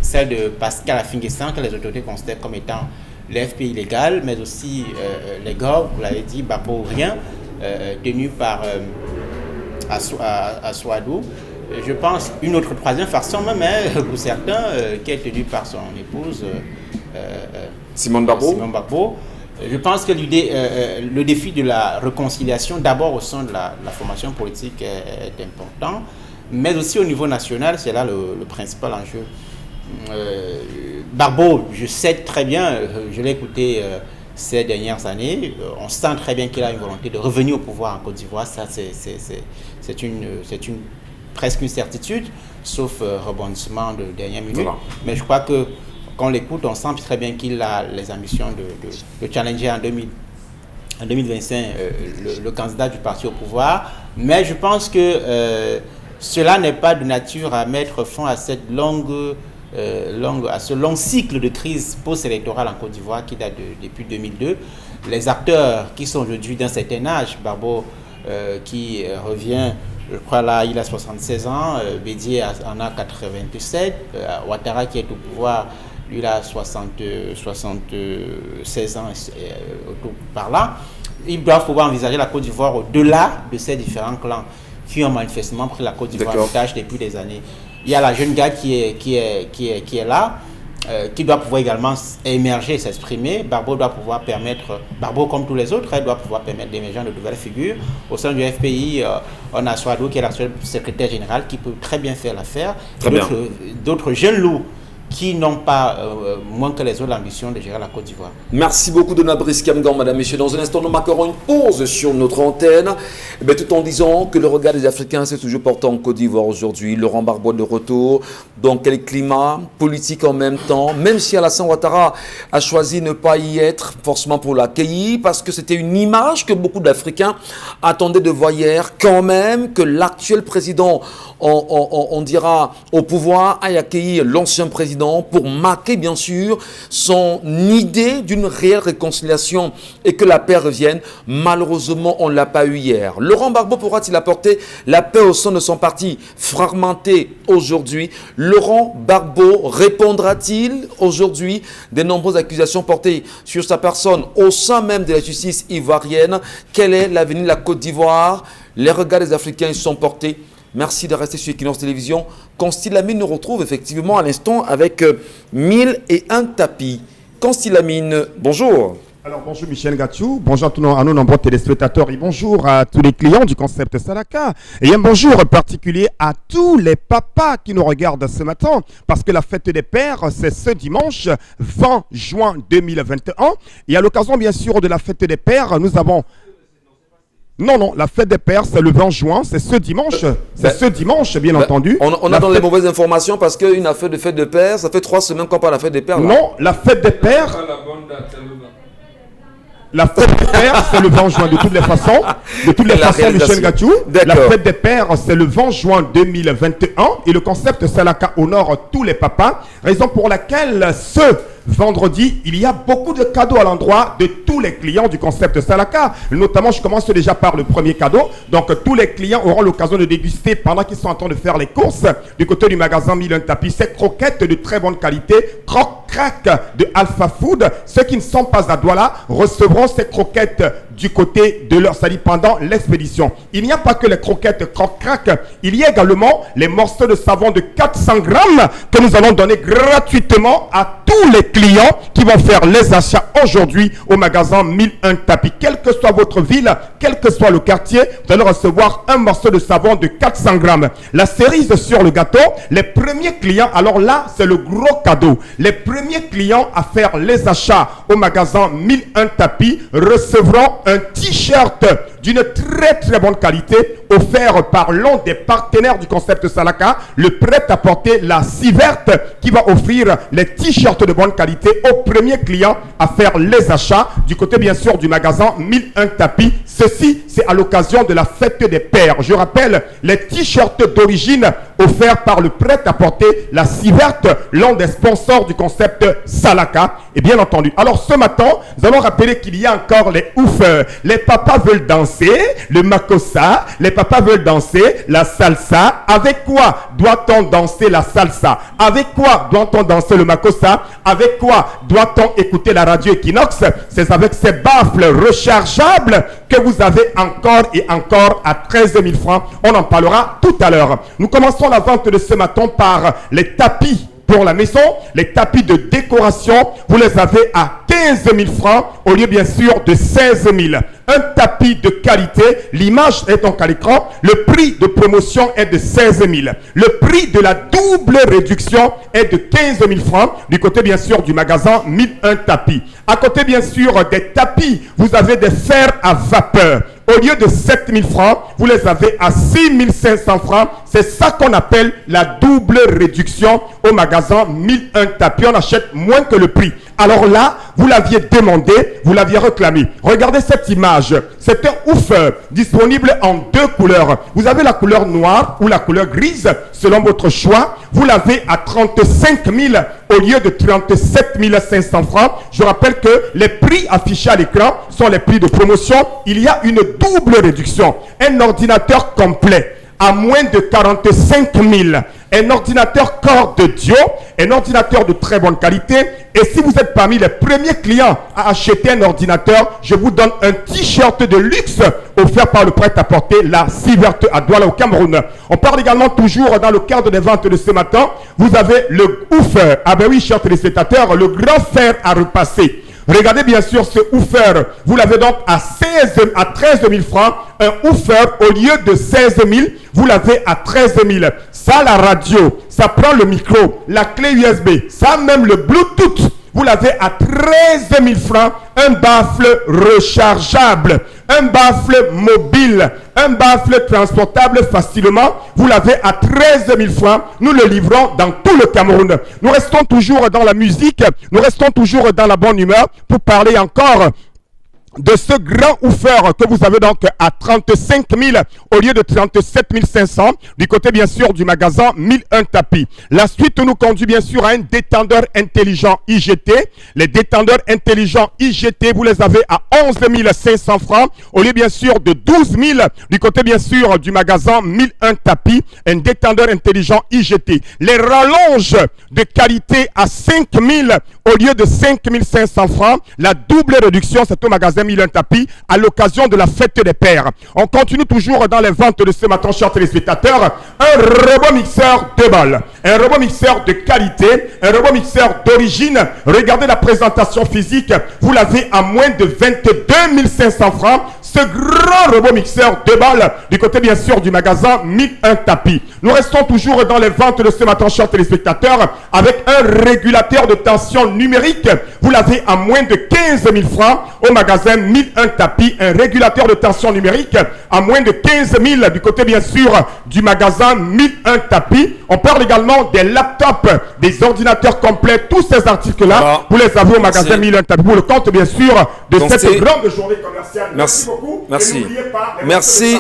B: Celle de Pascal Affi-N'Guessan, que les autorités considèrent comme étant le FPI légal, mais aussi les GOG, vous l'avez dit, Gbagbo-Rien, tenu par Aswadou. Je pense une autre troisième faction même, pour certains, qui est tenue par son épouse
A: Simone
B: Gbagbo. Je pense que le défi de la réconciliation, d'abord au sein de la formation politique, est important, mais aussi au niveau national, c'est là le principal enjeu. Gbagbo, je sais très bien, je l'ai écouté ces dernières années, on sent très bien qu'il a une volonté de revenir au pouvoir en Côte d'Ivoire, ça c'est presque une certitude, sauf rebondissement de dernière minute. Voilà. Mais je crois que quand on l'écoute, on sent très bien qu'il a les ambitions de challenger en 2025 le candidat du parti au pouvoir. Mais je pense que cela n'est pas de nature à mettre fin à cette à ce long cycle de crise post-électorale en Côte d'Ivoire qui date depuis 2002. Les acteurs qui sont aujourd'hui d'un certain âge, Gbagbo qui revient, je crois là, il a 76 ans, Bédié en a 87, Ouattara qui est au pouvoir, lui il a 76 ans, autour par là. Ils doivent pouvoir envisager la Côte d'Ivoire au-delà de ces différents clans qui ont manifestement pris la Côte d'Ivoire en otage depuis des années. Il y a la jeune gars qui est là, qui doit pouvoir également émerger, s'exprimer. Gbagbo doit pouvoir permettre, Gbagbo comme tous les autres, elle doit pouvoir permettre d'émerger de nouvelles figures. Au sein du FPI, on a Aswadou qui est l'actuel secrétaire général qui peut très bien faire l'affaire. D'autres jeunes loups qui n'ont pas moins que les autres l'ambition de gérer la Côte d'Ivoire.
A: Merci beaucoup Donald Brice Kamgan, madame, messieurs. Dans un instant, nous marquerons une pause sur notre antenne, tout en disant que le regard des Africains s'est toujours porté en Côte d'Ivoire aujourd'hui. Laurent Gbagbo de retour, dans quel climat politique en même temps, même si Alassane Ouattara a choisi de ne pas y être forcément pour l'accueillir, parce que c'était une image que beaucoup d'Africains attendaient de voir hier, quand même, que l'actuel président, on dira, au pouvoir, aille accueillir l'ancien président pour marquer bien sûr son idée d'une réelle réconciliation et que la paix revienne. Malheureusement, on ne l'a pas eu hier. Laurent Gbagbo pourra-t-il apporter la paix au sein de son parti fragmenté aujourd'hui? Laurent Gbagbo répondra-t-il aujourd'hui des nombreuses accusations portées sur sa personne au sein même de la justice ivoirienne? Quel est l'avenir de la Côte d'Ivoire? Les regards des Africains y sont portés. Merci de rester sur Equinox Télévision. Constille Lamine nous retrouve effectivement à l'instant avec 1001 tapis. Constille Lamine, bonjour.
G: Alors bonjour Michel Gatchou, bonjour à nos nombreux téléspectateurs et bonjour à tous les clients du concept Salaka. Et un bonjour particulier à tous les papas qui nous regardent ce matin parce que la fête des pères c'est ce dimanche 20 juin 2021. Et à l'occasion bien sûr de la fête des pères, nous avons... Non, la fête des pères, c'est le 20 juin, c'est ce dimanche. C'est ce dimanche, bien entendu.
A: On a dans les mauvaises informations parce qu'une affaire de fête des pères, ça fait 3 semaines qu'on parle de la fête des pères. Là.
G: Non, la fête des pères... La fête des pères, c'est le 20 juin de toutes les façons. De toutes les façons, Michel Gatchou. La fête des pères, c'est le 20 juin 2021. Et le concept Salaka honore tous les papas. Raison pour laquelle ce vendredi, il y a beaucoup de cadeaux à l'endroit de tous les clients du concept Salaka. Notamment, je commence déjà par le premier cadeau. Donc, tous les clients auront l'occasion de déguster pendant qu'ils sont en train de faire les courses du côté du magasin 1001 tapis. Ces croquettes de très bonne qualité, croque-crack de Alpha Food. Ceux qui ne sont pas à Douala recevront ces croquettes du côté de leur salut pendant l'expédition. Il n'y a pas que les croquettes croque-crack, il y a également les morceaux de savon de 400 grammes que nous allons donner gratuitement à tous les clients qui vont faire les achats aujourd'hui au magasin 1001 tapis. Quelle que soit votre ville, quel que soit le quartier, vous allez recevoir un morceau de savon de 400 grammes. La cerise sur le gâteau, les premiers clients, alors là, c'est le gros cadeau. Les premiers clients à faire les achats au magasin 1001 tapis recevront un t-shirt d'une très très bonne qualité offert par l'un des partenaires du concept Salaka, le prêt-à-porter La Scie Verte, qui va offrir les t-shirts de bonne qualité aux premiers clients à faire les achats du côté bien sûr du magasin 1001 tapis. Ceci, c'est à l'occasion de la fête des pères. Je rappelle les t-shirts d'origine offerts par le prêt-à-porter La Civerte, l'un des sponsors du concept Salaka. Et bien entendu. Alors ce matin, nous allons rappeler qu'il y a encore les oufeurs. Les papas veulent danser le makossa, les papas veulent danser la salsa. Avec quoi doit-on danser la salsa? Avec quoi doit-on danser le makossa? Avec quoi doit-on écouter la radio Equinox? C'est avec ces baffles rechargeables que vous avez encore et encore à 13 000 francs. On en parlera tout à l'heure. Nous commençons la vente de ce matin par les tapis pour la maison, les tapis de décoration, vous les avez à 15 000 francs au lieu bien sûr de 16 000. Un tapis de qualité, l'image est donc à l'écran, le prix de promotion est de 16 000. Le prix de la double réduction est de 15 000 francs du côté bien sûr du magasin 1001 tapis. À côté bien sûr des tapis, vous avez des fers à vapeur. Au lieu de 7 000 francs, vous les avez à 6 500 francs. C'est ça qu'on appelle la double réduction au magasin 1001 tapis. On achète moins que le prix. Alors là, vous l'aviez demandé, vous l'aviez réclamé. Regardez cette image. C'est un oufeur disponible en deux couleurs. Vous avez la couleur noire ou la couleur grise, selon votre choix. Vous l'avez à 35 000 au lieu de 37 500 francs. Je rappelle que les prix affichés à l'écran sont les prix de promotion. Il y a une double réduction. Un ordinateur complet à moins de 45 000. Un ordinateur corps de Dio, un ordinateur de très bonne qualité. Et si vous êtes parmi les premiers clients à acheter un ordinateur, je vous donne un t-shirt de luxe offert par le prêt-à-porter La Civerte à Douala au Cameroun. On parle également toujours dans le cadre des ventes de ce matin. Vous avez le oufeur. Ah ben oui, chers téléspectateurs, le grand fer à repasser. Regardez bien sûr ce woofer. Vous l'avez donc à 13 000 francs. Un woofer au lieu de 16 000, vous l'avez à 13 000. Ça, la radio, ça prend le micro, la clé USB, ça même le Bluetooth. Vous l'avez à 13 000 francs. Un baffle rechargeable, un baffle mobile, un baffle transportable facilement. Vous l'avez à 13 000 francs. Nous le livrons dans tout le Cameroun. Nous restons toujours dans la musique. Nous restons toujours dans la bonne humeur pour parler encore de ce grand woofer que vous avez donc à 35 000 au lieu de 37 500 du côté bien sûr du magasin 1001 tapis. La suite nous conduit bien sûr à un détendeur intelligent IGT. Les détendeurs intelligents IGT, vous les avez à 11 500 francs au lieu bien sûr de 12 000 du côté bien sûr du magasin 1001 tapis. Un détendeur intelligent IGT. Les rallonges de qualité à 5 000 au lieu de 5 500 francs. La double réduction, c'est au magasin 1001 tapis à l'occasion de la fête des pères. On continue toujours dans les ventes de ce matin, chers téléspectateurs. Un robot mixeur de balles, un robot mixeur de qualité, un robot mixeur d'origine. Regardez la présentation physique, vous l'avez à moins de 22 500 francs. Ce grand robot mixeur de balles du côté bien sûr du magasin 1001 tapis. Nous restons toujours dans les ventes de ce matin, chers téléspectateurs, avec un régulateur de tension numérique. Vous l'avez à moins de 15 000 francs au magasin 1001 tapis. Un régulateur de tension numérique à moins de 15 000 du côté bien sûr du magasin 1001 tapis. On parle également des laptops, des ordinateurs complets. Tous ces articles-là, vous les avez au magasin 1001 tapis. Pour le compte bien sûr de cette grande journée commerciale.
A: Merci beaucoup. Merci.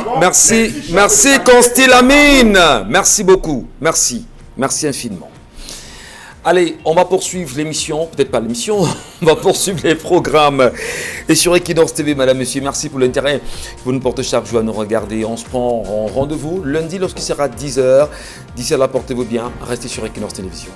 A: Merci Constilamine. Merci beaucoup. Merci infiniment. Allez, on va poursuivre l'émission, peut-être pas l'émission, on va poursuivre les programmes. Et sur Equinox TV, madame, monsieur, merci pour l'intérêt que vous nous portez chaque jour à nous regarder. On se prend en rendez-vous lundi lorsqu'il sera 10h. D'ici là, portez-vous bien, restez sur Equinox Télévision.